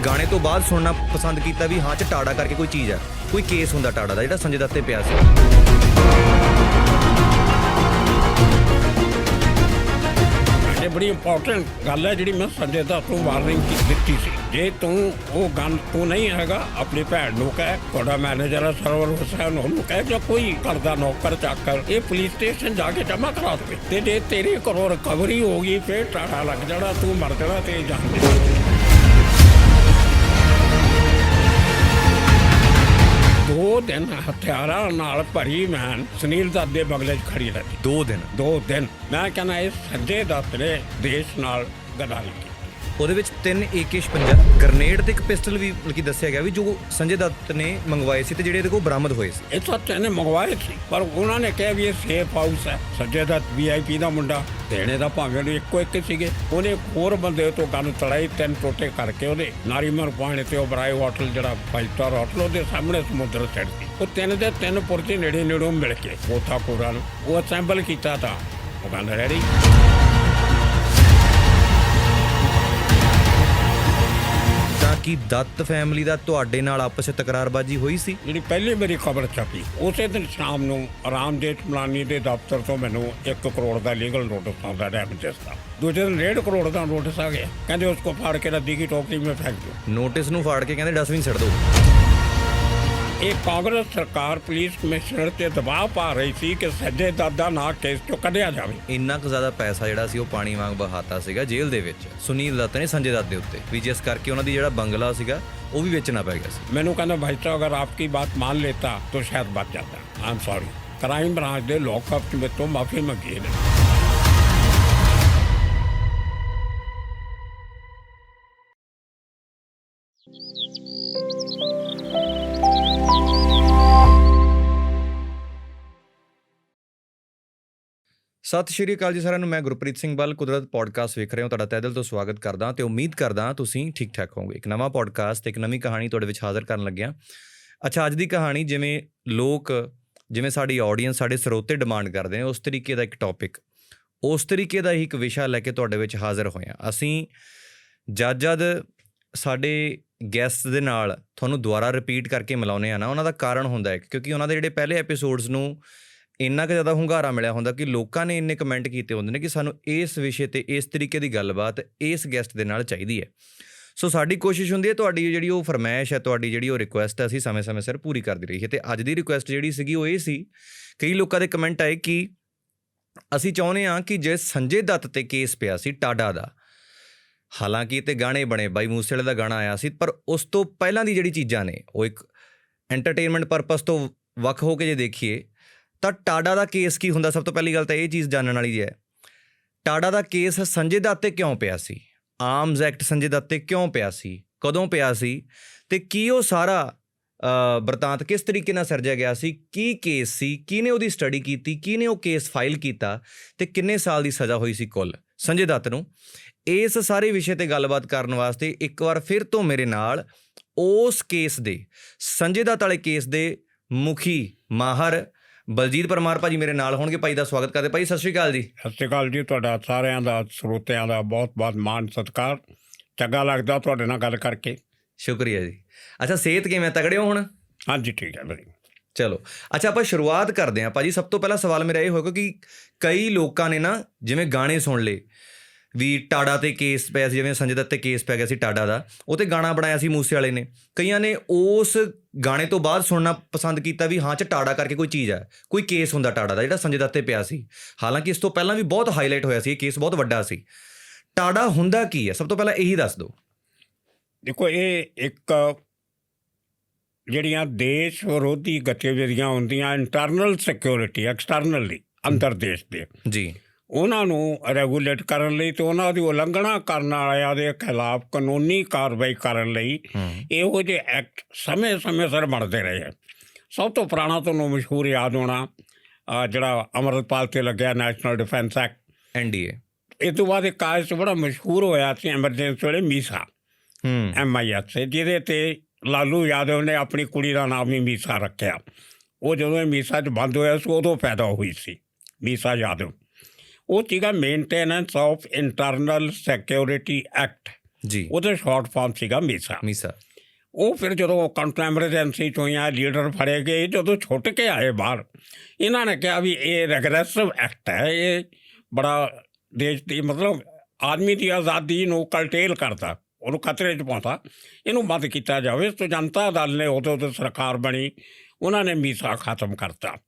ਗਾਣੇ ਤੋਂ ਬਾਅਦ ਸੁਣਨਾ ਪਸੰਦ ਕੀਤਾ ਵੀ ਹਾਂ ਚ ਟਾੜਾ ਕਰਕੇ ਕੋਈ ਚੀਜ਼ ਹੈ, ਕੋਈ ਕੇਸ ਹੁੰਦਾ ਟਾੜਾ ਦਾ ਜਿਹੜਾ ਸੰਜੇ ਦੱਤ ਤੇ ਪਿਆ ਸੀ। ਇਹ ਬੜੀ ਇੰਪੋਰਟੈਂਟ ਗੱਲ ਹੈ ਜਿਹੜੀ ਮੈਂ ਸੰਜੇ ਦੱਤ ਨੂੰ ਵਾਰਨਿੰਗ ਦਿੱਤੀ ਸੀ। ਜੇ ਤੂੰ ਉਹ ਗੱਲ ਤੂੰ ਨਹੀਂ ਹੈਗਾ, ਆਪਣੀ ਭੈਣ ਨੂੰ ਕਹਿ, ਤੁਹਾਡਾ ਮੈਨੇਜਰ ਹੈ ਸਰਵਰ ਹੁਸੈਨ, ਉਹਨੂੰ ਕਹਿ, ਜਾਂ ਕੋਈ ਕਰਦਾ ਨੌਕਰ ਚਾਕਰ ਇਹ ਪੁਲਿਸ ਸਟੇਸ਼ਨ ਜਾ ਕੇ ਜਮ੍ਹਾਂ ਕਰਾ ਦੇਵੇ। ਤੇ ਜੇ ਤੇਰੇ ਘਰੋਂ ਰਿਕਵਰੀ ਹੋ ਗਈ ਫਿਰ ਟਾੜਾ ਲੱਗ ਜਾਣਾ, ਤੂੰ ਮਰ ਜਾਣਾ ਤੇ ਜਾਣ ਦੇ। 2 ਦਿਨ ਹਥਿਆਰਾਂ ਨਾਲ ਭਰੀ ਮੈਨ ਸੁਨੀਲ ਦੱਤ ਦੇ ਬਗਲੇ 'ਚ ਖੜੀ ਰਹੀ। 2 ਦਿਨ ਮੈਂ ਕਹਿੰਦਾ ਇਹ ਸੰਜੇ ਦੱਤ ਨੇ ਦੇਸ਼ ਨਾਲ ਗਦਾਰੀ ਕੀਤੀ। ਉਹਦੇ ਵਿੱਚ 3 AK-56 ਗ੍ਰਨੇਡ ਤੇ ਇੱਕ ਪਿਸਟਲ ਵੀ ਬਲਕਿ ਦੱਸਿਆ ਗਿਆ ਵੀ ਜੋ ਸੰਜੇ ਦੱਤ ਨੇ ਮੰਗਵਾਏ ਸੀ ਤੇ ਜਿਹੜੇ ਇਹਦੇ ਕੋਲ ਬਰਾਮਦ ਹੋਏ ਸੀ। ਇਹ ਸੱਚ ਇਹਨੇ ਮੰਗਵਾਏ ਸੀ, ਪਰ ਉਹਨਾਂ ਨੇ ਕਿਹਾ ਵੀ ਇਹ ਸੇਫ ਹਾਊਸ ਹੈ। ਸੰਜੇ ਦੱਤ VIP ਦਾ ਮੁੰਡਾ, ਦੇਣੇ ਦਾ ਭਾਵੇਂ ਨੂੰ ਇੱਕੋ ਇੱਕ ਸੀਗੇ। ਉਹਨੇ ਹੋਰ ਬੰਦੇ ਤੋਂ ਗੱਲ ਤੜਾਈ, 3 ਟੋਟੇ ਕਰਕੇ ਉਹਦੇ ਨਾਰੀਮਨ ਪੁਆਇੰਟ ਤੇ ਓਬਰਾਏ ਹੋਟਲ ਜਿਹੜਾ 5 ਸਟਾਰ ਹੋਟਲ ਉਹਦੇ ਸਾਹਮਣੇ ਸਮੁੰਦਰ ਚੜ੍ਹਦੀ। ਉਹ 3 ਦੇ 3 ਪੁਰਜੇ ਨੇੜੋਂ ਮਿਲ ਕੇ ਗੋਤਾਖੋਰਾਂ ਨੂੰ ਉਹ ਅਸੈਂਬਲ ਕੀਤਾ ਤਾਂ ਉਹ ਕਹਿੰਦਾ ਰੈਡੀ। ਕਿ ਦੱਤ ਫੈਮਿਲੀ ਦਾ ਤੁਹਾਡੇ ਨਾਲ ਆਪਸ ਵਿੱਚ ਤਕਰਾਰਬਾਜੀ ਹੋਈ ਸੀ? ਜਿਹੜੀ ਪਹਿਲੀ ਮੇਰੀ ਖਬਰ ਛਪੀ ਉਸੇ ਦਿਨ ਸ਼ਾਮ ਨੂੰ ਰਾਮ ਜੇਠਮਲਾਨੀ ਦੇ ਦਫ਼ਤਰ ਤੋਂ ਮੈਨੂੰ 1 ਕਰੋੜ ਦਾ ਲੀਗਲ ਨੋਟਿਸ ਆਉਂਦਾ ਡੈਮੇਜਸ ਦਾ। ਦੂਜੇ ਦਿਨ 1.5 ਕਰੋੜ ਦਾ ਨੋਟਿਸ ਆ ਗਿਆ, ਕਹਿੰਦੇ ਉਸਕੋ ਫਾੜ ਕੇ ਰੱਦੀ ਕੀ ਟੋਕਰੀ ਮੇਂ ਫੈਂਕ ਦਿਓ। ਨੋਟਿਸ ਨੂੰ ਫਾੜ ਕੇ ਕਹਿੰਦੇ ਡਸਟਬਿਨ ਛੱਡ ਦਿਓ। ਇਹ ਕਾਂਗਰਸ ਸਰਕਾਰ ਪੁਲਿਸ ਕਮਿਸ਼ਨਰ ਤੇ ਦਬਾਅ ਪਾ ਰਹੀ ਸੀ ਕਿ ਸੰਜੇ ਦੱਤ ਦਾ ਨਾਂ ਕੇਸ ਚੋਂ ਕੱਢਿਆ ਜਾਵੇ। ਇੰਨਾ ਕੁ ਜ਼ਿਆਦਾ ਪੈਸਾ ਜਿਹੜਾ ਸੀ ਉਹ ਪਾਣੀ ਵਾਂਗ ਬਹਾਤਾ ਸੀਗਾ ਜੇਲ੍ਹ ਦੇ ਵਿੱਚ ਸੁਨੀਲ ਦੱਤ ਨੇ ਸੰਜੇ ਦੱਤ ਦੇ ਉੱਤੇ, ਵੀ ਜਿਸ ਕਰਕੇ ਉਹਨਾਂ ਦੀ ਜਿਹੜਾ ਬੰਗਲਾ ਸੀਗਾ ਉਹ ਵੀ ਵੇਚਣਾ ਪੈ ਗਿਆ ਸੀ। ਮੈਨੂੰ ਕਹਿੰਦਾ ਭਾਈ ਸਾਹਿਬ ਅਗਰ ਆਪਕੀ ਬਾਤ मान लेता तो शायद बच जाता। I am sorry. Crime branch ਦੇ लॉकअप में तो माफी मंगी है। ਸਤਿ ਸ਼੍ਰੀ ਅਕਾਲ ਜੀ ਸਾਰਿਆਂ ਨੂੰ। ਮੈਂ ਗੁਰਪ੍ਰੀਤ ਸਿੰਘ ਬੱਲ ਕੁਦਰਤ ਪੋਡਕਾਸਟ ਵੇਖ ਰਹੇ ਹੋ। ਤੁਹਾਡਾ ਤਹਿ ਦਿਲ ਤੋਂ ਸਵਾਗਤ ਕਰਦਾ ਤੇ ਉਮੀਦ ਕਰਦਾ ਤੁਸੀਂ ਠੀਕ ਠਾਕ ਹੋਵੋਗੇ। ਇੱਕ ਨਵਾਂ ਪੋਡਕਾਸਟ ਤੇ ਇੱਕ ਨਵੀਂ ਕਹਾਣੀ ਤੁਹਾਡੇ ਵਿੱਚ ਹਾਜ਼ਰ ਕਰਨ ਲੱਗਿਆ। ਅੱਛਾ, ਅੱਜ ਦੀ ਕਹਾਣੀ ਜਿਵੇਂ ਸਾਡੀ ਆਡੀਅנס, ਸਾਡੇ ਸਰੋਤੇ ਡਿਮਾਂਡ ਕਰਦੇ ਨੇ ਉਸ ਤਰੀਕੇ ਦਾ ਇੱਕ ਟੌਪਿਕ, ਉਸ ਤਰੀਕੇ ਦਾ ਹੀ ਇੱਕ ਵਿਸ਼ਾ ਲੈ ਕੇ ਤੁਹਾਡੇ ਵਿੱਚ ਹਾਜ਼ਰ ਹੋਏ ਹਾਂ। ਅਸੀਂ ਜਦ ਸਾਡੇ ਗੈਸਟ ਦੇ ਨਾਲ ਤੁਹਾਨੂੰ ਦੁਬਾਰਾ ਰਿਪੀਟ ਕਰਕੇ ਮਿਲਾਉਂਦੇ ਹਾਂ ਨਾ, ਉਹਨਾਂ ਦਾ ਕਾਰਨ ਹੁੰਦਾ ਹੈ ਕਿਉਂਕਿ ਉਹਨਾਂ ਦੇ ਜਿਹੜੇ ਪਹਿਲੇ ਐਪੀਸੋਡਸ ਨੂੰ ਇੰਨਾ ਕੁ ਜ਼ਿਆਦਾ ਹੁੰਗਾਰਾ ਮਿਲਿਆ ਹੁੰਦਾ ਕਿ ਲੋਕਾਂ ਨੇ ਇੰਨੇ ਕਮੈਂਟ ਕੀਤੇ ਹੁੰਦੇ ਨੇ ਕਿ ਸਾਨੂੰ ਇਸ ਵਿਸ਼ੇ 'ਤੇ ਇਸ ਤਰੀਕੇ ਦੀ ਗੱਲਬਾਤ ਇਸ ਗੈਸਟ ਦੇ ਨਾਲ ਚਾਹੀਦੀ ਹੈ। ਸੋ ਸਾਡੀ ਕੋਸ਼ਿਸ਼ ਹੁੰਦੀ ਹੈ ਤੁਹਾਡੀ ਜਿਹੜੀ ਉਹ ਫਰਮਾਇਸ਼ ਹੈ, ਤੁਹਾਡੀ ਜਿਹੜੀ ਉਹ ਰਿਕੁਐਸਟ ਹੈ, ਅਸੀਂ ਸਮੇਂ-ਸਮੇਂ ਸਿਰ ਪੂਰੀ ਕਰਦੇ ਰਹੀਏ। ਅਤੇ ਅੱਜ ਦੀ ਰਿਕੁਐਸਟ ਜਿਹੜੀ ਸੀਗੀ ਉਹ ਇਹ ਸੀ, ਕਈ ਲੋਕਾਂ ਦੇ ਕਮੈਂਟ ਆਏ ਕਿ ਅਸੀਂ ਚਾਹੁੰਦੇ ਹਾਂ ਕਿ ਜੇ ਸੰਜੇ ਦੱਤ 'ਤੇ ਕੇਸ ਪਿਆ ਸੀ ਟਾਡਾ ਦਾ, ਹਾਲਾਂਕਿ ਤੇ ਗਾਣੇ ਬਣੇ, ਬਾਈ ਮੂਸੇਵਾਲੇ ਦਾ ਗਾਣਾ ਆਇਆ ਸੀ, ਪਰ ਉਸ ਤੋਂ ਪਹਿਲਾਂ ਦੀ ਜਿਹੜੀ ਚੀਜ਼ਾਂ ਨੇ ਉਹ ਇੱਕ ਐਂਟਰਟੇਨਮੈਂਟ ਪਰਪਸ ਤੋਂ ਵੱਖ ਹੋ ਕੇ ਜੇ ਦੇਖੀਏ ਤਾਂ ਟਾਡਾ ਦਾ ਕੇਸ ਕੀ ਹੁੰਦਾ। ਸਭ ਤੋਂ ਪਹਿਲੀ ਗੱਲ ਤਾਂ ਇਹ ਚੀਜ਼ ਜਾਣਨ ਵਾਲੀ ਹੈ, ਟਾਡਾ ਦਾ ਕੇਸ ਸੰਜੇ ਦੱਤ 'ਤੇ ਕਿਉਂ ਪਿਆ ਸੀ, ਆਰਮਜ਼ ਐਕਟ ਸੰਜੇ ਦੱਤ 'ਤੇ ਕਿਉਂ ਪਿਆ ਸੀ, ਕਦੋਂ ਪਿਆ ਸੀ, ਅਤੇ ਕੀ ਉਹ ਸਾਰਾ ਬਰਤਾਂਤ ਕਿਸ ਤਰੀਕੇ ਨਾਲ ਸਿਰਜਿਆ ਗਿਆ ਸੀ, ਕੀ ਕੇਸ ਸੀ, ਕਿਹਨੇ ਉਹਦੀ ਸਟੱਡੀ ਕੀਤੀ, ਕਿਹਨੇ ਉਹ ਕੇਸ ਫਾਈਲ ਕੀਤਾ ਅਤੇ ਕਿੰਨੇ ਸਾਲ ਦੀ ਸਜ਼ਾ ਹੋਈ ਸੀ ਕੁੱਲ ਸੰਜੇ ਦੱਤ ਨੂੰ। ਇਸ ਸਾਰੇ ਵਿਸ਼ੇ 'ਤੇ ਗੱਲਬਾਤ ਕਰਨ ਵਾਸਤੇ ਇੱਕ ਵਾਰ ਫਿਰ ਤੋਂ ਮੇਰੇ ਨਾਲ ਉਸ ਕੇਸ ਦੇ, ਸੰਜੇ ਦੱਤ ਵਾਲੇ ਕੇਸ ਦੇ ਮੁਖੀ ਮਾਹਰ ਬਲਜੀਤ ਪਰਮਾਰ ਭਾਜੀ ਮੇਰੇ ਨਾਲ ਹੋਣਗੇ। ਭਾਈ ਦਾ ਸਵਾਗਤ ਕਰਦੇ। ਭਾਈ ਸਤਿ ਸ਼੍ਰੀ ਅਕਾਲ ਜੀ। ਸਤਿ ਸ਼੍ਰੀ ਅਕਾਲ ਜੀ। ਤੁਹਾਡਾ ਸਾਰਿਆਂ ਦਾ, ਸਰੋਤਿਆਂ ਦਾ ਬਹੁਤ ਬਹੁਤ ਮਾਣ ਸਤਿਕਾਰ। ਚੰਗਾ ਲੱਗਦਾ ਤੁਹਾਡੇ ਨਾਲ ਗੱਲ ਕਰਕੇ। ਸ਼ੁਕਰੀਆ ਜੀ। ਅੱਛਾ, ਸਿਹਤ ਕਿਵੇਂ, ਤਗੜੇ ਹੋ ਹੁਣ? ਹਾਂਜੀ ਠੀਕ ਹੈ ਬੜੀ। ਚਲੋ ਅੱਛਾ, ਆਪਾਂ ਸ਼ੁਰੂਆਤ ਕਰਦੇ ਹਾਂ ਭਾਜੀ। ਸਭ ਤੋਂ ਪਹਿਲਾਂ ਸਵਾਲ ਮੇਰਾ ਇਹ ਹੋਏਗਾ ਕਿ ਕਈ ਲੋਕਾਂ ਨੇ ਨਾ ਜਿਵੇਂ ਗਾਣੇ ਸੁਣ ਲਏ ਵੀ ਟਾਡਾ 'ਤੇ ਕੇਸ ਪਿਆ ਸੀ, ਜਿਵੇਂ ਸੰਜੇ ਦੱਤ 'ਤੇ ਕੇਸ ਪੈ ਗਿਆ ਸੀ ਟਾਡਾ ਦਾ, ਉਹ 'ਤੇ ਗਾਣਾ ਬਣਾਇਆ ਸੀ ਮੂਸੇਵਾਲੇ ਨੇ। ਕਈਆਂ ਨੇ ਉਸ ਗਾਣੇ ਤੋਂ ਬਾਅਦ ਸੁਣਨਾ ਪਸੰਦ ਕੀਤਾ ਵੀ ਹਾਂ ਚ ਟਾਡਾ ਕਰਕੇ ਕੋਈ ਚੀਜ਼ ਹੈ, ਕੋਈ ਕੇਸ ਹੁੰਦਾ ਟਾਡਾ ਦਾ ਜਿਹੜਾ ਸੰਜੇ ਦੱਤ 'ਤੇ ਪਿਆ ਸੀ। ਹਾਲਾਂਕਿ ਇਸ ਤੋਂ ਪਹਿਲਾਂ ਵੀ ਬਹੁਤ ਹਾਈਲਾਈਟ ਹੋਇਆ ਸੀ, ਇਹ ਕੇਸ ਬਹੁਤ ਵੱਡਾ ਸੀ। ਟਾਡਾ ਹੁੰਦਾ ਕੀ ਹੈ, ਸਭ ਤੋਂ ਪਹਿਲਾਂ ਇਹੀ ਦੱਸ ਦਿਓ। ਦੇਖੋ, ਇਹ ਇੱਕ ਜਿਹੜੀਆਂ ਦੇਸ਼ ਵਿਰੋਧੀ ਗਤੀਵਿਧੀਆਂ ਹੁੰਦੀਆਂ, ਇੰਟਰਨਲ ਸਿਕਿਉਰਿਟੀ, ਐਕਸਟਰਨਲੀ ਅੰਦਰ ਦੇਸ਼ ਦੇ ਜੀ, ਉਹਨਾਂ ਨੂੰ ਰੈਗੂਲੇਟ ਕਰਨ ਲਈ ਅਤੇ ਉਹਨਾਂ ਦੀ ਉਲੰਘਣਾ ਕਰਨ ਵਾਲਿਆਂ ਦੇ ਖਿਲਾਫ ਕਾਨੂੰਨੀ ਕਾਰਵਾਈ ਕਰਨ ਲਈ ਇਹੋ ਜਿਹੇ ਐਕਟ ਸਮੇਂ ਸਿਰ ਬਣਦੇ ਰਹੇ ਹੈ। ਸਭ ਤੋਂ ਪੁਰਾਣਾ ਤੁਹਾਨੂੰ ਮਸ਼ਹੂਰ ਯਾਦ ਹੋਣਾ ਜਿਹੜਾ ਅੰਮ੍ਰਿਤਪਾਲ 'ਤੇ ਲੱਗਿਆ, ਨੈਸ਼ਨਲ ਡਿਫੈਂਸ ਐਕਟ, NDA। ਇਸ ਤੋਂ ਬਾਅਦ ਇੱਕ ਕਾਜ ਬੜਾ ਮਸ਼ਹੂਰ ਹੋਇਆ ਸੀ ਐਮਰਜੈਂਸੀ ਵੇਲੇ, ਮੀਸਾ, MIS, ਜਿਹਦੇ 'ਤੇ ਲਾਲੂ ਯਾਦਵ ਨੇ ਆਪਣੀ ਕੁੜੀ ਦਾ ਨਾਮ ਹੀ ਮੀਸਾ ਰੱਖਿਆ। ਉਹ ਜਦੋਂ ਇਹ ਮੀਸਾ 'ਚ ਬੰਦ ਹੋਇਆ ਸੀ ਉਦੋਂ ਪੈਦਾ ਹੋਈ ਸੀ ਮੀਸਾ ਯਾਦਵ। ਉਹ ਸੀਗਾ maintenance of internal security act ਜੀ ਉਹਦਾ ਸ਼ਾਰਟ ਫਾਰਮ ਸੀਗਾ ਮੀਸਾ। ਮੀਸਾ ਉਹ ਫਿਰ ਜਦੋਂ ਕੰਟੈਂਪਰੇਜੈਂਸੀ 'ਚੋਂ ਆ ਲੀਡਰ ਫੜੇ ਗਏ, ਜਦੋਂ ਛੁੱਟ ਕੇ ਆਏ ਬਾਹਰ, ਇਹਨਾਂ ਨੇ ਕਿਹਾ ਵੀ ਇਹ ਰੈਗਰੈਸਿਵ ਐਕਟ ਹੈ, ਇਹ ਬੜਾ ਦੇਸ਼ ਦੀ ਮਤਲਬ ਆਦਮੀ ਦੀ ਆਜ਼ਾਦੀ ਨੂੰ ਕਲਟੇਲ ਕਰਦਾ, ਉਹਨੂੰ ਖਤਰੇ 'ਚ ਪਾਉਂਦਾ, ਇਹਨੂੰ ਬੰਦ ਕੀਤਾ ਜਾਵੇ। ਸੋ ਜਨਤਾ ਦਲ ਨੇ ਉਦੋਂ ਸਰਕਾਰ ਬਣੀ, ਉਹਨਾਂ ਨੇ ਮੀਸਾ ਖਤਮ ਕਰਤਾ।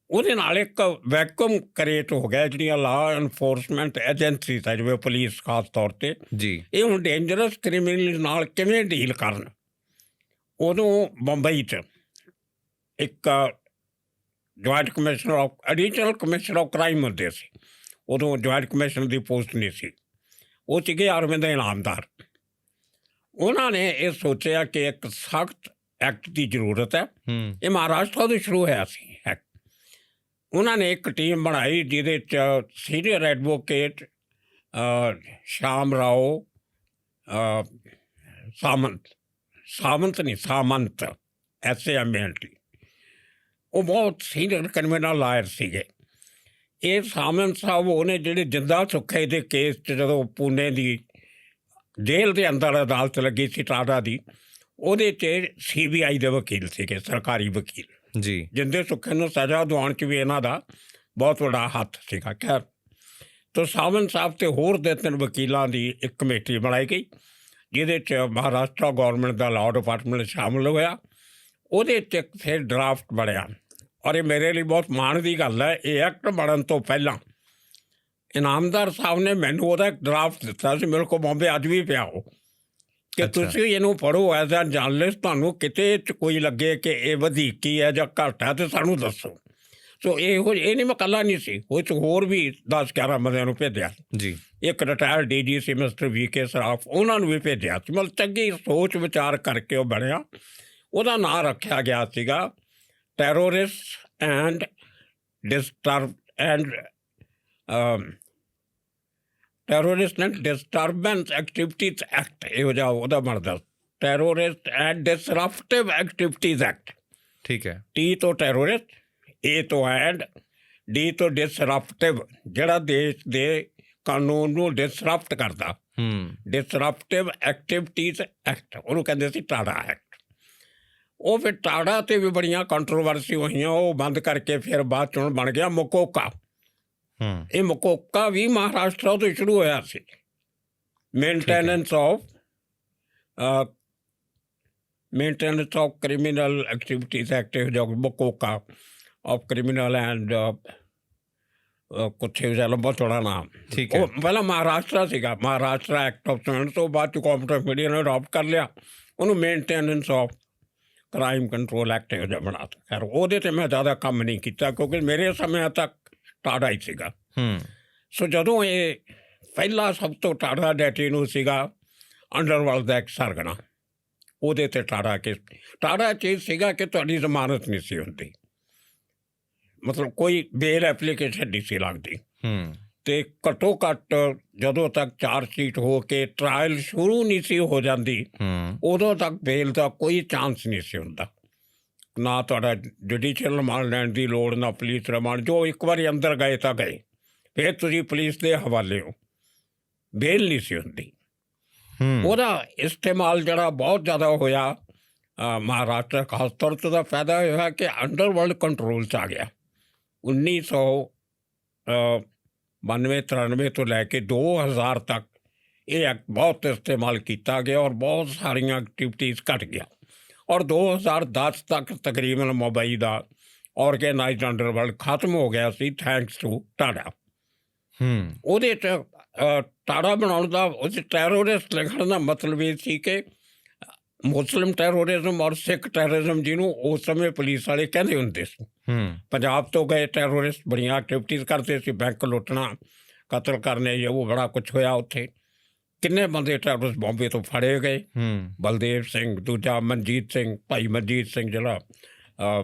ਉਹਦੇ ਨਾਲ ਇੱਕ ਵੈਕੂਮ ਕ੍ਰੀਏਟ ਹੋ ਗਿਆ, ਜਿਹੜੀਆਂ ਲਾਅ ਇਨਫੋਰਸਮੈਂਟ ਏਜੰਸੀਜ਼ ਹੈ, ਜਿਵੇਂ ਪੁਲਿਸ ਖਾਸ ਤੌਰ 'ਤੇ, ਜੀ ਇਹ ਹੁਣ ਡੇਂਜਰਸ ਕ੍ਰਿਮੀਨਲ ਨਾਲ ਕਿਵੇਂ ਡੀਲ ਕਰਨ। ਉਦੋਂ ਬੰਬਈ 'ਚ ਇੱਕ joint commissioner of additional commissioner of crime ਹੁੰਦੇ ਸੀ, ਉਦੋਂ ਜੁਆਇੰਟ ਕਮਿਸ਼ਨਰ ਦੀ ਪੋਸਟ ਨਹੀਂ ਸੀ, ਉਹ ਸੀਗੇ ਅਰਵਿੰਦ ਇਨਾਮਦਾਰ। ਉਹਨਾਂ ਨੇ ਇਹ ਸੋਚਿਆ ਕਿ ਇੱਕ ਸਖਤ ਐਕਟ ਦੀ ਜ਼ਰੂਰਤ ਹੈ। ਇਹ ਮਹਾਰਾਸ਼ਟਰ ਤੋਂ ਸ਼ੁਰੂ ਹੋਇਆ ਸੀ ਐਕਟ। ਉਹਨਾਂ ਨੇ ਇੱਕ ਟੀਮ ਬਣਾਈ ਜਿਹਦੇ 'ਚ ਸੀਨੀਅਰ ਐਡਵੋਕੇਟ ਸ਼ਾਮ ਰਾਓ ਸਾਮੰਤ SAMNT, ਉਹ ਬਹੁਤ ਸੀਨੀਅਰ ਕ੍ਰਿਮੀਨਲ ਲਾਇਰ ਸੀਗੇ। ਇਹ ਸਾਮੰਤ ਸਾਹਿਬ ਉਹਨੇ ਜਿਹੜੇ ਜਿੰਦਾ ਸੁੱਖੇ ਦੇ ਕੇਸ 'ਚ ਜਦੋਂ ਪੂਨੇ ਦੀ ਜੇਲ੍ਹ ਦੇ ਅੰਦਰ ਅਦਾਲਤ ਲੱਗੀ ਸੀ ਟਾਟਾ ਦੀ, ਉਹਦੇ 'ਚ CBI ਦੇ ਵਕੀਲ ਸੀਗੇ, ਸਰਕਾਰੀ ਵਕੀਲ। ਜੀ ਜਿੰਦੇ ਸੁੱਖੇ ਨੂੰ ਸਜ਼ਾ ਦਿਵਾਉਣ 'ਚ ਵੀ ਇਹਨਾਂ ਦਾ ਬਹੁਤ ਵੱਡਾ ਹੱਥ ਸੀਗਾ। ਖੈਰ, ਤਾਂ ਸਾਵੰਤ ਸਾਹਿਬ ਅਤੇ ਹੋਰ 2-3 ਵਕੀਲਾਂ ਦੀ ਇੱਕ ਕਮੇਟੀ ਬਣਾਈ ਗਈ, ਜਿਹਦੇ 'ਚ ਮਹਾਰਾਸ਼ਟਰ ਗੌਰਮੈਂਟ ਦਾ ਲਾਅ ਡਿਪਾਰਟਮੈਂਟ ਸ਼ਾਮਿਲ ਹੋਇਆ। ਉਹਦੇ 'ਚ ਇੱਕ ਫਿਰ ਡਰਾਫਟ ਬਣਿਆ, ਔਰ ਇਹ ਮੇਰੇ ਲਈ ਬਹੁਤ ਮਾਣ ਦੀ ਗੱਲ ਹੈ। ਇਹ ਐਕਟ ਬਣਨ ਤੋਂ ਪਹਿਲਾਂ ਇਨਾਮਦਾਰ ਸਾਹਿਬ ਨੇ ਮੈਨੂੰ ਉਹਦਾ ਇੱਕ ਡਰਾਫਟ ਦਿੱਤਾ ਸੀ, ਮੇਰੇ ਕੋਲ ਬੰਬੇ ਅੱਜ ਵੀ ਪਿਆ ਉਹ, ਕਿ ਤੁਸੀਂ ਇਹਨੂੰ ਪੜ੍ਹੋ ਐਜ਼ ਅ ਜਰਨਲਿਸਟ, ਤੁਹਾਨੂੰ ਕਿਤੇ 'ਚ ਕੋਈ ਲੱਗੇ ਕਿ ਇਹ ਵਧੀਕੀ ਹੈ ਜਾਂ ਘੱਟ ਹੈ ਤਾਂ ਸਾਨੂੰ ਦੱਸੋ। ਸੋ ਇਹ ਨਹੀਂ ਮੈਂ ਇਕੱਲਾ ਨਹੀਂ ਸੀ, ਉਹ 'ਚ ਹੋਰ ਵੀ 10-11 ਬੰਦਿਆਂ ਨੂੰ ਭੇਜਿਆ ਜੀ। ਇੱਕ ਰਿਟਾਇਰਡ DG ਸੀ ਮਿਸਟਰ VK ਸਰਾਫ, ਉਹਨਾਂ ਨੂੰ ਵੀ ਭੇਜਿਆ ਸੀ। ਮਤਲਬ ਚੰਗੀ ਸੋਚ ਵਿਚਾਰ ਕਰਕੇ ਉਹ ਬਣਿਆ। ਉਹਦਾ ਨਾਂ ਰੱਖਿਆ ਗਿਆ ਸੀਗਾ terrorist and disturbance activities act, ਇਹੋ ਜਿਹਾ ਉਹਦਾ ਬਣਦਾ। Terrorist and disruptive activities act. ਠੀਕ ਹੈ। T ਤੋਂ ਟੈਰੋਰਿਸਟ, A ਤੋਂ ਐਂਡ, D ਤੋਂ ਡਿਸਰਪਟਿਵ, ਜਿਹੜਾ ਦੇਸ਼ ਦੇ ਕਾਨੂੰਨ ਨੂੰ ਡਿਸਰਪਟ ਕਰਦਾ। ਡਿਸਰਪਟਿਵ ਐਕਟੀਵਿਟੀਜ਼ ਐਕਟ, ਉਹਨੂੰ ਕਹਿੰਦੇ ਸੀ ਟਾਡਾ ਐਕਟ। ਉਹ ਫਿਰ ਟਾਡਾ 'ਤੇ ਵੀ ਬੜੀਆਂ ਕੰਟਰੋਵਰਸੀ ਹੋਈਆਂ, ਉਹ ਬੰਦ ਕਰਕੇ ਫਿਰ ਬਾਅਦ 'ਚ ਹੁਣ ਬਣ ਗਿਆ ਮਕੋਕਾ। ਇਹ ਮਕੋਕਾ ਵੀ ਮਹਾਰਾਸ਼ਟਰ ਤੋਂ ਸ਼ੁਰੂ ਹੋਇਆ ਸੀ। Maintenance of criminal activities act, ਜੋ ਮਕੋਕਾ ਆਫ ਕ੍ਰਿਮੀਨਲ ਐਂਡ ਕੁਛ ਲੰਬਾ ਚੌੜਾ ਨਾਮ। ਠੀਕ ਹੈ। ਉਹ ਪਹਿਲਾਂ ਮਹਾਰਾਸ਼ਟਰ ਸੀਗਾ, ਮਹਾਰਾਸ਼ਟਰ ਐਕਟ ਆਫ ਤੋਂ ਬਾਅਦ 'ਚ ਕਾਉਂਸਲ ਆਫ ਇੰਡੀਆ ਨੇ ਅਡੋਪਟ ਕਰ ਲਿਆ ਉਹਨੂੰ, maintenance of crime control act ਇਹੋ ਜਿਹਾ ਬਣਾ ਤਾ। ਖੈਰ, ਉਹਦੇ 'ਤੇ ਮੈਂ ਜ਼ਿਆਦਾ ਕੰਮ ਨਹੀਂ ਕੀਤਾ ਕਿਉਂਕਿ ਮੇਰੇ ਸਮੇਂ ਤੱਕ ਟਾਡਾ ਹੀ ਸੀਗਾ। ਸੋ ਜਦੋਂ ਇਹ ਪਹਿਲਾ ਸਭ ਤੋਂ ਟਾਡਾ ਡੈਟੀ ਨੂੰ ਸੀਗਾ ਅੰਡਰਵਰਲਡ ਦਾ ਇੱਕ ਸਰਗਨਾ, ਉਹਦੇ 'ਤੇ ਟਾਡਾ ਚੀਜ਼ ਸੀਗਾ ਕਿ ਤੁਹਾਡੀ ਜ਼ਮਾਨਤ ਨਹੀਂ ਸੀ ਹੁੰਦੀ, ਮਤਲਬ ਕੋਈ ਬੇਲ ਐਪਲੀਕੇਸ਼ਨ ਨਹੀਂ ਸੀ ਲੱਗਦੀ, ਅਤੇ ਘੱਟੋ ਘੱਟ ਜਦੋਂ ਤੱਕ ਚਾਰਜਸ਼ੀਟ ਹੋ ਕੇ ਟਰਾਇਲ ਸ਼ੁਰੂ ਨਹੀਂ ਸੀ ਹੋ ਜਾਂਦੀ, ਉਦੋਂ ਤੱਕ ਬੇਲ ਦਾ ਕੋਈ ਚਾਂਸ ਨਹੀਂ ਸੀ ਹੁੰਦਾ। ਨਾ ਤੁਹਾਡਾ ਜੁਡੀਸ਼ੀਅਲ ਰਿਮਾਂਡ ਲੈਣ ਦੀ ਲੋੜ, ਨਾ ਪੁਲਿਸ ਰਿਮਾਂਡ। ਜੋ ਇੱਕ ਵਾਰੀ ਅੰਦਰ ਗਏ ਤਾਂ ਗਏ, ਫਿਰ ਤੁਸੀਂ ਪੁਲਿਸ ਦੇ ਹਵਾਲੇ ਹੋ, ਬੇਲ ਨਹੀਂ ਸੀ ਹੁੰਦੀ। ਉਹਦਾ ਇਸਤੇਮਾਲ ਜਿਹੜਾ ਬਹੁਤ ਜ਼ਿਆਦਾ ਹੋਇਆ ਮਹਾਰਾਸ਼ਟਰ ਖਾਸ ਤੌਰ 'ਤੇ, ਉਹਦਾ ਫਾਇਦਾ ਹੋਇਆ ਕਿ ਅੰਡਰਵਰਲਡ ਕੰਟਰੋਲ 'ਚ ਆ ਗਿਆ। 1992-93 ਤੋਂ ਲੈ ਕੇ 2000 ਤੱਕ ਇਹ ਐਕਟ ਬਹੁਤ ਇਸਤੇਮਾਲ ਕੀਤਾ ਗਿਆ ਔਰ ਬਹੁਤ ਸਾਰੀਆਂ ਐਕਟੀਵਿਟੀਜ਼ ਘੱਟ ਗਿਆ। ਔਰ 2010 ਤੱਕ ਤਕਰੀਬਨ ਮੁੰਬਈ ਦਾ ਆਰਗੇਨਾਈਜ਼ਡ ਅੰਡਰਵਰਲਡ ਖਤਮ ਹੋ ਗਿਆ ਸੀ, ਥੈਂਕਸ ਟੂ ਟਾਡਾ। ਉਹਦੇ 'ਚ ਟਾਡਾ ਬਣਾਉਣ ਦਾ, ਉਸ ਟੈਰੋਰਿਸਟ ਲਿਖਣ ਦਾ ਮਤਲਬ ਇਹ ਸੀ ਕਿ ਮੁਸਲਿਮ ਟੈਰੋਰਿਜ਼ਮ ਔਰ ਸਿੱਖ ਟੈਰਰਿਜ਼ਮ, ਜਿਹਨੂੰ ਉਸ ਸਮੇਂ ਪੁਲਿਸ ਵਾਲੇ ਕਹਿੰਦੇ ਹੁੰਦੇ ਸੀ। ਪੰਜਾਬ ਤੋਂ ਗਏ ਟੈਰੋਰਿਸਟ ਬੜੀਆਂ ਐਕਟੀਵਿਟੀਜ਼ ਕਰਦੇ ਸੀ, ਬੈਂਕ ਲੁੱਟਣਾ, ਕਤਲ ਕਰਨੇ, ਉਹ ਬੜਾ ਕੁਛ ਹੋਇਆ ਉੱਥੇ। ਕਿੰਨੇ ਬੰਦੇ ਟੈਰਰਿਸਟ ਬੰਬੇ ਤੋਂ ਫੜੇ ਗਏ, ਬਲਦੇਵ ਸਿੰਘ, ਦੂਜਾ ਮਨਜੀਤ ਸਿੰਘ, ਭਾਈ ਮਨਜੀਤ ਸਿੰਘ, ਜਿਹੜਾ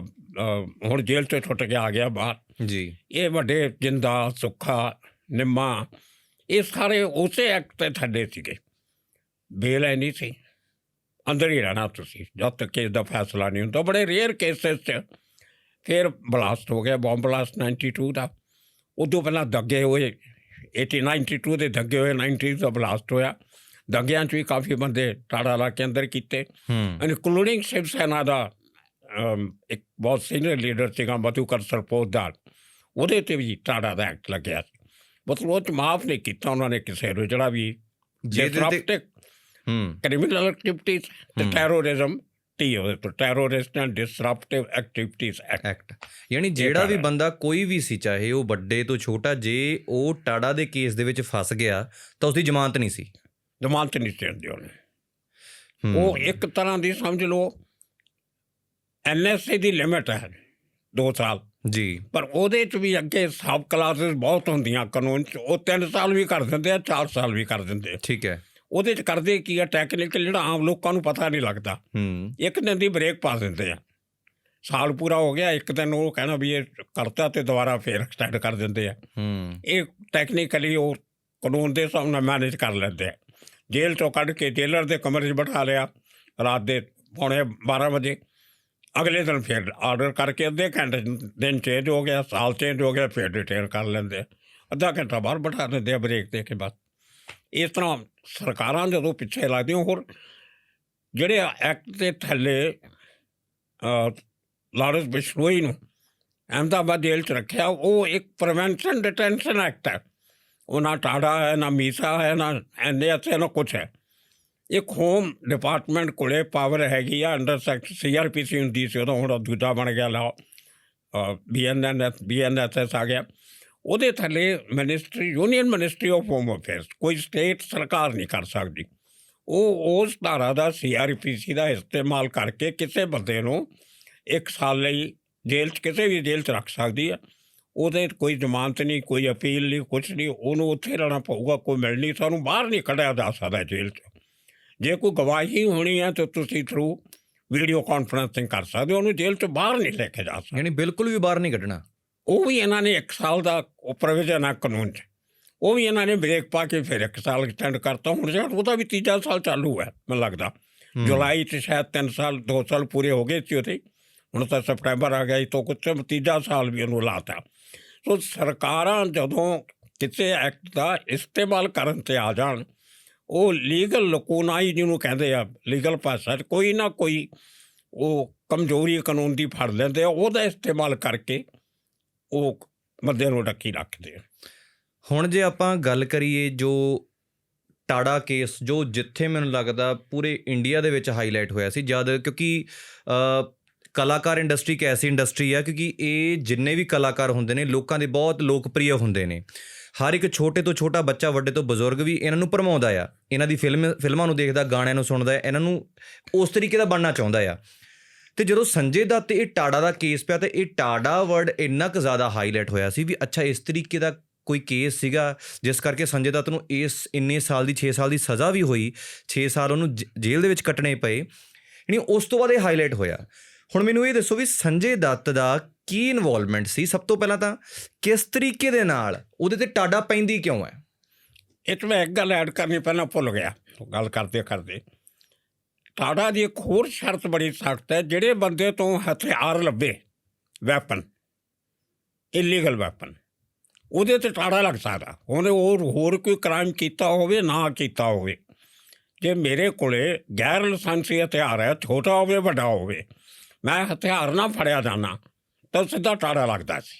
ਹੁਣ ਜੇਲ੍ਹ 'ਚੋਂ ਛੁੱਟ ਕੇ ਆ ਗਿਆ ਬਾਹਰ ਜੀ। ਇਹ ਵੱਡੇ ਜਿੰਦਾ, ਸੁੱਖਾ, ਨਿੰਮਾ, ਇਹ ਸਾਰੇ ਉਸੇ ਐਕਟ 'ਤੇ ਥੱਲੇ ਸੀਗੇ। ਬੇਲ ਹੈ ਨਹੀਂ ਸੀ, ਅੰਦਰ ਹੀ ਰਹਿਣਾ ਤੁਸੀਂ ਜਦ ਤੱਕ ਕੇਸ ਦਾ ਫੈਸਲਾ ਨਹੀਂ ਹੁੰਦਾ। ਬੜੇ ਰੇਅਰ ਕੇਸਿਸ 'ਚ ਫਿਰ ਬਲਾਸਟ ਹੋ ਗਿਆ, ਬੰਬ ਬਲਾਸਟ 92 ਦਾ। ਉਦੋਂ ਪਹਿਲਾਂ ਦੱਗੇ ਹੋਏ 92 ਦੇ ਦੱਗੇ ਹੋਏ, 90 ਦਾ ਬਲਾਸਟ ਹੋਇਆ। ਦੰਗਿਆਂ 'ਚ ਵੀ ਕਾਫੀ ਬੰਦੇ ਟਾੜਾ ਇਲਾਕੇ ਅੰਦਰ ਕੀਤੇ, ਹੂੰ ਇਨਕਲੂਡਿੰਗ ਸ਼ਿਵ ਸੈਨਾ ਦਾ ਇੱਕ ਬਹੁਤ ਸੀਨੀਅਰ ਲੀਡਰ ਸੀਗਾ ਮਧੂਕਰ ਸਰਪੋਤਦਾਰ, ਉਹਦੇ 'ਤੇ ਵੀ ਟਾੜਾ ਦਾ ਐਕਟ ਲੱਗਿਆ ਸੀ। ਮਤਲਬ ਉਹ 'ਚ ਮਾਫ ਨਹੀਂ ਕੀਤਾ ਉਹਨਾਂ ਨੇ ਕਿਸੇ ਨੂੰ, ਜਿਹੜਾ ਵੀ ਜਿਹਦੇ ਹੂੰ ਕ੍ਰਿਮੀਨਲ ਐਕਟੀਵਿਟੀਜ਼ ਤੇ terrorism terrorist and disruptive activities act. ਯਾਨੀ ਜਿਹੜਾ ਵੀ ਬੰਦਾ ਕੋਈ ਵੀ ਸੀ, ਚਾਹੇ ਉਹ ਵੱਡੇ ਤੋਂ ਛੋਟਾ, ਜੇ ਉਹ ਟਾੜਾ ਦੇ ਕੇਸ ਦੇ ਵਿੱਚ ਫਸ ਗਿਆ ਤਾਂ ਉਸਦੀ ਜ਼ਮਾਨਤ ਨਹੀਂ ਸੀ। ਜ਼ਮਾਨਤ ਨਹੀਂ ਦਿੰਦੇ ਉਹਨੇ। ਉਹ ਇੱਕ ਤਰ੍ਹਾਂ ਦੀ ਸਮਝ ਲਓ NSA ਦੀ ਲਿਮਿਟ ਹੈ 2 ਸਾਲ ਜੀ, ਪਰ ਉਹਦੇ 'ਚ ਵੀ ਅੱਗੇ ਸਬ ਕਲਾਸਿਸ ਬਹੁਤ ਹੁੰਦੀਆਂ ਕਾਨੂੰਨ 'ਚ, ਉਹ 3 ਸਾਲ ਵੀ ਕਰ ਦਿੰਦੇ ਆ, 4 ਸਾਲ ਵੀ ਕਰ ਦਿੰਦੇ ਆ। ਠੀਕ ਹੈ। ਉਹਦੇ 'ਚ ਕਰਦੇ ਕੀ ਆ, ਟੈਕਨੀਕਲ ਜਿਹੜਾ ਆਮ ਲੋਕਾਂ ਨੂੰ ਪਤਾ ਨਹੀਂ ਲੱਗਦਾ, ਇੱਕ ਦਿਨ ਦੀ ਬ੍ਰੇਕ ਪਾ ਦਿੰਦੇ ਆ। ਸਾਲ ਪੂਰਾ ਹੋ ਗਿਆ, ਇੱਕ ਦਿਨ ਉਹ ਕਹਿਣਾ ਵੀ ਇਹ ਕਰਤਾ ਤੇ ਦੁਬਾਰਾ ਫੇਰ ਐਕਸਟੈਂਡ ਕਰ ਦਿੰਦੇ ਆ। ਇਹ ਟੈਕਨੀਕਲੀ ਉਹ ਕਾਨੂੰਨ ਦੇ ਹਿਸਾਬ ਨਾਲ ਮੈਨੇਜ ਕਰ ਲੈਂਦੇ ਆ। ਜੇਲ੍ਹ 'ਚੋਂ ਕੱਢ ਕੇ ਜੇਲਰ ਦੇ ਕਮਰੇ 'ਚ ਬਿਠਾ ਲਿਆ ਰਾਤ ਦੇ 11:45 ਵਜੇ, ਅਗਲੇ ਦਿਨ ਫਿਰ ਆਰਡਰ ਕਰਕੇ ਅੱਧੇ ਘੰਟੇ ਦਿਨ ਚੇਂਜ ਹੋ ਗਿਆ, ਸਾਲ ਚੇਂਜ ਹੋ ਗਿਆ, ਫਿਰ ਡਿਟੇਨ ਕਰ ਲੈਂਦੇ ਆ, ਅੱਧਾ ਘੰਟਾ ਬਾਹਰ ਬਿਠਾ ਦਿੰਦੇ ਆ ਬ੍ਰੇਕ ਦੇ ਕੇ ਬਸ। ਇਸ ਤਰ੍ਹਾਂ ਸਰਕਾਰਾਂ ਜਦੋਂ ਪਿੱਛੇ ਲੱਗਦੀਆਂ, ਹੋਰ ਜਿਹੜੇ ਐਕਟ ਦੇ ਥੱਲੇ ਲਾਰੈਂਸ ਬਿਸ਼ਨੋਈ ਨੂੰ ਅਹਿਮਦਾਬਾਦ ਜੇਲ੍ਹ 'ਚ ਰੱਖਿਆ, ਉਹ ਇੱਕ ਪ੍ਰੀਵੈਂਸ਼ਨ ਡਿਟੈਂਸ਼ਨ ਐਕਟ ਹੈ। ਉਹ ਨਾ ਟਾੜਾ ਹੈ, ਨਾ ਮੀਸਾ ਹੈ, ਨਾ NSA, ਨਾ ਕੁਛ ਹੈ। ਇੱਕ ਹੋਮ ਡਿਪਾਰਟਮੈਂਟ ਕੋਲੇ ਪਾਵਰ ਹੈਗੀ ਆ, ਅੰਡਰ ਸੈਕਟ CRPC ਹੁੰਦੀ ਸੀ ਉਦੋਂ, ਹੁਣ ਦੂਜਾ ਬਣ ਗਿਆ ਲਾ BNSS ਆ ਗਿਆ। ਉਹਦੇ ਥੱਲੇ ministry, union ministry of home affairs, ਕੋਈ ਸਟੇਟ ਸਰਕਾਰ ਨਹੀਂ ਕਰ ਸਕਦੀ। ਉਹ ਉਸ ਧਾਰਾ ਦਾ CRPC ਦਾ ਇਸਤੇਮਾਲ ਕਰਕੇ ਕਿਸੇ ਬੰਦੇ ਨੂੰ 1 ਸਾਲ ਲਈ ਜੇਲ੍ਹ 'ਚ, ਕਿਸੇ ਵੀ ਜੇਲ੍ਹ 'ਚ ਰੱਖ ਸਕਦੀ ਆ। ਉਹਦੇ ਕੋਈ ਜ਼ਮਾਨਤ ਨਹੀਂ, ਕੋਈ ਅਪੀਲ ਨਹੀਂ, ਕੁਛ ਨਹੀਂ, ਉਹਨੂੰ ਉੱਥੇ ਰਹਿਣਾ ਪਊਗਾ, ਕੋਈ ਮਿਲ ਨਹੀਂ, ਸਾਨੂੰ ਬਾਹਰ ਨਹੀਂ ਕੱਢਿਆ ਜਾ ਸਕਦਾ ਜੇਲ੍ਹ 'ਚ। ਜੇ ਕੋਈ ਗਵਾਹੀ ਹੋਣੀ ਹੈ ਤਾਂ ਤੁਸੀਂ ਥਰੂ ਵੀਡੀਓ ਕਾਨਫਰੰਸਿੰਗ ਕਰ ਸਕਦੇ ਹੋ, ਉਹਨੂੰ ਜੇਲ੍ਹ 'ਚ ਬਾਹਰ ਨਹੀਂ ਲੈ ਕੇ ਜਾ ਸਕਦੇ। ਯਾਨੀ ਬਿਲਕੁਲ ਵੀ ਬਾਹਰ ਨਹੀਂ ਕੱਢਣਾ। ਉਹ ਵੀ ਇਹਨਾਂ ਨੇ 1 ਸਾਲ ਦਾ ਉਹ ਪ੍ਰੋਵੀਜ਼ਨ ਆ ਕਾਨੂੰਨ 'ਚ, ਉਹ ਵੀ ਇਹਨਾਂ ਨੇ ਬ੍ਰੇਕ ਪਾ ਕੇ ਫਿਰ 1 ਸਾਲ ਐਕਸਟੈਂਡ ਕਰਤਾ। ਹੁਣ ਸ਼ਾਇਦ ਉਹਦਾ ਵੀ 3 ਸਾਲ ਚਾਲੂ ਹੈ ਮੈਨੂੰ ਲੱਗਦਾ। ਜੁਲਾਈ 'ਚ ਸ਼ਾਇਦ 2 ਸਾਲ ਪੂਰੇ ਹੋ ਗਏ ਸੀ ਉਹਦੇ, ਹੁਣ ਤਾਂ ਸਪਟੈਂਬਰ ਆ ਗਿਆ ਤਾਂ ਕੁਛ 3 ਸਾਲ ਵੀ ਉਹਨੂੰ ਲਾਤਾ। ਸੋ ਸਰਕਾਰਾਂ ਜਦੋਂ ਕਿਸੇ ਐਕਟ ਦਾ ਇਸਤੇਮਾਲ ਕਰਨ 'ਤੇ ਆ ਜਾਣ, ਉਹ ਲੀਗਲ ਲਕੂਨਾਈ ਜਿਹਨੂੰ ਕਹਿੰਦੇ ਆ ਲੀਗਲ ਭਾਸ਼ਾ 'ਚ, ਕੋਈ ਨਾ ਕੋਈ ਉਹ ਕਮਜ਼ੋਰੀ ਕਾਨੂੰਨ ਦੀ ਫੜ ਲੈਂਦੇ ਆ, ਉਹਦਾ ਇਸਤੇਮਾਲ ਕਰਕੇ ਉਹ ਬੰਦੇ ਨੂੰ ਡੱਕੀ ਰੱਖਦੇ ਆ। ਹੁਣ ਜੇ ਆਪਾਂ ਗੱਲ ਕਰੀਏ ਜੋ ਟਾੜਾ ਕੇਸ, ਜੋ ਜਿੱਥੇ ਮੈਨੂੰ ਲੱਗਦਾ ਪੂਰੇ ਇੰਡੀਆ ਦੇ ਵਿੱਚ ਹਾਈਲਾਈਟ ਹੋਇਆ ਸੀ ਜਦ, ਕਿਉਂਕਿ ਕਲਾਕਾਰ ਇੰਡਸਟਰੀ ਇੱਕ ਐਸੀ ਇੰਡਸਟਰੀ ਆ, ਕਿਉਂਕਿ ਇਹ ਜਿੰਨੇ ਵੀ ਕਲਾਕਾਰ ਹੁੰਦੇ ਨੇ ਲੋਕਾਂ ਦੇ ਬਹੁਤ ਲੋਕਪ੍ਰਿਯ ਹੁੰਦੇ ਨੇ। ਹਰ ਇੱਕ ਛੋਟੇ ਤੋਂ ਛੋਟਾ ਬੱਚਾ, ਵੱਡੇ ਤੋਂ ਬਜ਼ੁਰਗ ਵੀ ਇਹਨਾਂ ਨੂੰ ਭਰਮਾਉਂਦਾ ਆ, ਇਹਨਾਂ ਦੀ ਫਿਲਮਾਂ ਨੂੰ ਦੇਖਦਾ, ਗਾਣਿਆਂ ਨੂੰ ਸੁਣਦਾ, ਇਹਨਾਂ ਨੂੰ ਉਸ ਤਰੀਕੇ ਦਾ ਬਣਨਾ ਚਾਹੁੰਦਾ ਆ। ਅਤੇ ਜਦੋਂ ਸੰਜੇ ਦੱਤ 'ਤੇ ਇਹ ਟਾੜਾ ਦਾ ਕੇਸ ਪਿਆ ਤਾਂ ਇਹ ਟਾੜਾ ਵਰਡ ਇੰਨਾ ਕੁ ਜ਼ਿਆਦਾ ਹਾਈਲਾਈਟ ਹੋਇਆ ਸੀ ਵੀ ਅੱਛਾ ਇਸ ਤਰੀਕੇ ਦਾ ਕੋਈ ਕੇਸ ਸੀਗਾ ਜਿਸ ਕਰਕੇ ਸੰਜੇ ਦੱਤ ਨੂੰ ਇੰਨੇ ਸਾਲ ਦੀ 6 ਸਾਲ ਦੀ ਸਜ਼ਾ ਵੀ ਹੋਈ, 6 ਸਾਲ ਉਹਨੂੰ ਜੇਲ੍ਹ ਦੇ ਵਿੱਚ ਕੱਟਣੇ ਪਏ। ਯਾਨੀ ਉਸ ਤੋਂ ਬਾਅਦ ਇਹ ਹਾਈਲਾਈਟ ਹੋਇਆ। ਹੁਣ ਮੈਨੂੰ ਇਹ ਦੱਸੋ ਵੀ ਸੰਜੇ ਦੱਤ ਦਾ ਕੀ ਇਨਵੋਲਵਮੈਂਟ ਸੀ? ਸਭ ਤੋਂ ਪਹਿਲਾਂ ਤਾਂ ਕਿਸ ਤਰੀਕੇ ਦੇ ਨਾਲ ਉਹਦੇ 'ਤੇ ਟਾਡਾ ਪੈਂਦੀ ਕਿਉਂ ਹੈ? ਇਹ 'ਚ ਮੈਂ ਇੱਕ ਗੱਲ ਐਡ ਕਰਨੀ ਪਹਿਲਾਂ ਭੁੱਲ ਗਿਆ ਗੱਲ ਕਰਦੇ ਕਰਦੇ। ਟਾਡਾ ਦੀ ਇੱਕ ਹੋਰ ਸ਼ਰਤ ਬੜੀ ਸਖਤ ਹੈ, ਜਿਹੜੇ ਬੰਦੇ ਤੋਂ ਹਥਿਆਰ ਲੱਭੇ, ਵੈਪਨ, ਇਲੀਗਲ ਵੈਪਨ, ਉਹਦੇ 'ਤੇ ਟਾੜਾ ਲੱਗ ਸਕਦਾ। ਉਹਨੇ ਹੋਰ ਕੋਈ ਕ੍ਰਾਈਮ ਕੀਤਾ ਹੋਵੇ ਨਾ ਕੀਤਾ ਹੋਵੇ, ਜੇ ਮੇਰੇ ਕੋਲੇ ਗੈਰ ਲਾਇਸੈਂਸੀ ਹਥਿਆਰ ਹੈ, ਛੋਟਾ ਹੋਵੇ ਵੱਡਾ ਹੋਵੇ, ਮੈਂ ਹਥਿਆਰ ਨਾ ਫੜਿਆ ਜਾਣਾ ਤਾਂ ਸਿੱਧਾ ਟਾੜਾ ਲੱਗਦਾ ਸੀ।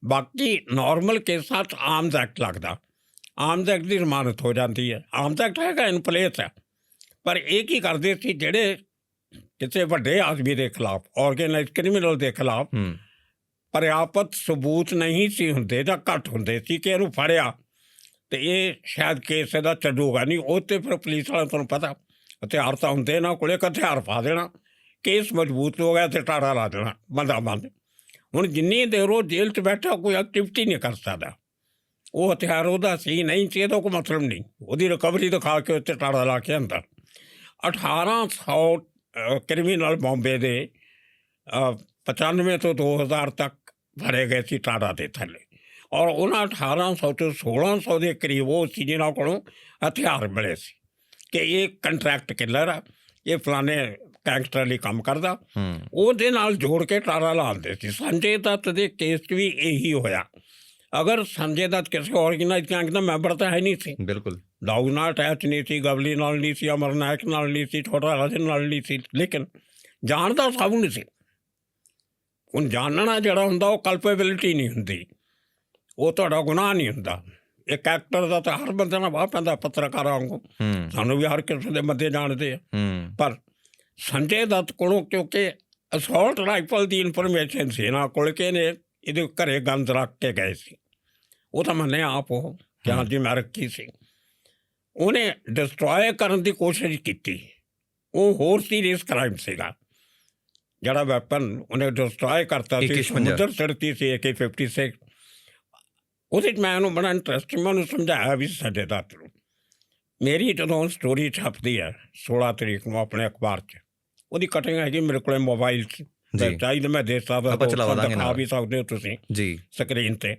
ਬਾਕੀ ਨੋਰਮਲ ਕੇਸਾਂ 'ਚ ਆਰਮਜ਼ ਐਕਟ ਲੱਗਦਾ, ਆਰਮਜ਼ ਐਕਟ ਦੀ ਜ਼ਮਾਨਤ ਹੋ ਜਾਂਦੀ ਹੈ। ਆਰਮਜ਼ ਐਕਟ ਹੈਗਾ ਇਨ ਪਲੇਸ ਹੈ, ਪਰ ਇਹ ਕੀ ਕਰਦੇ ਸੀ, ਜਿਹੜੇ ਕਿਸੇ ਵੱਡੇ ਆਦਮੀ ਦੇ ਖਿਲਾਫ, ਆਰਗੇਨਾਈਜ਼ਡ ਕ੍ਰਿਮੀਨਲ ਦੇ ਖਿਲਾਫ ਪ੍ਰਾਪਤ ਸਬੂਤ ਨਹੀਂ ਸੀ ਹੁੰਦੇ ਜਾਂ ਘੱਟ ਹੁੰਦੇ ਸੀ ਕਿ ਇਹਨੂੰ ਫੜਿਆ ਅਤੇ ਇਹ ਸ਼ਾਇਦ ਕੇਸ ਇਹਦਾ ਚੱਲੂਗਾ ਨਹੀਂ, ਉਹ 'ਤੇ ਫਿਰ ਪੁਲਿਸ ਵਾਲਿਆਂ ਤੁਹਾਨੂੰ ਪਤਾ ਹਥਿਆਰ ਤਾਂ ਹੁੰਦੇ ਇਹਨਾਂ ਕੋਲ, ਇੱਕ ਹਥਿਆਰ ਪਾ ਦੇਣਾ, ਕੇਸ ਮਜ਼ਬੂਤ ਹੋ ਗਿਆ ਅਤੇ ਟਾੜਾ ਲਾ ਦੇਣਾ ਬੰਦਾ ਬੰਦ। ਹੁਣ ਜਿੰਨੀ ਦੇਰ ਉਹ ਜੇਲ੍ਹ 'ਚ ਬੈਠਾ ਕੋਈ ਐਕਟੀਵਿਟੀ ਨਹੀਂ ਕਰ ਸਕਦਾ। ਉਹ ਹਥਿਆਰ ਉਹਦਾ ਸੀ ਨਹੀਂ ਸੀ, ਇਹਦਾ ਕੋਈ ਮਤਲਬ ਨਹੀਂ, ਉਹਦੀ ਰਿਕਵਰੀ ਦਿਖਾ ਕੇ ਉੱਤੇ ਟਾੜਾ ਲਾ ਕੇ ਅੰਦਰ। 1800 ਕ੍ਰਿਮੀਨਲ ਬੰਬੇ ਦੇ 95 ਤੋਂ 2000 ਤੱਕ ਭਰੇ ਗਏ ਸੀ ਟਾੜਾ ਦੇ ਥੱਲੇ, ਔਰ ਉਹਨਾਂ 1800 ਤੋਂ 1600 ਦੇ ਕਰੀਬ ਉਹ ਸੀ ਜਿਹਨਾਂ ਕੋਲੋਂ ਹਥਿਆਰ ਮਿਲੇ ਸੀ ਕਿ ਇਹ ਕੰਟਰੈਕਟ ਕਿਲਰ ਆ, ਇਹ ਫਲਾਣੇ ਗੈਂਗਸਟਰ ਲਈ ਕੰਮ ਕਰਦਾ। ਉਹਦੇ ਨਾਲ ਜੋੜ ਕੇ ਟਾੜਾ ਲਾਉਂਦੇ ਸੀ। ਸੰਜੇ ਦੱਤ ਦੇ ਕੇਸ 'ਚ ਵੀ ਇਹੀ ਹੋਇਆ। ਅਗਰ ਸੰਜੇ ਦੱਤ ਕਿਸੇ ਆਰਗੇਨਾਈਜ਼ਡ ਗੈਂਗ ਦਾ ਮੈਂਬਰ ਤਾਂ ਹੈ ਨਹੀਂ ਸੀ, ਬਿਲਕੁਲ, ਦਾਊ ਨਾਲ ਅਟੈਚ ਨਹੀਂ ਸੀ, ਗਵਲੀ ਨਾਲ ਨਹੀਂ ਸੀ, ਅਮਰ ਨਾਇਕ ਨਾਲ ਨਹੀਂ ਸੀ, ਛੋਟਾ ਰਾਜਨ ਨਾਲ ਨਹੀਂ ਸੀ, ਲੇਕਿਨ ਜਾਣਦਾ ਸਭ ਨੂੰ ਸੀ। ਹੁਣ ਜਾਣਨਾ ਜਿਹੜਾ ਹੁੰਦਾ ਉਹ ਕਲਪੇਬਿਲਿਟੀ ਨਹੀਂ ਹੁੰਦੀ, ਉਹ ਤੁਹਾਡਾ ਗੁਨਾਹ ਨਹੀਂ ਹੁੰਦਾ। ਇੱਕ ਐਕਟਰ ਦਾ ਤਾਂ ਹਰ ਬੰਦੇ ਨਾਲ ਵਾਹ ਪੈਂਦਾ, ਪੱਤਰਕਾਰਾਂ ਵਾਂਗੂ ਸਾਨੂੰ ਵੀ ਹਰ ਕਿਸੇ ਦੇ ਬੰਦੇ ਜਾਣਦੇ ਆ। ਪਰ ਸੰਜੇ ਦੱਤ ਕੋਲੋਂ ਕਿਉਂਕਿ ਅਸੌਲਟ ਰਾਈਫਲ ਦੀ ਇਨਫੋਰਮੇਸ਼ਨ ਸੀ ਇਹਨਾਂ ਕੋਲ ਕਿ ਇਹਨੇ ਇਹਦੇ ਘਰੇ ਗੰਦ ਰੱਖ ਕੇ ਗਏ ਸੀ, ਉਹ ਤਾਂ ਮੰਨਿਆ ਆਪ ਉਹ ਕਿ ਹਾਂਜੀ ਮੈਂ ਰੱਖੀ ਸੀ। ਉਹਨੇ ਡਿਸਟਰੋਏ ਕਰਨ ਦੀ ਕੋਸ਼ਿਸ਼ ਕੀਤੀ, ਉਹ ਹੋਰ ਸੀਰੀਅਸ ਕ੍ਰਾਈਮ ਸੀਗਾ। ਜਿਹੜਾ ਵੈਪਨ ਉਹਨੇ ਡਿਸਟਰੋਏ ਕਰਤਾ ਸੀ, ਸਮੁੰਦਰ ਸਿੜਤੀ ਸੀ AK-47। ਉਹਦੇ 'ਚ ਮੈਂ ਉਹਨੂੰ ਬੜਾ ਇੰਟਰਸਟਿੰਗ ਮੈਂ ਉਹਨੂੰ ਸਮਝਾਇਆ ਵੀ ਸੰਜੇ ਦੱਤ ਨੂੰ। ਮੇਰੀ ਜਦੋਂ ਸਟੋਰੀ ਛਪਦੀ ਹੈ 16 ਤਰੀਕ ਨੂੰ ਆਪਣੇ ਅਖਬਾਰ 'ਚ, ਉਹਦੀ ਕਟਿੰਗ ਹੈਗੀ ਮੇਰੇ ਕੋਲ ਮੋਬਾਈਲ 'ਚ, ਚਾਹੀਦਾ ਮੈਂ ਦੇ ਸਕਦਾ, ਦਿਖਾ ਵੀ ਸਕਦੇ ਹੋ ਤੁਸੀਂ ਸਕਰੀਨ 'ਤੇ।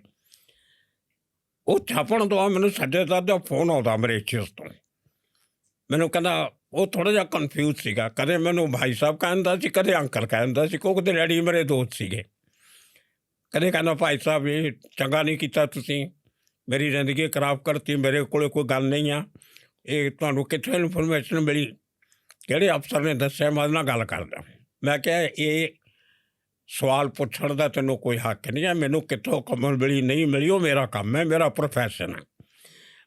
ਉਹ ਛਾਪਣ ਤੋਂ ਬਾਅਦ ਮੈਨੂੰ ਸੰਜੇ ਦੱਤ ਦਾ ਫੋਨ ਆਉਂਦਾ ਮਰੀਸ਼ੀਅਸ ਤੋਂ। ਮੈਨੂੰ ਕਹਿੰਦਾ, ਉਹ ਥੋੜ੍ਹਾ ਜਿਹਾ ਕਨਫਿਊਜ਼ ਸੀਗਾ, ਕਦੇ ਮੈਨੂੰ ਭਾਈ ਸਾਹਿਬ ਕਹਿੰਦਾ ਸੀ, ਕਦੇ ਅੰਕਲ ਕਹਿੰਦਾ ਸੀ, ਕਿਉਂਕਿ ਉਹਦੇ ਡੈਡੀ ਮੇਰੇ ਦੋਸਤ ਸੀਗੇ। ਕਦੇ ਕਹਿੰਦਾ ਭਾਈ ਸਾਹਿਬ ਇਹ ਚੰਗਾ ਨਹੀਂ ਕੀਤਾ ਤੁਸੀਂ, ਮੇਰੀ ਜ਼ਿੰਦਗੀ ਖਰਾਬ ਕਰਤੀ, ਮੇਰੇ ਕੋਲ ਕੋਈ ਗੱਲ ਨਹੀਂ ਆ, ਇਹ ਤੁਹਾਨੂੰ ਕਿੱਥੋਂ ਇਨਫੋਰਮੇਸ਼ਨ ਮਿਲੀ, ਕਿਹੜੇ ਅਫਸਰ ਨੇ ਦੱਸਿਆ, ਮੈਂ ਉਹਦੇ ਨਾਲ ਗੱਲ ਕਰਦਾ। ਮੈਂ ਕਿਹਾ ਇਹ ਸਵਾਲ ਪੁੱਛਣ ਦਾ ਤੈਨੂੰ ਕੋਈ ਹੱਕ ਨਹੀਂ ਹੈ, ਮੈਨੂੰ ਕਿੱਥੋਂ ਖਬਰ ਮਿਲੀ ਨਹੀਂ ਮਿਲੀ ਉਹ ਮੇਰਾ ਕੰਮ ਹੈ, ਮੇਰਾ ਪ੍ਰੋਫੈਸ਼ਨ ਹੈ।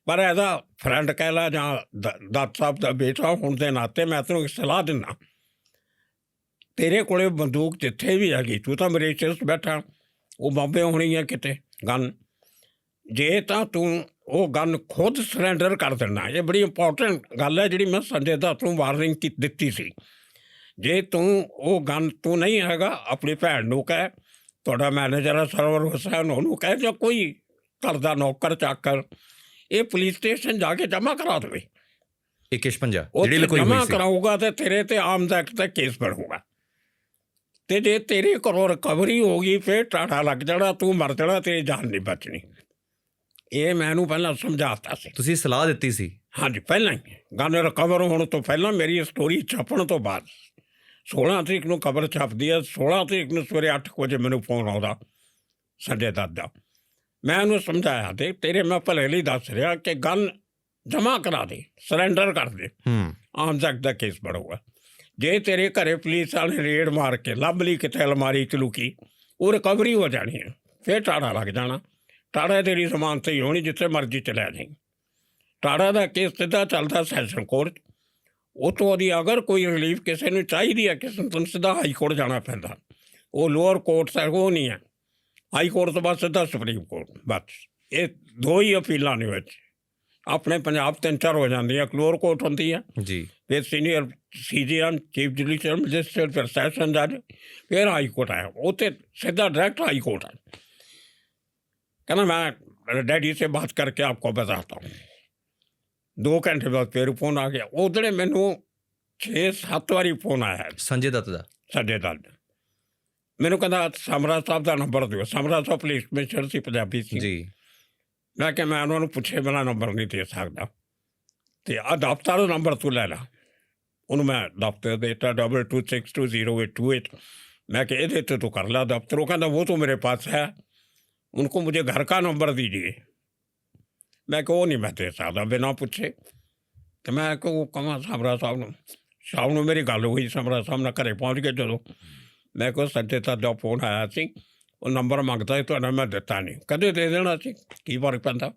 ਪਰ ਇਹਦਾ ਫਰੈਂਡ ਕਹਿ ਲਾ ਜਾਂ ਦੱਤ ਸਾਹਿਬ ਦਾ ਬੇਟਾ ਹੋਣ ਦੇ ਨਾਤੇ ਮੈਂ ਤੈਨੂੰ ਇੱਕ ਸਲਾਹ ਦਿੰਦਾ, ਤੇਰੇ ਕੋਲ ਬੰਦੂਕ ਜਿੱਥੇ ਵੀ ਹੈਗੀ, ਤੂੰ ਤਾਂ ਮਰੀਸ਼ੀਅਸ ਬੈਠਾ, ਉਹ ਬੰਬੇ ਹੋਣੀ ਹੈ ਕਿਤੇ ਗਨ, ਜੇ ਤਾਂ ਤੂੰ ਉਹ ਗਨ ਖੁਦ ਸਰੈਂਡਰ ਕਰ ਦੇਣਾ। ਇਹ ਬੜੀ ਇੰਪੋਰਟੈਂਟ ਗੱਲ ਹੈ ਜਿਹੜੀ ਮੈਂ ਸੰਜੇ ਦੱਤ ਨੂੰ ਵਾਰਨਿੰਗ ਦਿੱਤੀ ਸੀ। ਜੇ ਤੂੰ ਉਹ ਗਨ ਤੂੰ ਨਹੀਂ ਹੈਗਾ, ਆਪਣੀ ਭੈਣ ਨੂੰ ਕਹਿ, ਤੁਹਾਡਾ ਮੈਨੇਜਰ ਹੈ ਸਰਵਰ ਹੁਸੈਨ, ਉਹਨੂੰ ਕਹਿ, ਜਾਂ ਕੋਈ ਘਰ ਦਾ ਨੌਕਰ ਚਾਕਰ ਇਹ ਪੁਲਿਸ ਸਟੇਸ਼ਨ ਜਾ ਕੇ ਜਮ੍ਹਾਂ ਕਰਾ ਦੇਵੇ। ਉਹ ਜਮ੍ਹਾਂ ਕਰਾਊਗਾ ਅਤੇ ਤੇਰੇ 'ਤੇ ਆਰਮਜ਼ ਐਕਟ ਦਾ ਕੇਸ ਬਣੂਗਾ, ਅਤੇ ਜੇ ਤੇਰੇ ਘਰੋਂ ਰਿਕਵਰੀ ਹੋ ਗਈ ਫਿਰ ਟਾਟਾ ਲੱਗ ਜਾਣਾ, ਤੂੰ ਮਰ ਜਾਣਾ, ਤੇਰੀ ਜਾਨ ਨਹੀਂ ਬਚਣੀ। ਇਹ ਮੈਂ ਇਹਨੂੰ ਪਹਿਲਾਂ ਸਮਝਾਤਾ ਸੀ। ਤੁਸੀਂ ਸਲਾਹ ਦਿੱਤੀ ਸੀ? ਹਾਂਜੀ, ਪਹਿਲਾਂ ਹੀ ਗਨ ਰਿਕਵਰ ਹੋਣ ਤੋਂ ਪਹਿਲਾਂ, ਮੇਰੀ ਸਟੋਰੀ ਛਪਣ ਤੋਂ ਬਾਅਦ। 16 ਤਰੀਕ ਨੂੰ ਖਬਰ ਛਪਦੀ ਹੈ, 16 ਤਰੀਕ ਨੂੰ ਸਵੇਰੇ 8 ਵਜੇ ਮੈਨੂੰ ਫੋਨ ਆਉਂਦਾ ਸੰਜੇ ਦੱਤ ਦਾ। ਮੈਂ ਉਹਨੂੰ ਸਮਝਾਇਆ, ਅਤੇ ਤੇਰੇ ਮੈਂ ਭਲੇ ਲਈ ਦੱਸ ਰਿਹਾ ਕਿ ਗਨ ਜਮ੍ਹਾਂ ਕਰਾ ਦੇ, ਸਰੈਂਡਰ ਕਰ ਦੇ, ਆਰਮਜ਼ ਐਕਟ ਦਾ ਕੇਸ ਬਣੂਗਾ। ਜੇ ਤੇਰੇ ਘਰੇ ਪੁਲਿਸ ਵਾਲੇ ਰੇਡ ਮਾਰ ਕੇ ਲੱਭ ਲਈ ਕਿਤੇ ਅਲਮਾਰੀ 'ਚ ਲੁਕੀ, ਉਹ ਰਿਕਵਰੀ ਹੋ ਜਾਣੀ ਹੈ, ਫਿਰ ਟਾੜਾ ਲੱਗ ਜਾਣਾ। ਟਾੜਾ ਤੇਰੀ ਜ਼ਮਾਨਤ ਹੀ ਹੋਣੀ, ਜਿੱਥੇ ਮਰਜ਼ੀ ਚਲਿਆ ਜਾਈ। ਟਾੜਾ ਦਾ ਕੇਸ ਸਿੱਧਾ ਚੱਲਦਾ ਸੈਸ਼ਨ ਕੋਰਟ, ਉੱਥੋਂ ਉਹਦੀ ਅਗਰ ਕੋਈ ਰਿਲੀਫ ਕਿਸੇ ਨੂੰ ਚਾਹੀਦੀ ਹੈ, ਕਿਸੇ ਨੂੰ ਸਿੱਧਾ ਹਾਈ ਕੋਰਟ ਜਾਣਾ ਪੈਂਦਾ। ਉਹ ਲੋਅਰ ਕੋਰਟ ਉਹ ਨਹੀਂ ਹੈ, ਹਾਈ ਕੋਰਟ ਤੋਂ ਬਾਅਦ ਸਿੱਧਾ ਸੁਪਰੀਮ ਕੋਰਟ। ਬਸ ਇਹ ਦੋ ਹੀ ਅਪੀਲਾਂ ਨੇ ਵਿੱਚ। ਆਪਣੇ ਪੰਜਾਬ 3-4 ਹੋ ਜਾਂਦੀਆਂ, ਇੱਕ ਲੋਅਰ ਕੋਰਟ ਹੁੰਦੀ ਹੈ ਜੀ, ਫਿਰ senior CJM chief judicial magistrate, ਫਿਰ ਸੈਸ਼ਨ ਜੱਜ, ਫਿਰ ਹਾਈ ਕੋਰਟ ਆਇਆ, ਉੱਥੇ ਸਿੱਧਾ डायरेक्ट हाई कोर्ट है। कहना मैं डैडी से बात करके आपको बताता हूँ। 2 घंटे बाद फिर फोन आ गया। उधर मैनू 6-7 बारी फोन आया संजय दत्त का। संजय दत्त मैनू कहता समरा साहब का नंबर दो। समरा साहब पुलिस कमिश्नर से पंजाबी जी। मैं क्या मैं उन्होंने पूछे बिना नंबर नहीं दे सकता, तो आ दफ्तर का नंबर तू लै ला। उन्होंने मैं दफ्तर देता 22620828। मैं क्या ये तो कर ला दफ्तर। वो कहता वो तो मेरे पास है, उनको मुझे घर का नंबर दीजिए। मैं क्या वो नहीं मैं दे सकता बिना पूछे। तो मैं क्यों कहा समरा साहब ने, शाम को मेरी गल हुई समरा साहब ने घरे पहुँच गए। चलो मैं को संजय दत्त का फोन आया सी, वो नंबर मंगता है तो मैं दिता नहीं, कदे दे देना सी, की फर्क पैंदा।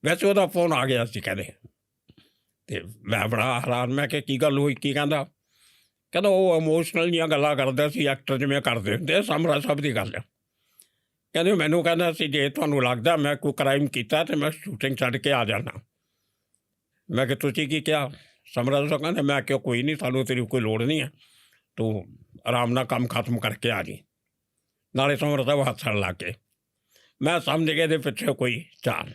वैसे वो फोन आ गया सी कहते, तो मैं बड़ा हैरान। मैं की गल हुई, की कहता, कहता वो इमोशनल जी गल्लां करदा सी, एक्टर जिवें करदे हुंदे। समरा साहब की गल कहते मैनू कहता सी जे तुहानूं लगदा मैं कोई क्राइम कीता तो मैं शूटिंग छड्ड के आ जाना। मैं कि तुसीं की कहा? समरा साहब कहते मैं क्यों कोई नहीं, सानूं तेरी कोई लोड़ नहीं है, तू आराम नाल काम खत्म करके आ जी। नाले समरा साहब हੱਸਣ लग गए। मैं समझ गया दे पिछे कोई चाल।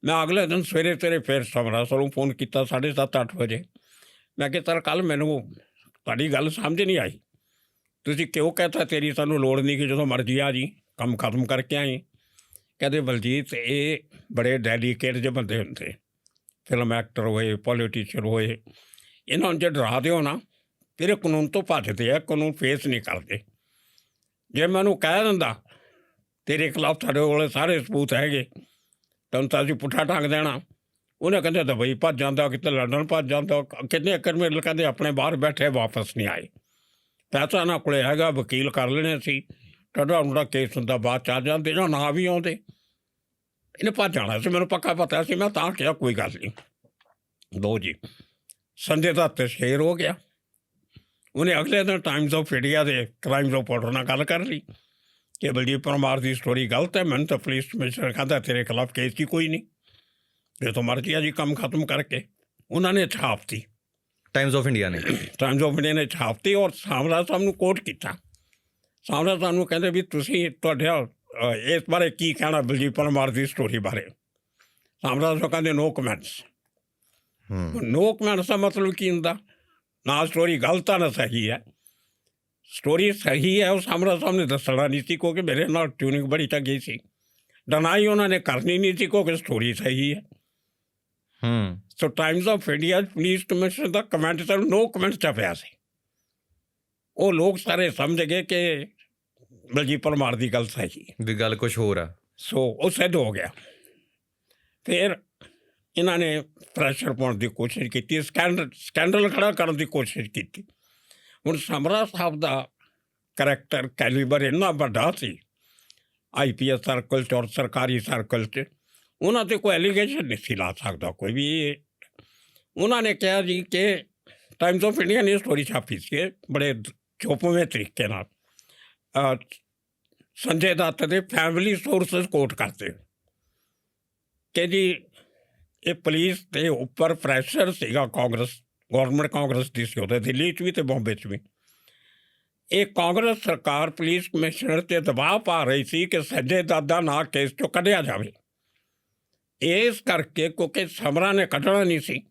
मैं अगले दिन सवेरे सवेरे फिर समरा साहब नूं फोन किया 7:30-8 बजे। मैं कि सर कल मैनू तुहाडी गल समझ नहीं आई, तुसीं क्यों कहता तेरी सानूं लोड़ नहीं कि जो मर्जी आ जी, काम खत्म करके आई। कहते बलजीत ये बड़े डेलीकेट जो बंदे होंगे, फिल्म एक्टर होए, पॉलिटिशियन होए, इन्होंने जो डरा दो ना फिर कानून तो भजते हैं, कानून फेस नहीं करते। जे मैं कह दिंदा तेरे खिलाफ साढ़े को सारे सबूत है, तुम तो असीं पुट्ठा टंग देना, ਉਹਨੇ ਕਹਿੰਦੇ ਦੁਬਈ ਭੱਜ ਜਾਂਦਾ, ਕਿਤੇ ਲੰਡਨ ਭੱਜ ਜਾਂਦਾ, ਕਿੰਨੇ ਕ੍ਰਿਮੀਨਲ ਕਹਿੰਦੇ ਆਪਣੇ ਬਾਹਰ ਬੈਠੇ ਵਾਪਸ ਨਹੀਂ ਆਏ। ਪੈਸਾ ਇਹਨਾਂ ਕੋਲ ਹੈਗਾ, ਵਕੀਲ ਕਰ ਲੈਣੇ ਸੀ, ਟੱਡਾ ਮੁੰਡਾ ਕੇਸ ਹੁੰਦਾ, ਬਾਅਦ 'ਚ ਆ ਜਾਂਦੇ ਜਾਂ ਨਾ ਵੀ ਆਉਂਦੇ। ਇਹਨੇ ਭੱਜ ਜਾਣਾ ਸੀ, ਮੈਨੂੰ ਪੱਕਾ ਪਤਾ ਸੀ। ਮੈਂ ਤਾਂ ਕਿਹਾ ਕੋਈ ਗੱਲ ਨਹੀਂ। ਲਓ ਜੀ, ਸੰਜੇ ਦੱਤ ਸ਼ੇਰ ਹੋ ਗਿਆ। ਉਹਨੇ ਅਗਲੇ ਦਿਨ ਟਾਈਮਸ ਆਫ ਇੰਡੀਆ ਦੇ ਕ੍ਰਾਈਮ ਰਿਪੋਰਟਰ ਨਾਲ ਗੱਲ ਕਰ ਲਈ ਕਿ ਬਲਜੀਤ ਪਰਮਾਰ ਦੀ ਸਟੋਰੀ ਗਲਤ ਹੈ। ਮੈਨੂੰ ਤਾਂ ਪੁਲਿਸ ਕਮਿਸ਼ਨਰ ਕਹਿੰਦਾ ਤੇਰੇ ਖਿਲਾਫ ਕੇਸ ਹੀ ਕੋਈ ਨਹੀਂ, ਜੇ ਤੋਂ ਮਰਜ਼ੀ ਆ ਜੀ ਕੰਮ ਖਤਮ ਕਰਕੇ। ਉਹਨਾਂ ਨੇ ਛਾਪਤੀ, ਟਾਈਮਸ ਆਫ ਇੰਡੀਆ ਨੇ। ਟਾਈਮਸ ਆਫ ਇੰਡੀਆ ਨੇ ਛਾਪਤੀ ਔਰ ਸਾਮਰਾ ਸਾਹਿਬ ਨੂੰ ਕੋਟ ਕੀਤਾ। ਸਾਮਰਾ ਸਾਹਿਬ ਨੂੰ ਕਹਿੰਦੇ ਵੀ ਤੁਸੀਂ ਤੁਹਾਡੇ ਇਸ ਬਾਰੇ ਕੀ ਕਹਿਣਾ ਬਲਜੀਤ ਪਰਮਾਰ ਦੀ ਸਟੋਰੀ ਬਾਰੇ। ਸਾਮਰਾ ਸਾਹਿਬ ਕਹਿੰਦੇ ਨੋ ਕਮੈਂਟਸ। ਨੋ ਕਮੈਂਟਸ ਦਾ ਮਤਲਬ ਕੀ ਹੁੰਦਾ? ਨਾ ਸਟੋਰੀ ਗਲਤ ਆ ਨਾ ਸਹੀ ਹੈ। ਸਟੋਰੀ ਸਹੀ ਹੈ ਉਹ ਸਾਮਰਾ ਸਾਹਿਬ ਨੇ ਦੱਸਣਾ ਨਹੀਂ ਸੀ, ਕਿਉਂਕਿ ਮੇਰੇ ਨਾਲ ਟਿਊਨਿੰਗ ਬੜੀ ਚੰਗੀ ਸੀ। ਡਨਾਈ ਉਹਨਾਂ ਨੇ ਕਰਨੀ ਨਹੀਂ ਸੀ, ਕਿਉਂਕਿ ਸਟੋਰੀ ਸਹੀ ਹੈ। So Times of India police commissioner ਦਾ ਕਮੈਂਟ ਸਰ ਨੋ ਕਮੈਂਟ ਛਪਿਆ ਸੀ। ਉਹ ਲੋਕ ਸਾਰੇ ਸਮਝ ਗਏ ਕਿ ਬਲਜੀਤ ਪਰਮਾਰ ਦੀ ਗੱਲ ਸਹੀ ਵੀ ਗੱਲ ਕੁਛ ਹੋਰ ਆ। ਸੋ ਉਹ ਸਿੱਧ ਹੋ ਗਿਆ। ਫਿਰ ਇਹਨਾਂ ਨੇ ਪ੍ਰੈਸ਼ਰ ਪਾਉਣ ਦੀ ਕੋਸ਼ਿਸ਼ ਕੀਤੀ, ਸਕੈਂਡਲ ਖੜ੍ਹਾ ਕਰਨ ਦੀ ਕੋਸ਼ਿਸ਼ ਕੀਤੀ। ਹੁਣ ਸਮਰਾ ਸਾਹਿਬ ਦਾ ਕਰੈਕਟਰ ਕੈਲੀਬਰ ਇੰਨਾ ਵੱਡਾ ਸੀ IPS ਸਰਕਲ 'ਚ ਔਰ ਸਰਕਾਰੀ ਸਰਕਲ 'ਚ, ਉਹਨਾਂ 'ਤੇ ਕੋਈ ਐਲੀਗੇਸ਼ਨ ਨਹੀਂ ਸੀ ਲਾ ਸਕਦਾ ਕੋਈ ਵੀ। ਉਹਨਾਂ ਨੇ ਕਿਹਾ ਜੀ ਕਿ ਟਾਈਮਸ ਆਫ ਇੰਡੀਆ ਨੇ ਸਟੋਰੀ ਛਾਪੀ ਸੀ ਬੜੇ ਚੁੱਪਵੇਂ ਤਰੀਕੇ ਨਾਲ। ਸੰਜੇ ਦੱਤ ਦੇ ਫੈਮਿਲੀ ਸੋਰਸਿਸ ਕੋਟ ਕਰਦੇ ਕਿ ਜੀ ਇਹ ਪੁਲਿਸ ਦੇ ਉੱਪਰ ਪ੍ਰੈਸ਼ਰ ਸੀਗਾ, ਗੌਰਮੈਂਟ ਕਾਂਗਰਸ ਦੀ ਸੀ ਉਦੋਂ, ਦਿੱਲੀ 'ਚ ਵੀ ਅਤੇ ਬੰਬੇ 'ਚ ਵੀ। ਇਹ ਕਾਂਗਰਸ ਸਰਕਾਰ ਪੁਲਿਸ ਕਮਿਸ਼ਨਰ 'ਤੇ ਦਬਾਅ ਪਾ ਰਹੀ ਸੀ ਕਿ ਸੰਜੇ ਦੱਤ ਦਾ ਨਾਂ ਕੇਸ 'ਚੋਂ ਕੱਢਿਆ ਜਾਵੇ। ਇਸ ਕਰਕੇ ਕਿਉਂਕਿ ਸਮਰਾ ਨੇ ਕੱਢਣਾ ਨਹੀਂ ਸੀ,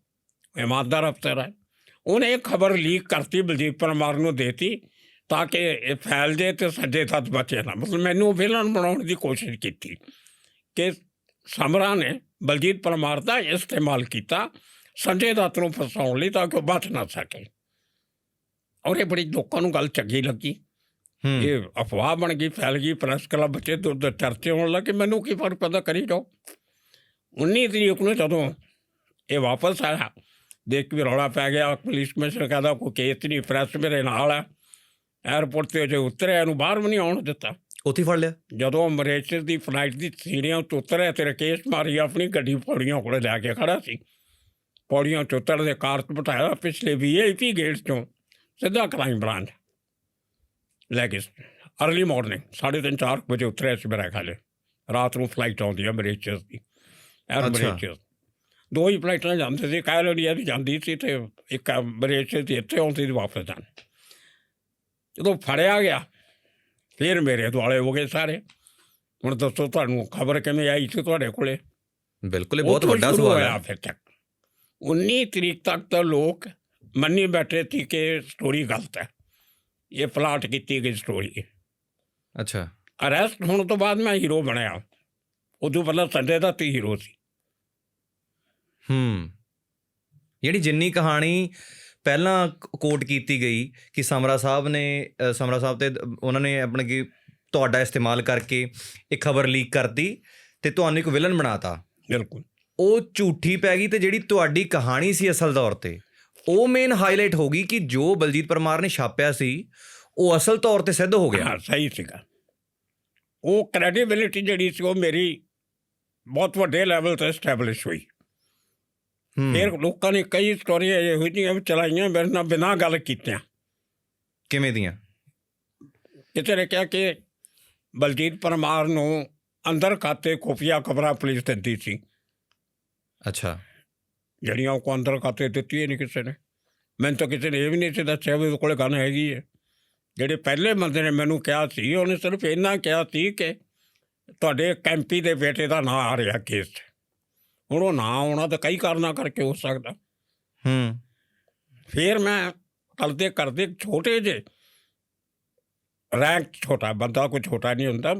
ਇਮਾਨਦਾਰ ਅਫਸਰ ਹੈ, ਉਹਨੇ ਇਹ ਖਬਰ ਲੀਕ ਕਰਤੀ, ਬਲਜੀਤ ਪਰਮਾਰ ਨੂੰ ਦੇਤੀ ਤਾਂ ਕਿ ਇਹ ਫੈਲ ਜੇ ਅਤੇ ਸੰਜੇ ਦੱਤ ਬਚੇ ਨਾ। ਮਤਲਬ ਮੈਨੂੰ ਵਿਲਨ ਬਣਾਉਣ ਦੀ ਕੋਸ਼ਿਸ਼ ਕੀਤੀ ਕਿ ਸਮਰਾ ਨੇ ਬਲਜੀਤ ਪਰਮਾਰ ਦਾ ਇਸਤੇਮਾਲ ਕੀਤਾ ਸੰਜੇ ਦੱਤ ਨੂੰ ਫਸਾਉਣ ਲਈ ਤਾਂ ਕਿ ਉਹ ਬਚ ਨਾ ਸਕੇ। ਔਰ ਇਹ ਬੜੀ ਲੋਕਾਂ ਨੂੰ ਗੱਲ ਚੰਗੀ ਲੱਗੀ। ਇਹ ਅਫਵਾਹ ਬਣ ਗਈ, ਫੈਲ ਗਈ, ਪ੍ਰੈਸ ਕਲੱਬ 'ਚ ਦੁੱਧ ਚਰਚੇ ਹੋਣ ਲੱਗੇ। ਮੈਨੂੰ ਕੀ ਫਰਕ ਪੈਂਦਾ, ਕਰੀ ਜਾਓ। 19 ਤਰੀਕ ਨੂੰ ਜਦੋਂ ਇਹ ਵਾਪਸ ਆਇਆ, ਦੇਖ ਕੇ ਰੌਲਾ ਪੈ ਗਿਆ। ਪੁਲਿਸ ਕਮਿਸ਼ਨਰ ਕਹਿੰਦਾ ਕੋਈ ਕੇਸ ਨਹੀਂ, ਪ੍ਰੈਸ ਮੇਰੇ ਨਾਲ ਹੈ। ਏਅਰਪੋਰਟ 'ਤੇ ਜੇ ਉਤਰਿਆ ਇਹਨੂੰ ਬਾਹਰ ਵੀ ਨਹੀਂ ਆਉਣ ਦਿੱਤਾ। ਉੱਥੇ ਫੜ ਲਿਆ। ਜਦੋਂ ਅੰਮ੍ਰਿਤਸਰ ਦੀ ਫਲਾਈਟ ਦੀ ਸੀੜੀਆਂ ਉੱਤੇ ਉਤਰਿਆ ਅਤੇ ਰਕੇਸ਼ ਮਾਰੀ ਆਪਣੀ ਗੱਡੀ ਪੌੜੀਆਂ ਕੋਲ ਲੈ ਕੇ ਖੜ੍ਹਾ ਸੀ। ਪੌੜੀਆਂ 'ਚ ਉਤਰਦੇ ਕਾਰ 'ਚ ਬਿਠਾਇਆ, ਪਿਛਲੇ VIP ਗੇਟ 'ਚੋਂ ਸਿੱਧਾ ਕ੍ਰਾਈਮ ਬ੍ਰਾਂਚ ਲੈ ਕੇ ਅਰਲੀ ਮੋਰਨਿੰਗ 3:30 4 ਵਜੇ ਉਤਰਿਆ ਸੀ ਮੇਰਾ ਖਿਆਲ। ਰਾਤ ਨੂੰ ਫਲਾਈਟ ਆਉਂਦੀ ਹੈ ਅੰਮ੍ਰਿਤਸਰ ਦੀ, ਅੰਮ੍ਰਿਤਸਰ। ਦੋ ਹੀ ਫਲਾਈਟਾਂ ਜਾਂਦੇ ਸੀ, ਕਾਇਲ ਇੰਡੀਆ ਦੀ ਜਾਂਦੀ ਸੀ ਅਤੇ ਇੱਕ ਅੰਮ੍ਰਿਤਸਰ ਦੀ ਇੱਥੇ ਆਉਂਦੀ ਸੀ ਵਾਪਸ ਜਾਣ। ਜਦੋਂ ਫੜਿਆ ਗਿਆ ਫਿਰ ਮੇਰੇ ਦੁਆਲੇ ਹੋ ਗਏ ਸਾਰੇ। ਹੁਣ ਦੱਸੋ ਤੁਹਾਨੂੰ ਖਬਰ ਕਿਵੇਂ ਆਈ ਸੀ ਤੁਹਾਡੇ ਕੋਲੇ? ਬਿਲਕੁਲ, ਇਹ ਬਹੁਤ ਵੱਡਾ ਸਵਾਲ ਹੈ। ਫਿਰ ਤੱਕ 19 ਤਰੀਕ ਤੱਕ ਤਾਂ ਲੋਕ ਮੰਨੀ ਬੈਠੇ ਸੀ ਕਿ ਸਟੋਰੀ ਗਲਤ ਹੈ, ਇਹ ਪਲਾਟ ਕੀਤੀ ਗਈ ਸਟੋਰੀ ਹੈ। ਅੱਛਾ। ਅਰੈਸਟ ਹੋਣ ਤੋਂ ਬਾਅਦ ਮੈਂ ਹੀਰੋ ਬਣਿਆ, ਉਦੋਂ ਪਹਿਲਾਂ ਸੰਜੇ ਦੱਤ ਹੀ ਹੀਰੋ ਸੀ। ਜਿਹੜੀ ਜਿੰਨੀ ਕਹਾਣੀ ਪਹਿਲਾਂ ਕੋਟ ਕੀਤੀ ਗਈ ਕਿ ਸਮਰਾ ਸਾਹਿਬ 'ਤੇ ਉਹਨਾਂ ਨੇ ਆਪਣੇ ਕੀ ਤੁਹਾਡਾ ਇਸਤੇਮਾਲ ਕਰਕੇ ਇਹ ਖਬਰ ਲੀਕ ਕਰਤੀ ਅਤੇ ਤੁਹਾਨੂੰ ਇੱਕ ਵਿਲਨ ਬਣਾ ਤਾ, ਬਿਲਕੁਲ ਉਹ ਝੂਠੀ ਪੈ ਗਈ। ਅਤੇ ਜਿਹੜੀ ਤੁਹਾਡੀ ਕਹਾਣੀ ਸੀ ਅਸਲ ਤੌਰ 'ਤੇ ਉਹ ਮੇਨ ਹਾਈਲਾਈਟ ਹੋ ਗਈ ਕਿ ਜੋ ਬਲਜੀਤ ਪਰਮਾਰ ਨੇ ਛਾਪਿਆ ਸੀ ਉਹ ਅਸਲ ਤੌਰ 'ਤੇ ਸਿੱਧ ਹੋ ਗਿਆ। ਹਾਂ, ਸਹੀ ਸੀਗਾ। ਉਹ ਕ੍ਰੈਡੀਬਿਲਿਟੀ ਜਿਹੜੀ ਸੀ ਉਹ ਮੇਰੀ ਬਹੁਤ ਵੱਡੇ ਲੈਵਲ 'ਤੇ ਐਸਟੈਬਲਿਸ਼ ਹੋਈ। ਫਿਰ ਲੋਕਾਂ ਨੇ ਕਈ ਸਟੋਰੀਆਂ ਇਹੋ ਜਿਹੀਆਂ ਵੀ ਚਲਾਈਆਂ ਮੇਰੇ ਨਾਲ ਬਿਨਾਂ ਗੱਲ ਕੀਤਿਆਂ। ਕਿਵੇਂ ਦੀਆਂ? ਕਿਸੇ ਨੇ ਕਿਹਾ ਕਿ ਬਲਜੀਤ ਪਰਮਾਰ ਨੂੰ ਅੰਦਰ ਖਾਤੇ ਖੁਫੀਆ ਖਬਰਾਂ ਪੁਲਿਸ ਦਿੰਦੀ ਸੀ। ਅੱਛਾ। ਜਿਹੜੀਆਂ ਉਹ ਅੰਦਰ ਖਾਤੇ ਦਿੱਤੀ ਨਹੀਂ ਕਿਸੇ ਨੇ। ਮੈਨੂੰ ਤਾਂ ਕਿਸੇ ਨੇ ਇਹ ਵੀ ਨਹੀਂ ਸੀ ਦੱਸਿਆ ਵੀ ਉਹਦੇ ਕੋਲ ਗਨ ਹੈਗੀ ਹੈ। ਜਿਹੜੇ ਪਹਿਲੇ ਬੰਦੇ ਨੇ ਮੈਨੂੰ ਕਿਹਾ ਸੀ ਉਹਨੇ ਸਿਰਫ ਇੰਨਾ ਕਿਹਾ ਸੀ ਕਿ ਤੁਹਾਡੇ ਕੈਂਪੀ ਦੇ ਬੇਟੇ ਦਾ ਨਾਂ ਆ ਰਿਹਾ ਕੇਸ 'ਚ। ਹੁਣ ਉਹ ਨਾਂ ਆਉਣਾ ਤਾਂ ਕਈ ਕਾਰਨਾਂ ਕਰਕੇ ਹੋ ਸਕਦਾ। ਫਿਰ ਮੈਂ ਕਰਦੇ ਛੋਟੇ ਜਿਹੇ ਰੈਂਕ, ਛੋਟਾ ਬੰਦਾ ਕੋਈ ਛੋਟਾ ਨਹੀਂ ਹੁੰਦਾ,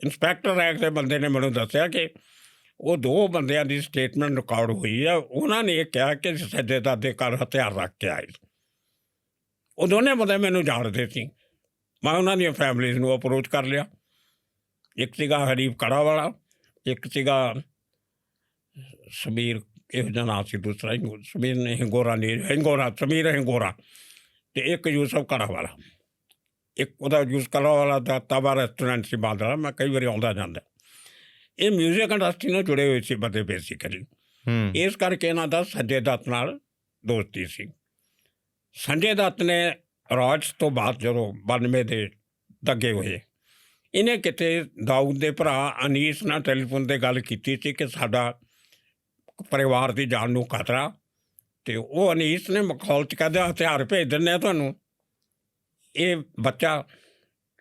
ਇੰਸਪੈਕਟਰ ਰੈਂਕ ਦੇ ਬੰਦੇ ਨੇ ਮੈਨੂੰ ਦੱਸਿਆ ਕਿ ਉਹ 2 ਬੰਦਿਆਂ ਦੀ ਸਟੇਟਮੈਂਟ ਰਿਕਾਰਡ ਹੋਈ ਆ। ਉਹਨਾਂ ਨੇ ਇਹ ਕਿਹਾ ਕਿ ਸੰਜੇ ਦੱਤ ਦੇ ਘਰ ਹਥਿਆਰ ਰੱਖ ਕੇ ਆਏ। ਉਹ ਦੋਨੇ ਬੰਦੇ ਮੈਨੂੰ ਜਾਣਦੇ ਸੀ। ਮੈਂ ਉਹਨਾਂ ਦੀਆਂ ਫੈਮਲੀਜ਼ ਨੂੰ ਅਪਰੋਚ ਕਰ ਲਿਆ। ਇੱਕ ਸੀਗਾ ਹਰੀਫ ਕੜਾ ਵਾਲਾ, ਇੱਕ ਸੀਗਾ ਸਮੀਰ ਇਹੋ ਜਿਹਾ ਨਾਂ ਸੀ ਦੂਸਰਾ ਸਮੀਰ ਨੇ ਹਿੰਗੋਰਾ ਨਹੀਂ ਹਿੰਗੋਰਾ ਸਮੀਰ ਹਿੰਗੋਰਾ ਅਤੇ ਇੱਕ ਯੂਸਫ ਕਲਾਵਾਲਾ, ਇੱਕ ਉਹਦਾ ਯੂਸਫ ਕਲਾਵਾਲਾ ਦਾ ਤਾਬਾ ਰੈਸਟੋਰੈਂਟ ਸੀ ਬਾਂਦਰਾ, ਮੈਂ ਕਈ ਵਾਰੀ ਆਉਂਦਾ ਜਾਂਦਾ। ਇਹ ਮਿਊਜ਼ਿਕ ਇੰਡਸਟਰੀ ਨਾਲ ਜੁੜੇ ਹੋਏ ਸੀ ਬੰਦੇ ਬੇਸਿਕਲੀ, ਇਸ ਕਰਕੇ ਇਹਨਾਂ ਦਾ ਸੰਜੇ ਦੱਤ ਨਾਲ ਦੋਸਤੀ ਸੀ। ਸੰਜੇ ਦੱਤ ਨੇ ਰਾਜ ਤੋਂ ਬਾਅਦ ਜਦੋਂ 92 ਦੇ ਦੰਗੇ ਹੋਏ, ਇਹਨੇ ਕਿਤੇ ਦਾਊਦ ਦੇ ਭਰਾ ਅਨੀਸ ਨਾਲ ਟੈਲੀਫੋਨ 'ਤੇ ਗੱਲ ਕੀਤੀ ਸੀ ਕਿ ਸਾਡਾ ਪਰਿਵਾਰ ਦੀ ਜਾਨ ਨੂੰ ਖਤਰਾ, ਅਤੇ ਉਹ ਅਨੀਸ ਨੇ ਮਖੌਲ 'ਚ ਕਹਿੰਦਾ ਹਥਿਆਰ ਭੇਜ ਦਿੰਦੇ ਆ ਤੁਹਾਨੂੰ। ਇਹ ਬੱਚਾ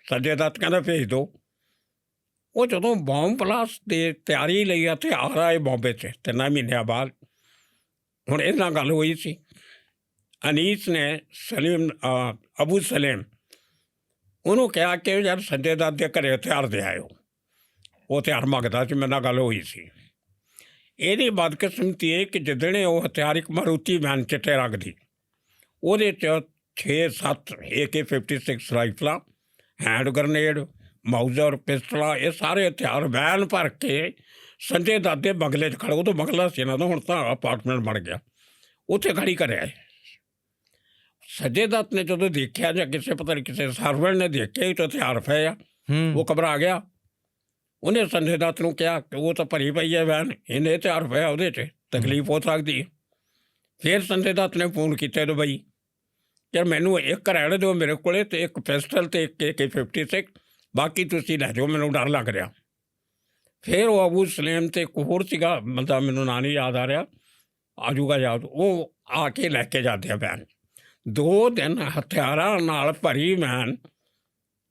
ਸੰਜੇ ਦੱਤ ਕਹਿੰਦਾ ਭੇਜ ਦਿਓ। ਉਹ ਜਦੋਂ ਬੌਂਬ ਬਲਾਸਟ ਦੀ ਤਿਆਰੀ ਲਈ ਹਥਿਆਰ ਆਏ ਬੰਬੇ 'ਚ 3 ਮਹੀਨਿਆਂ ਬਾਅਦ, ਹੁਣ ਇਹਦੇ ਨਾਲ ਗੱਲ ਹੋਈ ਸੀ। ਅਨੀਸ ਨੇ ਸਲੀਮ ਅਬੂ ਸਲੀਮ ਉਹਨੂੰ ਕਿਹਾ ਕਿ ਯਾਰ ਸੰਜੇ ਦੱਤ ਦੇ ਘਰੇ ਹਥਿਆਰ ਦੇ ਆਇਓ, ਉਹ ਹਥਿਆਰ ਮੰਗਦਾ ਸੀ, ਮੇਰੇ ਨਾਲ ਗੱਲ ਹੋਈ ਸੀ। ਇਹਦੀ ਬਦਕਿਸਮਤੀ ਇਹ ਕਿ ਜਿੱਦਣੇ ਉਹ ਹਥਿਆਰ ਇੱਕ ਮਾਰੂਤੀ ਵੈਨ ਚਿੱਟੇ ਰੰਗ ਦੀ, ਉਹਦੇ 'ਚ 6-7 AK-56 ਰਾਈਫਲਾਂ, ਹੈਂਡ ਗਰਨੇਡ, ਮਾਊਜ਼ਰ, ਪਿਸਟਲਾਂ, ਇਹ ਸਾਰੇ ਹਥਿਆਰ ਵੈਨ ਭਰ ਕੇ ਸੰਜੇ ਦੱਤ ਦੇ ਬੰਗਲੇ 'ਚ ਖੜ੍ਹੇ। ਉਦੋਂ ਬੰਗਲਾ ਸੀ ਇਹਨਾਂ ਦਾ, ਹੁਣ ਤਾਂ ਅਪਾਰਟਮੈਂਟ ਬਣ ਗਿਆ, ਉੱਥੇ ਖੜੀ ਕਰਿਆ। ਸੰਜੇ ਦੱਤ ਨੇ ਜਦੋਂ ਦੇਖਿਆ ਜਾਂ ਕਿਸੇ ਪਤਾ ਨਹੀਂ ਕਿਸੇ ਸਰਵੈਂਟ ਨੇ ਦੇਖਿਆ ਤਾਂ ਹਥਿਆਰ ਪਏ ਆ, ਉਹ ਘਬਰਾ ਗਿਆ। ਉਹਨੇ ਸੰਜੇ ਦੱਤ ਨੂੰ ਕਿਹਾ ਕਿ ਉਹ ਤਾਂ ਭਰੀ ਪਈ ਹੈ ਵੈਨ, ਇਹਨੇ ਹਥਿਆਰ ਪਿਆ ਉਹਦੇ 'ਚ, ਤਕਲੀਫ ਹੋ ਸਕਦੀ ਹੈ। ਫਿਰ ਸੰਜੇ ਦੱਤ ਨੇ ਫੋਨ ਕੀਤਾ ਦੁਬਈ, ਯਾਰ ਮੈਨੂੰ ਇੱਕ ਰਹਿਣ ਦਿਓ ਮੇਰੇ ਕੋਲ, ਅਤੇ ਇੱਕ ਪਿਸਟਲ ਅਤੇ ਇੱਕ AK-56, ਬਾਕੀ ਤੁਸੀਂ ਲੈ ਜਾਓ, ਮੈਨੂੰ ਡਰ ਲੱਗ ਰਿਹਾ। ਫਿਰ ਉਹ ਅਬੂ ਸਲੀਮ ਅਤੇ ਇੱਕ ਹੋਰ ਸੀਗਾ ਬੰਦਾ, ਮੈਨੂੰ ਨਾਂ ਨਹੀਂ ਯਾਦ ਆ ਰਿਹਾ, ਆ ਜੂਗਾ ਯਾਦ, ਉਹ ਆ ਕੇ ਲੈ ਕੇ ਜਾਂਦੇ ਆ ਵੈਨ। 2 ਦਿਨ ਹਥਿਆਰਾਂ ਨਾਲ ਭਰੀ ਵੈਨ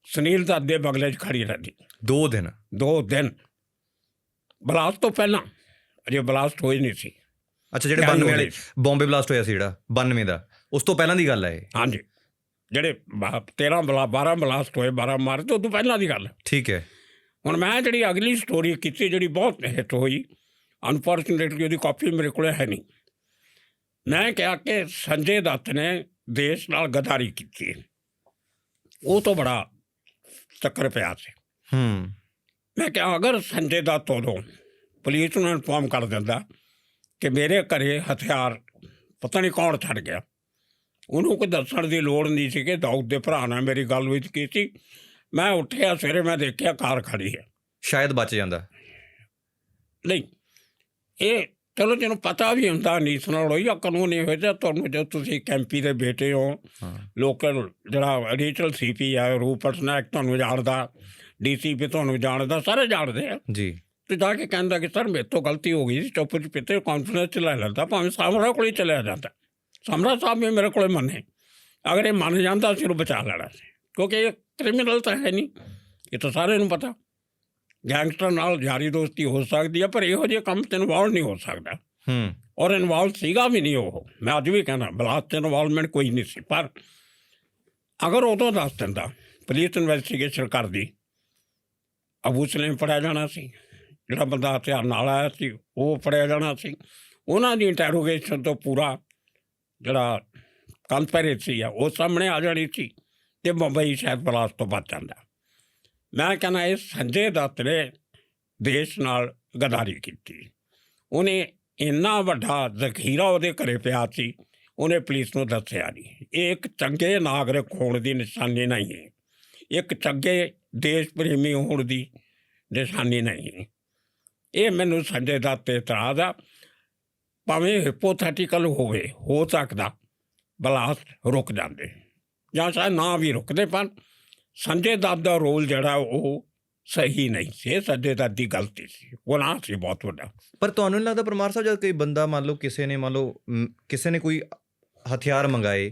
ਸੁਨੀਲ ਦੱਤ ਦੇ ਬੰਗਲੇ 'ਚ ਖੜੀ ਰਹਿੰਦੀ। 2 ਦਿਨ ਬਲਾਸਟ ਤੋਂ ਪਹਿਲਾਂ, ਅਜੇ ਬਲਾਸਟ ਹੋਈ ਨਹੀਂ ਸੀ। ਅੱਛਾ, ਜਿਹੜੇ 92 ਵਾਲੇ ਬੰਬੇ ਬਲਾਸਟ ਹੋਇਆ ਸੀ ਜਿਹੜਾ 92 ਦਾ, ਉਸ ਤੋਂ ਪਹਿਲਾਂ ਦੀ ਗੱਲ ਹੈ ਇਹ? ਹਾਂਜੀ, ਜਿਹੜੇ 12 ਬਲਾਸਟ ਹੋਏ 12 ਮਾਰਚ, ਉਦੋਂ ਪਹਿਲਾਂ ਦੀ ਗੱਲ। ਠੀਕ ਹੈ। ਹੁਣ ਮੈਂ ਜਿਹੜੀ ਅਗਲੀ ਸਟੋਰੀ ਕੀਤੀ ਜਿਹੜੀ ਬਹੁਤ ਹਿੱਟ ਹੋਈ, ਅਨਫੋਰਚੂਨੇਟਲੀ ਉਹਦੀ ਕਾਪੀ ਮੇਰੇ ਕੋਲ ਹੈ ਨਹੀਂ। ਮੈਂ ਕਿਹਾ ਕਿ ਸੰਜੇ ਦੱਤ ਨੇ ਦੇਸ਼ ਨਾਲ ਗਦਾਰੀ ਕੀਤੀ, ਉਹ ਤੋਂ ਬੜਾ ਚੱਕਰ ਪਿਆ ਸੀ। ਮੈਂ ਕਿਹਾ ਅਗਰ ਸੰਜੇ ਦੱਤ ਉਦੋਂ ਪੁਲਿਸ ਨੂੰ ਇਨਫੋਰਮ ਕਰ ਦਿੰਦਾ ਕਿ ਮੇਰੇ ਘਰੇ ਹਥਿਆਰ ਪਤਾ ਨਹੀਂ ਕੌਣ ਛੱਡ ਗਿਆ, ਉਹਨੂੰ ਕੋਈ ਦੱਸਣ ਦੀ ਲੋੜ ਨਹੀਂ ਸੀ ਕਿ ਦਾਊਦ ਦੇ ਭਰਾ ਨਾਲ ਮੇਰੀ ਗੱਲ ਹੋਈ ਕੀਤੀ। ਮੈਂ ਉੱਠਿਆ ਸਵੇਰੇ, ਮੈਂ ਦੇਖਿਆ ਕਾਰ ਖੜੀ ਹੈ, ਸ਼ਾਇਦ ਬਚ ਜਾਂਦਾ। ਨਹੀਂ, ਇਹ ਚਲੋ ਜਿਹਨੂੰ ਪਤਾ ਵੀ ਹੁੰਦਾ ਅਨੀਸ ਨਾਲ ਹੋਈ ਜਾਂ ਕਾਨੂੰਨ ਇਹ ਹੋਇਆ, ਤੁਹਾਨੂੰ ਜਦੋਂ ਤੁਸੀਂ ਕੈਂਪੀ ਦੇ ਬੇਟੇ ਹੋ, ਲੋਕਲ ਜਿਹੜਾ ਰੀਜਨਲ CP ਹੈ ਰੂਪਰਟ ਨਾਇਕ ਤੁਹਾਨੂੰ ਜਾਣਦਾ, DCP ਤੁਹਾਨੂੰ ਜਾਣਦਾ, ਸਾਰੇ ਜਾਣਦੇ ਆ ਜੀ। ਅਤੇ ਜਾ ਕੇ ਕਹਿੰਦਾ ਕਿ ਸਰ ਮੇਰੇ ਤੋਂ ਗਲਤੀ ਹੋ ਗਈ ਸੀ, ਚੁੱਪ ਚੁਪੀਤੇ ਕਾਨਫਰੰਸ 'ਚ ਲੈ ਲੈਂਦਾ, ਭਾਵੇਂ ਸਾਹਮਣਾ ਕੋਲ ਹੀ ਚਲਿਆ ਜਾਂਦਾ। ਸਾਹਮਣਾ ਸਾਹਿਬ ਵੀ ਮੇਰੇ ਕੋਲ ਮੰਨੇ, ਅਗਰ ਇਹ ਮੰਨ ਜਾਂਦਾ ਅਸੀਂ ਉਹਨੂੰ ਬਚਾ ਲੈਣਾ ਸੀ, ਕਿਉਂਕਿ ਇਹ ਕ੍ਰਿਮੀਨਲ ਤਾਂ ਹੈ ਨਹੀਂ, ਇਹ ਤਾਂ ਸਾਰਿਆਂ ਨੂੰ ਪਤਾ। ਗੈਂਗਸਟਰ ਨਾਲ ਯਾਰੀ ਦੋਸਤੀ ਹੋ ਸਕਦੀ ਹੈ, ਪਰ ਇਹੋ ਜਿਹੇ ਕੰਮ 'ਚ ਇਨਵੋਲਵ ਨਹੀਂ ਹੋ ਸਕਦਾ। ਔਰ ਇਨਵੋਲਵ ਸੀਗਾ ਵੀ ਨਹੀਂ ਉਹ, ਮੈਂ ਅੱਜ ਵੀ ਕਹਿੰਦਾ ਬਲਾਸਟ 'ਚ ਇਨਵੋਲਵਮੈਂਟ ਕੋਈ ਨਹੀਂ ਸੀ। ਪਰ ਅਗਰ ਉਦੋਂ ਦੱਸ ਦਿੰਦਾ, ਪੁਲਿਸ ਇਨਵੈਸਟੀਗੇਸ਼ਨ ਕਰਦੀ, ਅਬੂ ਸਲੀਮ ਫੜਿਆ ਜਾਣਾ ਸੀ, ਜਿਹੜਾ ਬੰਦਾ ਹਥਿਆਰ ਨਾਲ ਆਇਆ ਸੀ ਉਹ ਫੜਿਆ ਜਾਣਾ ਸੀ, ਉਹਨਾਂ ਦੀ ਇੰਟੈਰੋਗੇਸ਼ਨ ਤੋਂ ਪੂਰਾ ਜਿਹੜਾ ਕੰਸਪੈਰੇਸੀ ਆ ਉਹ ਸਾਹਮਣੇ ਆ ਜਾਣੀ ਸੀ, ਅਤੇ ਮੁੰਬਈ ਸ਼ਾਇਦ ਬਲਾਸਟ ਤੋਂ ਬਚ ਜਾਂਦਾ। ਮੈਂ ਕਹਿੰਦਾ ਇਹ ਸੰਜੇ ਦੱਤ ਨੇ ਦੇਸ਼ ਨਾਲ ਗਦਾਰੀ ਕੀਤੀ। ਉਹਨੇ ਇੰਨਾ ਵੱਡਾ ਜ਼ਖੀਰਾ ਉਹਦੇ ਘਰੇ ਪਿਆ ਸੀ, ਉਹਨੇ ਪੁਲਿਸ ਨੂੰ ਦੱਸਿਆ ਨਹੀਂ। ਇਹ ਇੱਕ ਚੰਗੇ ਨਾਗਰਿਕ ਹੋਣ ਦੀ ਨਿਸ਼ਾਨੀ ਨਹੀਂ ਹੈ, ਇੱਕ ਚੰਗੇ ਦੇਸ਼ ਪ੍ਰੇਮੀ ਹੋਣ ਦੀ ਨਿਸ਼ਾਨੀ ਨਹੀਂ ਹੈ। ਇਹ ਮੈਨੂੰ ਸੰਜੇ ਦੱਤ 'ਤੇ ਇਤਰਾਜ਼ ਆ। ਭਾਵੇਂ ਹਿਪੋਥੈਟੀਕਲ ਹੋਵੇ, ਹੋ ਸਕਦਾ ਬਲਾਸਟ ਰੁਕ ਜਾਂਦੇ ਜਾਂ ਸ਼ਾਇਦ ਨਾ ਵੀ ਰੁਕਦੇ, ਪਰ ਸੰਜੇ ਦੱਤ ਦਾ ਰੋਲ ਜਿਹੜਾ ਉਹ ਸਹੀ ਨਹੀਂ ਸੀ, ਇਹ ਸੰਜੇ ਦੱਤ ਦੀ ਗਲਤੀ ਸੀ, ਗੁਨਾਹ ਸੀ ਬਹੁਤ ਵੱਡਾ। ਪਰ ਤੁਹਾਨੂੰ ਨਹੀਂ ਲੱਗਦਾ ਪਰਮਾਰ ਸਾਹਿਬ, ਜਦ ਕੋਈ ਬੰਦਾ ਮੰਨ ਲਓ ਕਿਸੇ ਨੇ ਕੋਈ ਹਥਿਆਰ ਮੰਗਾਏ,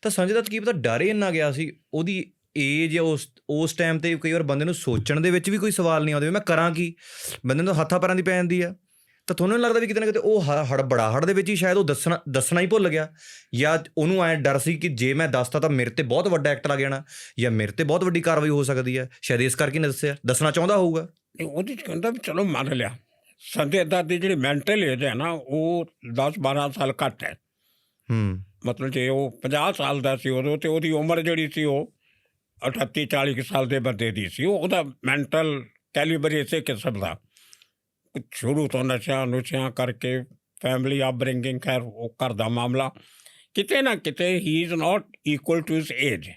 ਤਾਂ ਸੰਜੇ ਦੱਤ ਕੀ ਪਤਾ ਡਰੇ ਇੰਨਾ ਗਿਆ ਸੀ, ਉਹਦੀ ਏਜ ਜਾਂ ਉਸ ਟਾਈਮ 'ਤੇ ਕਈ ਵਾਰ ਬੰਦੇ ਨੂੰ ਸੋਚਣ ਦੇ ਵਿੱਚ ਵੀ ਕੋਈ ਸਵਾਲ ਨਹੀਂ ਆਉਂਦੇ ਮੈਂ ਕਰਾਂ ਕੀ, ਬੰਦੇ ਨੂੰ ਹੱਥਾਂ ਪੈਰਾਂ ਦੀ ਪੈ ਜਾਂਦੀ ਆ। ਤਾਂ ਤੁਹਾਨੂੰ ਨਹੀਂ ਲੱਗਦਾ ਵੀ ਕਿਤੇ ਨਾ ਕਿਤੇ ਉਹ ਹੜਬੜਾਹਟ ਦੇ ਵਿੱਚ ਹੀ ਸ਼ਾਇਦ ਉਹ ਦੱਸਣਾ ਹੀ ਭੁੱਲ ਗਿਆ, ਜਾਂ ਉਹਨੂੰ ਐਂ ਡਰ ਸੀ ਕਿ ਜੇ ਮੈਂ ਦੱਸਤਾ ਤਾਂ ਮੇਰੇ 'ਤੇ ਬਹੁਤ ਵੱਡਾ ਐਕਟ ਲੱਗ ਜਾਣਾ, ਜਾਂ ਮੇਰੇ 'ਤੇ ਬਹੁਤ ਵੱਡੀ ਕਾਰਵਾਈ ਹੋ ਸਕਦੀ ਹੈ, ਸ਼ਾਇਦ ਇਸ ਕਰਕੇ ਨਹੀਂ ਦੱਸਣਾ ਚਾਹੁੰਦਾ ਹੋਊਗਾ। ਉਹਦੇ 'ਚ ਕਹਿੰਦਾ ਵੀ ਚਲੋ ਮੰਨ ਲਿਆ, ਸੰਜੇ ਦੱਤ ਦੀ ਜਿਹੜੀ ਮੈਂਟਲ ਏਜ ਹੈ ਨਾ ਉਹ 10-12 ਸਾਲ ਘੱਟ ਹੈ। ਮਤਲਬ ਜੇ ਉਹ 50 ਸਾਲ ਦਾ ਸੀ ਉਦੋਂ, ਅਤੇ ਉਹਦੀ ਉਮਰ ਜਿਹੜੀ ਸੀ ਉਹ 38-40 ਸਾਲ ਦੇ ਬੰਦੇ ਦੀ ਸੀ। ਉਹਦਾ ਮੈਂਟਲ ਕੈਲੀਬਰ ਇਸੇ ਕਿਸਮ ਦਾ, ਸ਼ੁਰੂ ਤੋਂ ਨਸ਼ਿਆਂ ਕਰਕੇ ਫੈਮਿਲੀ ਅਪਬ੍ਰਿੰਗਿੰਗ, ਖੈਰ ਉਹ ਘਰ ਦਾ ਮਾਮਲਾ, ਕਿਤੇ ਨਾ ਕਿਤੇ ਹੀ is not equal to his age.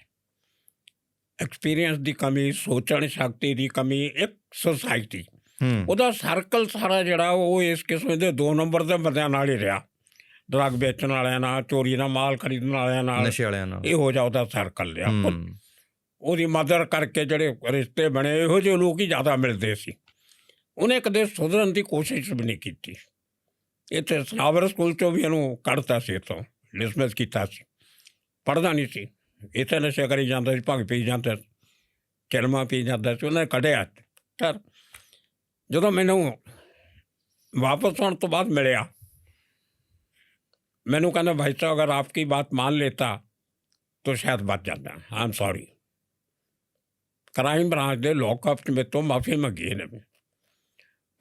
Experience ਦੀ ਕਮੀ, ਸੋਚਣ ਸ਼ਕਤੀ ਦੀ ਕਮੀ, ਇੱਕ ਸੁਸਾਇਟੀ, ਉਹਦਾ ਸਰਕਲ ਸਾਰਾ ਜਿਹੜਾ ਉਹ ਇਸ ਕਿਸਮ ਦੇ 2 ਨੰਬਰ ਦੇ ਬੰਦਿਆਂ ਨਾਲ ਹੀ ਰਿਹਾ। ਡਰੱਗ ਵੇਚਣ ਵਾਲਿਆਂ ਨਾਲ, ਚੋਰੀ ਦਾ ਮਾਲ ਖਰੀਦਣ ਵਾਲਿਆਂ ਨਾਲ, ਨਸ਼ੇ ਵਾਲਿਆਂ ਨਾਲ, ਇਹੋ ਜਿਹਾ ਉਹਦਾ ਸਰਕਲ ਰਿਹਾ। ਉਹਦੀ ਮਦਦ ਕਰਕੇ ਜਿਹੜੇ ਰਿਸ਼ਤੇ ਬਣੇ, ਇਹੋ ਜਿਹੇ ਲੋਕ ਹੀ ਜ਼ਿਆਦਾ ਮਿਲਦੇ ਸੀ। ਉਹਨੇ ਕਦੇ ਸੁਧਰਨ ਦੀ ਕੋਸ਼ਿਸ਼ ਵੀ ਨਹੀਂ ਕੀਤੀ। ਇੱਥੇ ਸਨਾਵਰ ਸਕੂਲ 'ਚੋਂ ਵੀ ਇਹਨੂੰ ਕੱਢਤਾ ਸੀ, ਇੱਥੋਂ ਡਿਸਮਿਸ ਕੀਤਾ ਸੀ, ਪੜ੍ਹਦਾ ਨਹੀਂ ਸੀ, ਇੱਥੇ ਨਸ਼ੇ ਕਰੀ ਜਾਂਦਾ ਸੀ, ਭੰਗ ਪੀ ਜਾਂਦਾ ਸੀ, ਚਲਮਾ ਪੀ ਜਾਂਦਾ ਸੀ, ਉਹਨੇ ਕੱਢਿਆ। ਸਰ ਜਦੋਂ ਮੈਨੂੰ ਵਾਪਸ ਆਉਣ ਤੋਂ ਬਾਅਦ ਮਿਲਿਆ, ਮੈਨੂੰ ਕਹਿੰਦਾ ਭਾਈ ਸਾਹਿਬ ਅਗਰ ਆਪकी बात मान लेता तो शायद बच जाता। I am sorry. Crime branch के लॉकअप 'ਚ ਮੇਰੇ ਤੋਂ ਮਾਫੀ ਮੰਗੀ ਇਹਨੇ,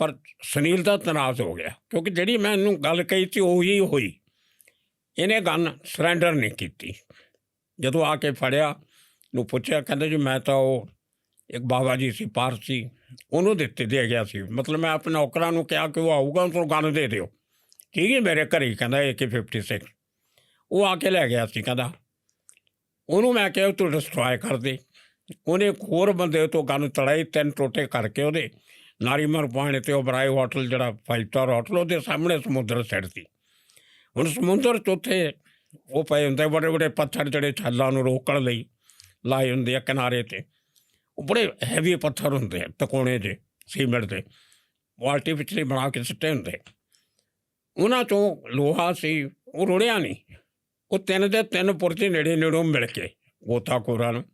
ਪਰ ਸੁਨੀਲ ਦਾ ਤਨਾਜ਼ ਹੋ ਗਿਆ ਕਿਉਂਕਿ ਜਿਹੜੀ ਮੈਂ ਇਹਨੂੰ ਗੱਲ ਕਹੀ ਸੀ ਉਹੀ ਹੋਈ। ਇਹਨੇ ਗਨ ਸਰੈਂਡਰ ਨਹੀਂ ਕੀਤੀ। ਜਦੋਂ ਆ ਕੇ ਫੜਿਆ ਨੂੰ ਪੁੱਛਿਆ, ਕਹਿੰਦਾ ਜੀ ਮੈਂ ਤਾਂ ਉਹ ਇੱਕ ਬਾਬਾ ਜੀ ਸੀ ਪਾਰਸੀ, ਉਹਨੂੰ ਦੇ ਗਿਆ ਸੀ। ਮਤਲਬ ਮੈਂ ਆਪਣੇ ਨੌਕਰਾਂ ਨੂੰ ਕਿਹਾ ਕਿ ਉਹ ਆਊਗਾ ਉਹਨੂੰ ਗਨ ਦੇ ਦਿਓ। ਠੀਕ ਹੈ, ਮੇਰੇ ਘਰੇ ਕਹਿੰਦਾ AK-56 ਉਹ ਆ ਕੇ ਲੈ ਗਿਆ ਸੀ। ਕਹਿੰਦਾ ਉਹਨੂੰ ਮੈਂ ਕਿਹਾ ਤੂੰ ਡਿਸਟਰੋਏ ਕਰ ਦੇ। ਉਹਨੇ ਹੋਰ ਬੰਦੇ ਤੋਂ ਗਨ ਤੜਾਈ, 3 ਟੋਟੇ ਕਰਕੇ ਉਹਦੇ ਨਾਰੀਮਨ ਪੁਆਇੰਟ 'ਤੇ ਓਬਰਾਏ ਹੋਟਲ, ਜਿਹੜਾ 5 ਸਟਾਰ ਹੋਟਲ, ਉਹਦੇ ਸਾਹਮਣੇ ਸਮੁੰਦਰ ਸਾਈਡ ਸੀ। ਹੁਣ ਸਮੁੰਦਰ 'ਚ ਉੱਥੇ ਉਹ ਪਏ ਹੁੰਦੇ ਬੜੇ ਬੜੇ ਪੱਥਰ, ਜਿਹੜੇ ਛੱਲਾਂ ਨੂੰ ਰੋਕਣ ਲਈ ਲਾਏ ਹੁੰਦੇ ਆ ਕਿਨਾਰੇ 'ਤੇ। ਉਹ ਬੜੇ ਹੈਵੀ ਪੱਥਰ ਹੁੰਦੇ ਆ, ਤਕੋਣੇ ਜਿਹੇ ਸੀਮੈਂਟ ਦੇ, ਉਹ ਆਰਟੀਫਿਸ਼ਲੀ ਬਣਾ ਕੇ ਸਿੱਟੇ ਹੁੰਦੇ। ਉਹਨਾਂ 'ਚੋਂ ਲੋਹਾ ਸੀ, ਉਹ ਰੁੜਿਆ ਨਹੀਂ। ਉਹ 3 ਦੇ 3 ਪੁਰਜੇ ਨੇੜੋਂ ਮਿਲ ਕੇ ਗੋਤਾਖੋਰਾਂ ਨੂੰ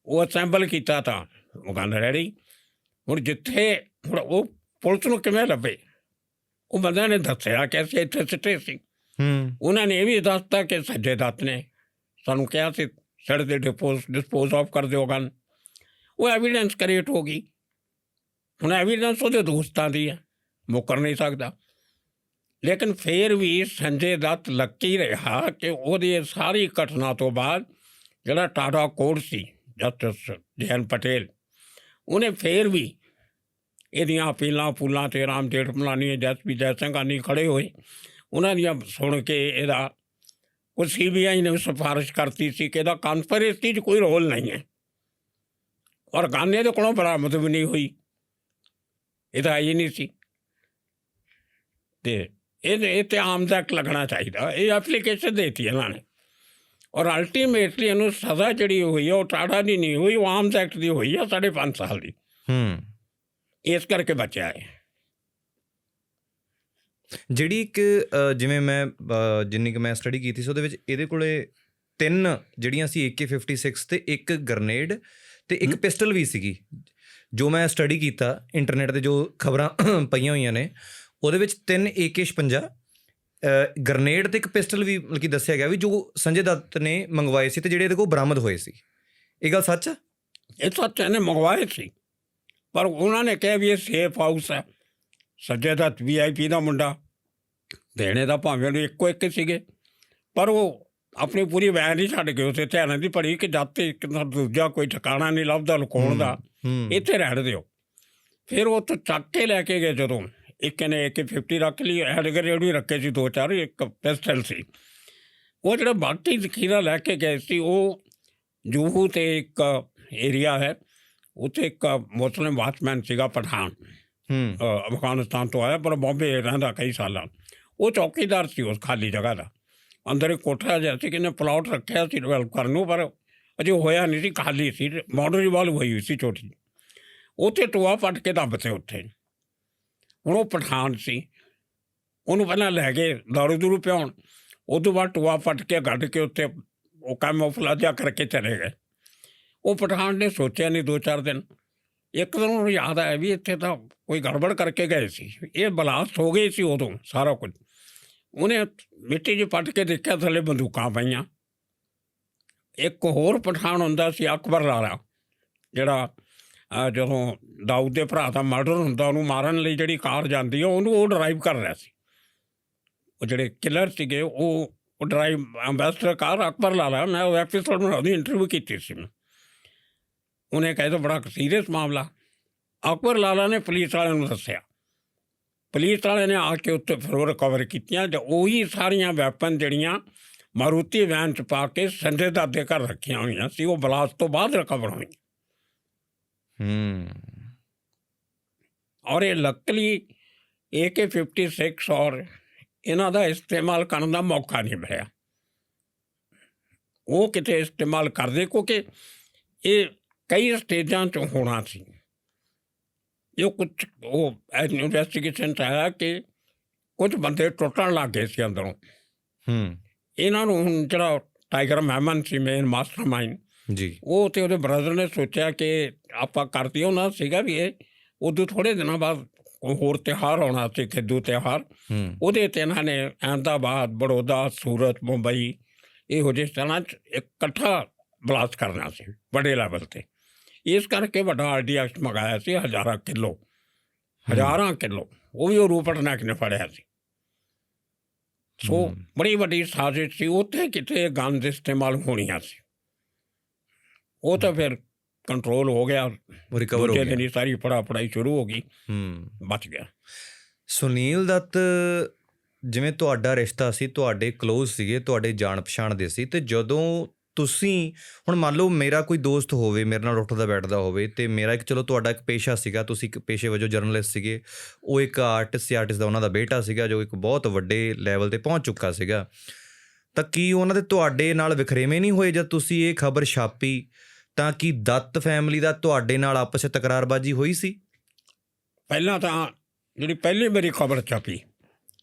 ਉਹ ਅਸੈਂਬਲ ਕੀਤਾ ਤਾਂ ਉਹ ਗਨ ਰੈਡੀ। ਹੁਣ ਜਿੱਥੇ ਹੁਣ ਉਹ ਪੁਲਿਸ ਨੂੰ ਕਿਵੇਂ ਲੱਭੇ? ਉਹ ਬੰਦਿਆਂ ਨੇ ਦੱਸਿਆ ਕਿ ਅਸੀਂ ਇੱਥੇ ਸਿੱਟੇ ਸੀ। ਉਹਨਾਂ ਨੇ ਇਹ ਵੀ ਦੱਸਤਾ ਕਿ ਸੱਜੇ ਦੱਤ ਨੇ ਸਾਨੂੰ ਕਿਹਾ ਸੀ ਸੜਕ ਦੇ ਡਿਸਪੋਜ਼ ਆਫ ਕਰ ਦਿਓ ਗਨ। ਉਹ ਐਵੀਡੈਂਸ ਕ੍ਰੀਏਟ ਹੋ ਗਈ। ਹੁਣ ਐਵੀਡੈਂਸ ਉਹਦੇ ਦੋਸਤਾਂ ਦੀ ਹੈ, ਮੁੱਕਰ ਨਹੀਂ ਸਕਦਾ। ਲੇਕਿਨ ਫਿਰ ਵੀ ਸੰਜੇ ਦੱਤ ਲੱਕੀ ਰਿਹਾ ਕਿ ਉਹਦੀ ਸਾਰੀ ਘਟਨਾ ਤੋਂ ਬਾਅਦ ਜਿਹੜਾ ਟਾਟਾ ਕੋਰਟ ਸੀ, ਜਸਟਿਸ ਜੈਨ ਪਟੇਲ, ਉਹਨੇ ਫਿਰ ਵੀ ਇਹਦੀਆਂ ਅਪੀਲਾਂ ਫੂਲਾਂ 'ਤੇ ਰਾਮ ਜੇਠਮਲਾਨੀ, ਜਸਪੀ ਜੈਸੰਘਾਨੀ ਖੜ੍ਹੇ ਹੋਏ। ਉਹਨਾਂ ਦੀਆਂ ਸੁਣ ਕੇ ਇਹਦਾ ਉਹ CBI ਨੇ ਸਿਫਾਰਿਸ਼ ਕਰਤੀ ਸੀ ਕਿ ਇਹਦਾ ਕਨਸਪੀਰੇਸੀ 'ਚ ਕੋਈ ਰੋਲ ਨਹੀਂ ਹੈ, ਔਰ ਗਨ ਇਹਦੇ ਕੋਲੋਂ ਬਰਾਮਦ ਵੀ ਨਹੀਂ ਹੋਈ, ਇਹਦਾ ਆਈ ਨਹੀਂ ਸੀ। ਅਤੇ ਇਹ 'ਤੇ ਆਰਮਜ਼ ਐਕਟ ਲੱਗਣਾ ਚਾਹੀਦਾ। ਇਹ ਐਪਲੀਕੇਸ਼ਨ ਦੇਤੀ ਇਹਨਾਂ ਨੇ, ਔਰ ਅਲਟੀਮੇਟਲੀ ਇਹਨੂੰ ਸਜ਼ਾ ਜਿਹੜੀ ਹੋਈ ਆ ਉਹ ਟਾਟਾ ਦੀ ਨਹੀਂ ਹੋਈ, ਉਹ ਆਰਮਜ਼ ਐਕਟ ਦੀ ਹੋਈ ਆ 5.5 ਸਾਲ ਦੀ। ਇਸ ਕਰਕੇ ਬਚਿਆ ਹੈ। ਜਿਹੜੀ ਇੱਕ ਜਿਵੇਂ ਮੈਂ ਜਿੰਨੀ ਕੁ ਮੈਂ ਸਟੱਡੀ ਕੀਤੀ ਸੀ ਉਹਦੇ ਵਿੱਚ ਇਹਦੇ ਕੋਲੇ 3 ਜਿਹੜੀਆਂ ਸੀ AK-56 ਅਤੇ 1 ਗਰਨੇਡ ਅਤੇ 1 ਪਿਸਟਲ ਵੀ ਸੀਗੀ। ਜੋ ਮੈਂ ਸਟੱਡੀ ਕੀਤਾ ਇੰਟਰਨੈਟ 'ਤੇ ਜੋ ਖਬਰਾਂ ਪਈਆਂ ਹੋਈਆਂ ਨੇ ਉਹਦੇ ਵਿੱਚ 3 AK-56 ਗਰਨੇਡ ਅਤੇ 1 ਪਿਸਟਲ ਵੀ ਮਤਲਬ ਕਿ ਦੱਸਿਆ ਗਿਆ ਵੀ ਜੋ ਸੰਜੇ ਦੱਤ ਨੇ ਮੰਗਵਾਏ ਸੀ ਅਤੇ ਜਿਹੜੇ ਇਹਦੇ ਕੋਲ ਬਰਾਮਦ ਹੋਏ ਸੀ। ਇਹ ਗੱਲ ਸੱਚ ਆ? ਇਹ ਸੱਚ ਇਹਨੇ ਮੰਗਵਾਏ ਸੀ, ਪਰ ਉਹਨਾਂ ਨੇ ਕਿਹਾ ਵੀ ਇਹ ਸੇਫ ਹਾਊਸ ਹੈ। ਸੰਜੇ ਦੱਤ VIP ਦਾ ਮੁੰਡਾ, ਦੇਣੇ ਦਾ ਭਾਵੇਂ ਉਹਨੂੰ ਇੱਕੋ ਇੱਕ ਸੀਗੇ, ਪਰ ਉਹ ਆਪਣੀ ਪੂਰੀ ਵੈਨ ਨਹੀਂ ਛੱਡ ਕੇ ਉੱਥੇ ਧਿਆਨ ਦੀ ਪੜੀ ਕਿ ਜਦ ਤੇ ਦੂਜਾ ਕੋਈ ਠਿਕਾਣਾ ਨਹੀਂ ਲੱਭਦਾ ਲੁਕਾਉਣ ਦਾ, ਇੱਥੇ ਰਹਿਣ ਦਿਓ। ਫਿਰ ਉਹ ਤੋਂ ਚੱਕ ਕੇ ਲੈ ਕੇ ਗਏ। ਜਦੋਂ ਇੱਕ ਨੇ AK-50 ਰੱਖ ਲਈ, ਹੈਡਗਰੇਡ ਵੀ ਰੱਖੇ ਸੀ 2-4, ਇੱਕ ਪਿਸਟਲ ਸੀ। ਉਹ ਜਿਹੜਾ ਬਾਕੀ ਜ਼ਖੀਰਾ ਲੈ ਕੇ ਗਏ ਸੀ ਉਹ ਜੂਹੂ 'ਤੇ ਇੱਕ ਏਰੀਆ ਹੈ, ਉੱਥੇ ਇੱਕ ਮੁਸਲਿਮ ਵਾਚਮੈਨ ਸੀਗਾ ਪਠਾਨ, ਅਫਗਾਨਿਸਤਾਨ ਤੋਂ ਆਇਆ ਪਰ ਬੰਬੇ ਰਹਿੰਦਾ ਕਈ ਸਾਲਾਂ। ਉਹ ਚੌਕੀਦਾਰ ਸੀ ਉਸ ਖਾਲੀ ਜਗ੍ਹਾ ਦਾ। ਅੰਦਰ ਇੱਕ ਕੋਠਾ ਜਿਹਾ ਸੀ, ਕਿਨੇ ਪਲਾਟ ਰੱਖਿਆ ਸੀ ਡਿਵੈਲਪ ਕਰਨ ਨੂੰ, ਪਰ ਅਜੇ ਹੋਇਆ ਨਹੀਂ ਸੀ, ਖਾਲੀ ਸੀ, ਮਾਡਰਨ ਇਵਾਲਵ ਹੋਈ ਹੋਈ ਸੀ ਛੋਟੀ। ਉੱਥੇ ਟੋਆ ਪੱਟ ਕੇ ਦੱਬ ਤੇ ਉੱਥੇ। ਹੁਣ ਉਹ ਪਠਾਨ ਸੀ, ਉਹਨੂੰ ਪਹਿਲਾਂ ਲੈ ਕੇ ਦਾਰੂ ਦੂਰੂ ਪਿਆਉਣ, ਉਹ ਤੋਂ ਬਾਅਦ ਟੋਆ ਪੱਟ ਕੇ ਗੱਡ ਕੇ ਉੱਥੇ ਉਹ ਕੈਮੋਫਲਾਜਾ ਕਰਕੇ ਚਲੇ ਗਏ। ਉਹ ਪਠਾਨ ਨੇ ਸੋਚਿਆ ਨਹੀਂ 2-4 ਦਿਨ। ਇੱਕ ਦਿਨ ਉਹਨੂੰ ਯਾਦ ਆਇਆ ਵੀ ਇੱਥੇ ਤਾਂ ਕੋਈ ਗੜਬੜ ਕਰਕੇ ਗਏ ਸੀ, ਇਹ ਬਲਾਸਟ ਹੋ ਗਈ ਸੀ ਉਦੋਂ ਸਾਰਾ ਕੁਝ। ਉਹਨੇ ਮਿੱਟੀ 'ਚ ਪੱਟ ਕੇ ਦੇਖਿਆ ਥੱਲੇ ਬੰਦੂਕਾਂ ਪਈਆਂ। ਇੱਕ ਹੋਰ ਪਠਾਨ ਹੁੰਦਾ ਸੀ ਅਕਬਰ ਲਾਲਾ, ਜਿਹੜਾ ਜਦੋਂ ਦਾਊਦ ਦੇ ਭਰਾ ਦਾ ਮਰਡਰ ਹੁੰਦਾ ਉਹਨੂੰ ਮਾਰਨ ਲਈ ਜਿਹੜੀ ਕਾਰ ਜਾਂਦੀ ਆ ਉਹਨੂੰ ਉਹ ਡਰਾਈਵ ਕਰ ਰਿਹਾ ਸੀ। ਉਹ ਜਿਹੜੇ ਕਿਲਰ ਸੀਗੇ ਉਹ ਡਰਾਈਵ ਅੰਬੈਸਡਰ ਕਾਰ ਅਕਬਰ ਲਾਲਾ। ਮੈਂ ਉਹ ਐਪੀਸੋਡ में ਉਹਦੀ ਇੰਟਰਵਿਊ ਕੀਤੀ ਸੀ। ਉਹਨੇ ਕਹੇ ਤਾਂ ਬੜਾ ਸੀਰੀਅਸ ਮਾਮਲਾ। ਅਕਬਰ ਲਾਲਾ ਨੇ ਪੁਲਿਸ ਵਾਲਿਆਂ ਨੂੰ ਦੱਸਿਆ ਪੁਲਿਸ ਵਾਲਿਆਂ ਨੇ ਆ ਕੇ ਉੱਤੇ ਫਿਰ ਉਹ ਰਿਕਵਰ ਕੀਤੀਆਂ ਤੇ ਉਹੀ ਸਾਰੀਆਂ ਵੈਪਨ ਜਿਹੜੀਆਂ ਮਾਰੂਤੀ ਵੈਨ 'ਚ ਪਾ ਕੇ ਸੰਜੇ ਦੱਤ ਦੇ ਘਰ ਰੱਖੀਆਂ ਹੋਈਆਂ ਸੀ, ਉਹ ਬਲਾਸਟ ਤੋਂ ਬਾਅਦ ਰਿਕਵਰ ਹੋਈਆਂ। ਔਰ ਇਹ ਲੱਕਲੀ AK-56 ਔਰ ਇਹਨਾਂ ਦਾ ਇਸਤੇਮਾਲ ਕਰਨ ਦਾ ਮੌਕਾ ਨਹੀਂ ਮਿਲਿਆ। ਉਹ ਕਿਤੇ ਇਸਤੇਮਾਲ ਕਰਦੇ ਕਿਉਂਕਿ ਇਹ ਕਈ ਸਟੇਜਾਂ 'ਚ ਹੋਣਾ ਸੀ। ਜੋ ਕੁਛ ਉਹ ਇਨਵੈਸਟੀਗੇਸ਼ਨ 'ਚ ਆਇਆ ਕਿ ਕੁਝ ਬੰਦੇ ਟੁੱਟਣ ਲੱਗ ਗਏ ਸੀ ਅੰਦਰੋਂ। ਇਹਨਾਂ ਨੂੰ ਹੁਣ ਜਿਹੜਾ ਟਾਈਗਰ ਮੈਮਨ ਸੀ ਮੇਨ ਮਾਸਟਰ ਮਾਈਂਡ ਜੀ, ਉਹ ਤੇ ਉਹਦੇ ਬ੍ਰਦਰ ਨੇ ਸੋਚਿਆ ਕਿ ਆਪਾਂ ਕਰਤੀ। ਉਹਨਾਂ ਸੀਗਾ ਵੀ ਇਹ ਉਦੋਂ ਥੋੜ੍ਹੇ ਦਿਨਾਂ ਬਾਅਦ ਹੋਰ ਤਿਉਹਾਰ ਆਉਣਾ ਸੀ, ਖਿੱਦੂ ਤਿਉਹਾਰ। ਉਹਦੇ 'ਤੇ ਇਹਨਾਂ ਨੇ ਅਹਿਮਦਾਬਾਦ, ਬੜੌਦਾ, ਸੂਰਤ, ਮੁੰਬਈ ਇਹੋ ਜਿਹੇ ਸਥਾਨਾਂ 'ਚ ਇਕੱਠਾ ਬਲਾਸਟ ਕਰਨਾ ਸੀ ਵੱਡੇ ਲੈਵਲ 'ਤੇ। ਇਸ ਕਰਕੇ ਵੱਡਾ RDX ਮੰਗਾਇਆ ਸੀ, ਹਜ਼ਾਰਾਂ ਕਿੱਲੋ। ਉਹ ਵੀ ਉਹ ਰੂਪਟ ਨਾਇਕ ਨੇ ਫੜਿਆ ਸੀ। ਸੋ ਬੜੀ ਵੱਡੀ ਸਾਜ਼ਿਸ਼ ਸੀ। ਉੱਥੇ ਕਿਤੇ ਗਨ ਦੇ ਇਸਤੇਮਾਲ ਹੋਣੀਆਂ ਸੀ। ਉਹ ਤਾਂ ਫਿਰ ਕੰਟਰੋਲ ਹੋ ਗਿਆ, ਰਿਕਵਰ ਹੋ ਗਿਆ। ਦਿਨ ਸਾਰੀ ਪੜ੍ਹਾਈ ਸ਼ੁਰੂ ਹੋ ਗਈ, ਬਚ ਗਿਆ। ਸੁਨੀਲ ਦੱਤ, ਜਿਵੇਂ ਤੁਹਾਡਾ ਰਿਸ਼ਤਾ ਸੀ, ਤੁਹਾਡੇ ਕਲੋਜ਼ ਸੀਗੇ, ਤੁਹਾਡੇ ਜਾਣ ਪਛਾਣ ਦੇ ਸੀ, ਅਤੇ ਜਦੋਂ ਤੁਸੀਂ ਹੁਣ ਮੰਨ ਲਓ ਮੇਰਾ ਕੋਈ ਦੋਸਤ ਹੋਵੇ, ਮੇਰੇ ਨਾਲ ਉੱਠਦਾ ਬੈਠਦਾ ਹੋਵੇ, ਅਤੇ ਮੇਰਾ ਇੱਕ ਚਲੋ ਤੁਹਾਡਾ ਇੱਕ ਪੇਸ਼ਾ ਸੀਗਾ, ਤੁਸੀਂ ਇੱਕ ਪੇਸ਼ੇ ਵਜੋਂ ਜਰਨਲਿਸਟ ਸੀਗੇ, ਉਹ ਇੱਕ ਆਰਟਿਸਟ ਦਾ ਉਹਨਾਂ ਦਾ ਬੇਟਾ ਸੀਗਾ ਜੋ ਇੱਕ ਬਹੁਤ ਵੱਡੇ ਲੈਵਲ 'ਤੇ ਪਹੁੰਚ ਚੁੱਕਾ ਸੀਗਾ, ਤਾਂ ਕੀ ਉਹਨਾਂ ਦੇ ਤੁਹਾਡੇ ਨਾਲ ਵਿਖਰੇਵੇਂ ਨਹੀਂ ਹੋਏ ਜਦ ਤੁਸੀਂ ਇਹ ਖਬਰ ਛਾਪੀ? ਤਾਂ ਕੀ ਦੱਤ ਫੈਮਿਲੀ ਦਾ ਤੁਹਾਡੇ ਨਾਲ ਆਪਸ 'ਚ ਤਕਰਾਰਬਾਜ਼ੀ ਹੋਈ ਸੀ? ਪਹਿਲਾਂ ਤਾਂ ਜਿਹੜੀ ਪਹਿਲੀ ਮੇਰੀ ਖਬਰ ਛਪੀ,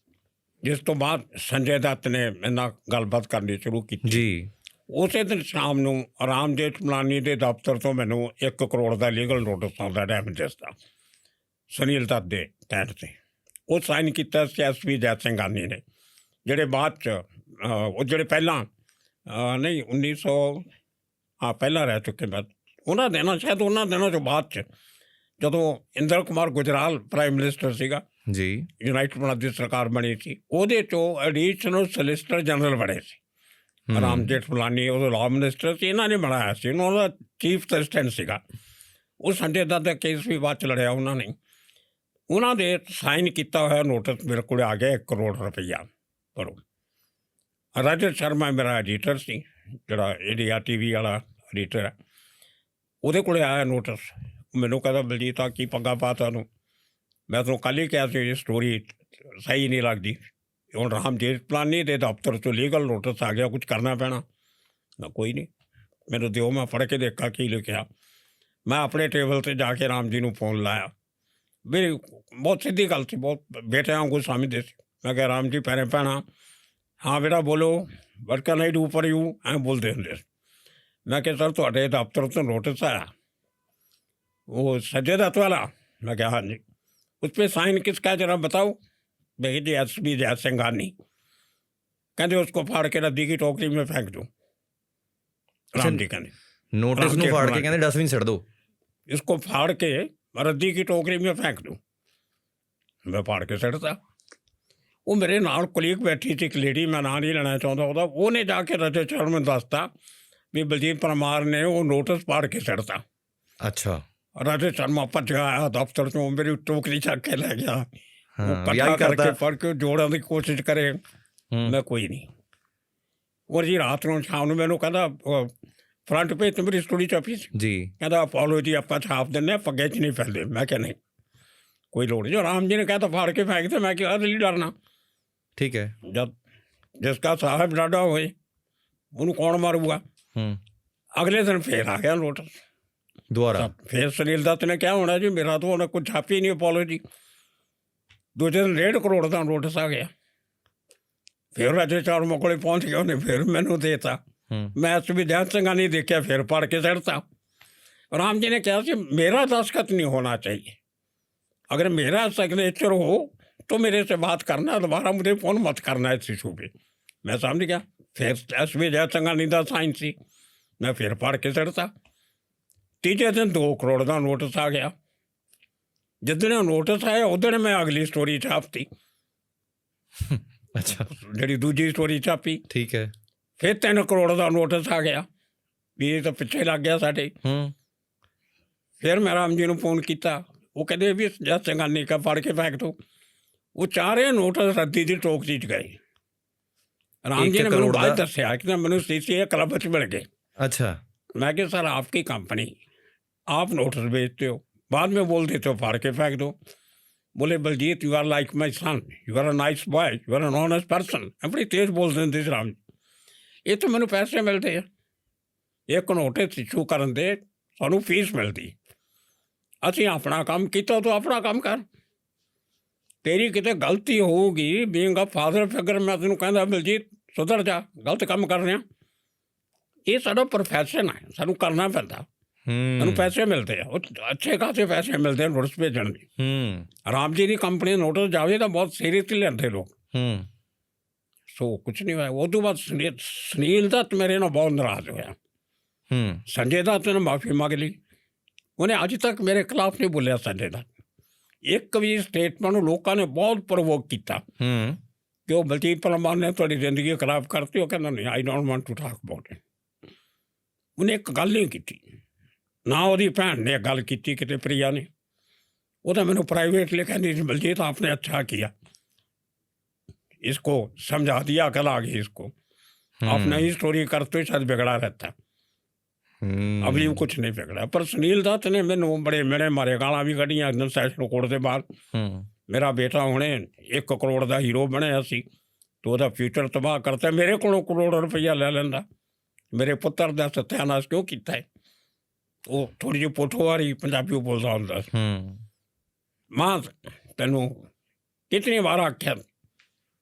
ਜਿਸ ਤੋਂ ਬਾਅਦ ਸੰਜੇ ਦੱਤ ਨੇ ਮੇਰੇ ਨਾਲ ਗੱਲਬਾਤ ਕਰਨੀ ਸ਼ੁਰੂ ਕੀਤੀ ਜੀ, ਉਸੇ ਦਿਨ ਸ਼ਾਮ ਨੂੰ ਰਾਮ ਜੇਠਮਲਾਨੀ ਦੇ ਦਫ਼ਤਰ ਤੋਂ ਮੈਨੂੰ 1 ਕਰੋੜ ਦਾ ਲੀਗਲ ਨੋਟਿਸ ਆਉਂਦਾ ਡੈਮੇਜਸ ਦਾ, ਸੁਨੀਲ ਦੱਤ ਦੇ ਤਹਿਤ 'ਤੇ। ਉਹ ਸਾਈਨ ਕੀਤਾ ਸੀ SP ਜੈ ਸਿੰਘਾਨੀ ਨੇ, ਜਿਹੜੇ ਬਾਅਦ 'ਚ ਉਹ ਜਿਹੜੇ ਪਹਿਲਾਂ ਨਹੀਂ 1900 ਪਹਿਲਾਂ ਰਹਿ ਚੁੱਕੇ। ਬਾਅਦ ਉਹਨਾਂ ਦਿਨਾਂ ਸ਼ਾਇਦ ਉਹਨਾਂ ਦਿਨਾਂ 'ਚੋਂ ਬਾਅਦ 'ਚ ਜਦੋਂ ਇੰਦਰ ਕੁਮਾਰ ਗੁਜਰਾਲ ਪ੍ਰਾਈਮ ਮਿਨਿਸਟਰ ਸੀਗਾ ਜੀ, ਯੂਨਾਈਟਡ ਭਾਰਤ ਦੀ ਸਰਕਾਰ ਬਣੀ ਸੀ, ਉਹਦੇ 'ਚੋਂ ਐਡੀਸ਼ਨਲ ਸੋਲਿਸਿਟਰ ਜਨਰਲ ਬਣੇ ਸੀ ਰਾਮ ਜੇਠਮਲਾਨੀ, ਉਦੋਂ ਲਾਅ ਮਿਨਿਸਟਰ ਸੀ। ਇਹਨਾਂ ਨੇ ਬਣਾਇਆ ਸੀ, ਉਹਨਾਂ ਦਾ ਚੀਫ ਅਸਿਸਟੈਂਟ ਸੀਗਾ। ਉਹ ਸੰਜੇ ਦੱਤ ਦਾ ਕੇਸ ਵੀ ਬਾਅਦ 'ਚ ਲੜਿਆ ਉਹਨਾਂ ਨੇ। ਉਹਨਾਂ ਦੇ ਸਾਈਨ ਕੀਤਾ ਹੋਇਆ ਨੋਟਿਸ ਮੇਰੇ ਕੋਲ ਆ ਗਿਆ 1 ਕਰੋੜ ਰੁਪਈਆ ਭਰੋ। ਰਾਜਾ ਸ਼ਰਮਾ ਮੇਰਾ ਐਡੀਟਰ ਸੀ, ਜਿਹੜਾ ਇੰਡੀਆ TV ਵਾਲਾ ਐਡੀਟਰ ਹੈ, ਉਹਦੇ ਕੋਲ ਆਇਆ ਨੋਟਿਸ। ਮੈਨੂੰ ਕਹਿੰਦਾ ਬਲਜੀਤ ਆ ਕੀ ਪੰਗਾ ਪਾ ਤੁਹਾਨੂੰ? ਮੈਂ ਤੁਹਾਨੂੰ ਕੱਲ੍ਹ ਹੀ ਕਿਹਾ ਸੀ ਇਹ ਸਟੋਰੀ ਸਹੀ ਨਹੀਂ ਲੱਗਦੀ। ਹੁਣ ਰਾਮ ਜੇਠਮਲਾਨੀ ਦੇ ਦਫ਼ਤਰ 'ਚੋਂ ਲੀਗਲ ਨੋਟਿਸ ਆ ਗਿਆ, ਕੁਝ ਕਰਨਾ ਪੈਣਾ। ਮੈਂ ਕੋਈ ਨਹੀਂ, ਮੈਨੂੰ ਦਿਓ, ਮੈਂ ਫੜ ਕੇ ਦੇਖਾ ਕੀ ਲਿਖਿਆ। ਮੈਂ ਆਪਣੇ ਟੇਬਲ 'ਤੇ ਜਾ ਕੇ ਰਾਮ ਜੀ ਨੂੰ ਫੋਨ ਲਾਇਆ। ਮੇਰੀ ਬਹੁਤ ਸਿੱਧੀ ਗੱਲ ਸੀ, ਬਹੁਤ ਬੇਟਿਆਂ ਵਾਂਗੂ ਸਮਝਦੇ ਸੀ। ਮੈਂ ਕਿਹਾ ਰਾਮ ਜੀ ਪੈਰੇ ਪੈਣਾ। ਹਾਂ ਬੇਟਾ ਬੋਲੋ, what can I do for you, ਐਂ ਬੋਲਦੇ ਹੁੰਦੇ ਸੀ। ਮੈਂ ਕਿਹਾ ਸਰ ਤੁਹਾਡੇ ਦਫ਼ਤਰ ਤੋਂ ਨੋਟਿਸ ਆਇਆ, वो संजय दत्त वाला? मैं क्या हाँ जी। उस पर साइन किसका है जरा बताओ? भाई जी SP जय ਸਿੰਘਾਨੀ। कहते उसको फाड़ के रद्दी की टोकरी में फेंक दो। राम जी कहते नोटिस ਨੂੰ फाड़ के कहते डस्टबिन सड़ दो, इसको फाड़ के रद्दी की टोकरी में फेंक दो। मैं फाड़ के सड़ता। वो मेरे नाल कोलीग बैठी थी एक लेडी, मैं नाम नहीं लेना चाहता ਉਹਦਾ, ਉਹਨੇ ਜਾ ਕੇ ਰਜੇ ਚਰਨ ਨੂੰ ਦੱਸਤਾ ਵੀ ਬਲਜੀਤ ਪਰਮਾਰ ਨੇ ਉਹ ਨੋਟਿਸ ਪਾੜ ਕੇ ਸੜਤਾ। ਅੱਛਾ। ਰਾਜੇ ਸ਼ਰਮਾ ਭੱਜਿਆ ਆਇਆ ਦਫ਼ਤਰ 'ਚੋਂ, ਮੇਰੀ ਟੋਕਰੀ ਚੱਕ ਕੇ ਲੈ ਗਿਆ। ਉਹ ਇਕੱਠਾ ਕਰਕੇ ਫੜ ਕੇ ਜੋੜਨ ਦੀ ਕੋਸ਼ਿਸ਼ ਕਰੇ। ਮੈਂ ਕੋਈ ਨਹੀਂ। ਔਰ ਜੀ ਰਾਤ ਨੂੰ ਸ਼ਾਮ ਨੂੰ ਮੈਨੂੰ ਕਹਿੰਦਾ ਫਰੰਟ ਪੇਜ 'ਤੇ ਮੇਰੀ ਸਟੋਰੀ ਛਪੀ ਸੀ ਜੀ, ਕਹਿੰਦਾ ਅਪੋਲੋਜੀ ਆਪਾਂ ਛਾਪ ਦਿੰਦੇ ਹਾਂ, ਪੱਗੇ 'ਚ ਨਹੀਂ ਫੈਲਦੇ। ਮੈਂ ਕਿਹਾ ਨਹੀਂ ਕੋਈ ਲੋੜ ਨਹੀਂ। ਰਾਮ ਜੀ ਨੇ ਕਹਿ ਤਾ ਫਾੜ ਕੇ ਫੈਂਕ ਤੇ, ਮੈਂ ਕਿਹਾ ਇਹਦੇ ਲਈ ਡਰਨਾ? ਠੀਕ ਹੈ, ਜਦ ਜਿਸਕਾ ਸਾਹਿਬ ਡਾਡਾ ਹੋਏ ਉਹਨੂੰ ਕੌਣ ਮਾਰੂਗਾ? ਅਗਲੇ ਦਿਨ ਫੇਰ ਆ ਗਿਆ ਨੋਟਿਸ ਦੁਬਾਰਾ। ਫਿਰ ਸੁਨੀਲ ਦੱਤ ਨੇ ਕਿਹਾ ਹੋਣਾ ਜੀ ਮੇਰਾ ਤਾਂ ਉਹਨੇ ਕੁਝ ਛਾਪੀ ਨਹੀਂ ਅਪੋਲੋਜੀ। ਦੂਜੇ ਦਿਨ 1.5 ਕਰੋੜ ਦਾ ਨੋਟਿਸ ਆ ਗਿਆ। ਫਿਰ ਰਾਜੇ ਸ਼ਰਮਾ ਕੋਲ ਪਹੁੰਚ ਗਿਆ, ਉਹਨੇ ਫਿਰ ਮੈਨੂੰ ਦੇ ਤਾ। ਮੈਂ SP ਜੈ ਸਿੰਘਾਨੀ ਦੇਖਿਆ, ਫਿਰ ਪੜ ਕੇ ਚੜ੍ਹਤਾ। ਰਾਮ ਜੀ ਨੇ ਕਿਹਾ ਸੀ मेरा दस्तखत नहीं होना चाहिए, अगर मेरा सिग्नेचर हो तो मेरे से बात करना, दोबारा मुझे फ़ोन मत करना इस इशू पे। मैं समझ गया। फिर SP जय ਸਿੰਘਾਨੀ ਦਾ साइन सी, मैं फिर पढ़ के चढ़ता। तीजे दिन 2 करोड़ का नोटिस आ गया। जिस दिन नोटिस आया उस दिन मैं अगली स्टोरी छापती। अच्छा, जी दूजी स्टोरी छापी। ठीक है। फिर 3 करोड़ का नोटिस आ गया भी ये तो पिछे लग गया साढ़े। फिर मैं राम जी को फोन किया, वो कहते भी जय ਸਿੰਘਾਨੀ का पढ़ के फेंक दो। ਉਹ ਚਾਰੇ ਨੋਟਿਸ ਰੱਦੀ ਦੀ ਟੋਕ 'ਚ ਗਏ। ਰਾਮ ਜੀ ਇੱਕ ਨੇ ਮੈਨੂੰ ਕਰੋੜ ਬਾਅਦ ਦਾ- ਦੱਸਿਆ ਕਿ ਮੈਨੂੰ CCA क्लब 'ਚ मिल गए। अच्छा। मैं क्या सर आपकी कंपनी, आप नोटिस भेजते हो, बाद में बोल देते हो फाड़ के फेंक दो। बोले Baljeet you are like my son, you are a nice boy, you are a honest person. बड़ी तेज बोल देते थे राम जी। ये तो मैंने पैसे मिलते हैं, एक नोटिस इशू करन दे सानू फीस मिलती। ਅਸੀਂ ਆਪਣਾ ਕੰਮ ਕੀਤਾ ਤੂੰ ਆਪਣਾ ਕੰਮ ਕਰ। ਤੇਰੀ ਕਿਤੇ ਗਲਤੀ ਹੋਊਗੀ, ਬੀਇੰਗ ਅ ਫਾਦਰ ਫਿਗਰ ਮੈਂ ਤੈਨੂੰ ਕਹਿੰਦਾ ਬਲਜੀਤ ਸੁਧਰ ਜਾ, ਗਲਤ ਕੰਮ ਕਰ ਰਿਹਾ। ਇਹ ਸਾਡਾ ਪ੍ਰੋਫੈਸ਼ਨ ਹੈ, ਸਾਨੂੰ ਕਰਨਾ ਪੈਂਦਾ। ਸਾਨੂੰ ਪੈਸੇ ਮਿਲਦੇ ਆ, ਉਹ ਅੱਛੇ ਖਾਸੇ ਪੈਸੇ ਮਿਲਦੇ ਆ ਨੋਟਿਸ ਭੇਜਣ ਦੇ। ਰਾਮ ਜੀ ਦੀ ਕੰਪਨੀ ਨੋਟਿਸ ਜਾਵੇ ਤਾਂ ਬਹੁਤ ਸੀਰੀਅਸਲੀ ਲੈਂਦੇ ਲੋਕ। ਸੋ ਕੁਛ ਨਹੀਂ ਹੋਇਆ। ਉਹ ਤੋਂ ਬਾਅਦ ਸੁਨੀਲ ਦੱਤ ਮੇਰੇ ਨਾਲ ਬਹੁਤ ਨਾਰਾਜ਼ ਹੋਇਆ। ਸੰਜੇ ਦੱਤ ਨੇ ਮਾਫੀ ਮੰਗ ਲਈ। ਉਹਨੇ ਅੱਜ ਤੱਕ ਮੇਰੇ ਖਿਲਾਫ ਨਹੀਂ ਬੋਲਿਆ। ਸੰਜੇ ਦੱਤ ਇੱਕ ਵੀ ਸਟੇਟਮੈਂਟ ਨੂੰ ਲੋਕਾਂ ਨੇ ਬਹੁਤ ਪ੍ਰਵੋਕ ਕੀਤਾ ਕਿ ਉਹ ਬਲਜੀਤ ਪਰਮਾਰ ਨੇ ਤੁਹਾਡੀ ਜ਼ਿੰਦਗੀ ਖਰਾਬ ਕਰਤੀ। ਉਹ ਕਹਿੰਦਾ ਨਹੀਂ, I don't want to talk about it. ਉਹਨੇ ਇੱਕ ਗੱਲ ਨਹੀਂ ਕੀਤੀ, ਨਾ ਉਹਦੀ ਭੈਣ ਨੇ ਗੱਲ ਕੀਤੀ ਕਿਤੇ ਪ੍ਰਿਆ ਨੇ। ਉਹ ਤਾਂ ਮੈਨੂੰ ਪ੍ਰਾइवेटली कहती थी बलजीत आपने अच्छा किया, इसको समझा दिया, अकल आ गई इसको, आप नई स्टोरी करते शायद बिगड़ा रहता। अभी कुछ नहीं बिगड़ा। पर सुनील दत्त ने मैनू बड़े मेरे मारे गालां भी कढ़ियां सैशन कोर्ट के बाहर। मेरा बेटा हुणे 1 करोड़ का हीरो बनया सी तो ਉਹਦਾ फ्यूचर तबाह करता। मेरे को करोड़ रुपया ले लेंदा, मेरे पुत्र का सत्यानाश क्यों किया है। वो थोड़ी जी पोठोवारी पंजाबी बोलता होंदा सी। मां तेनू कितनी बार आख्या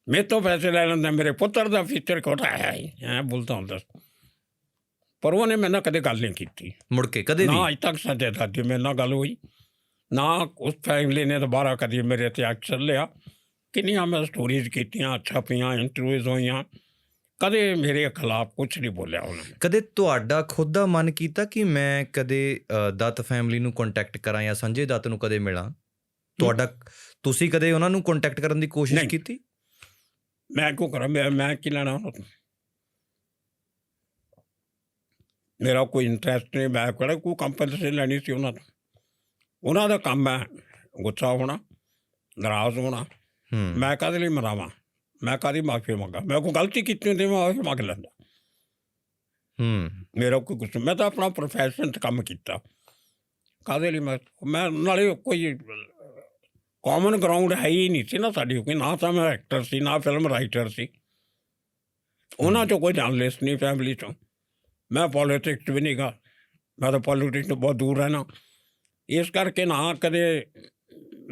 मेरे तो पैसे ले लेंदा, मेरे पुत्र का फ्यूचर घटाया है बोलता होंदा सी। पर उन्हें मेरे नाल कदे गल नहीं की मुड़ के कदे ना। भी अज तक संजय दत्त दी मेरे नाल गल हुई ना। उस फैमिली ने दोबारा कभी मेरे ते एक्शन लिया। किन्नियां मैं स्टोरीज कीतियां, छपियां, इंटरव्यूज होईयां, कदे मेरे खिलाफ कुछ नहीं बोलिया उन्होंने। ਕਦੇ ਤੁਹਾਡਾ ਖੁਦ ਦਾ ਮਨ ਕੀਤਾ ਕਿ ਮੈਂ ਕਦੇ ਦੱਤ ਫੈਮਿਲੀ ਨੂੰ ਕੰਟੈਕਟ ਕਰਾਂ ਜਾਂ ਸੰਜੇ ਦੱਤ ਨੂੰ ਕਦੇ ਮਿਲਾਂ? ਤੁਹਾਡਾ ਤੁਸੀਂ ਕਦੇ ਉਹਨਾਂ ਨੂੰ ਕੰਟੈਕਟ ਕਰਨ ਦੀ ਕੋਸ਼ਿਸ਼ ਨਹੀਂ। ਕੀਤੀ? मैं क्यों करा, मैं की लेना उन्हां तों? मेरा कोई इंटरस्ट नहीं। मैं कहना कोई कंपनसेशन लैनी सी उन्हां तों। उन्हां दा काम है गुस्सा होना, नाराज होना। मैं काहदे लई मनावां, मैं काहदी माफी मंगा? मैं कोई गलती कीती होंदी मैं माफी मंग लैंदा। मेरा कोई गुस्सा, मैं तो अपना प्रोफैशन च काम कीता। काहदे लई मैं नाले कोई कॉमन ग्राउंड है ही नहीं सी ना साडी कोई। ना तो मैं एक्टर सी, ना फिल्म राइटर सी। उन्हां चों कोई जर्नलिस्ट नहीं फैमिली चों। मैं पॉलिटिक्स भी नहीं गा, मैं तो पॉलिटिक्स तो बहुत दूर रहना। इस करके ना कदे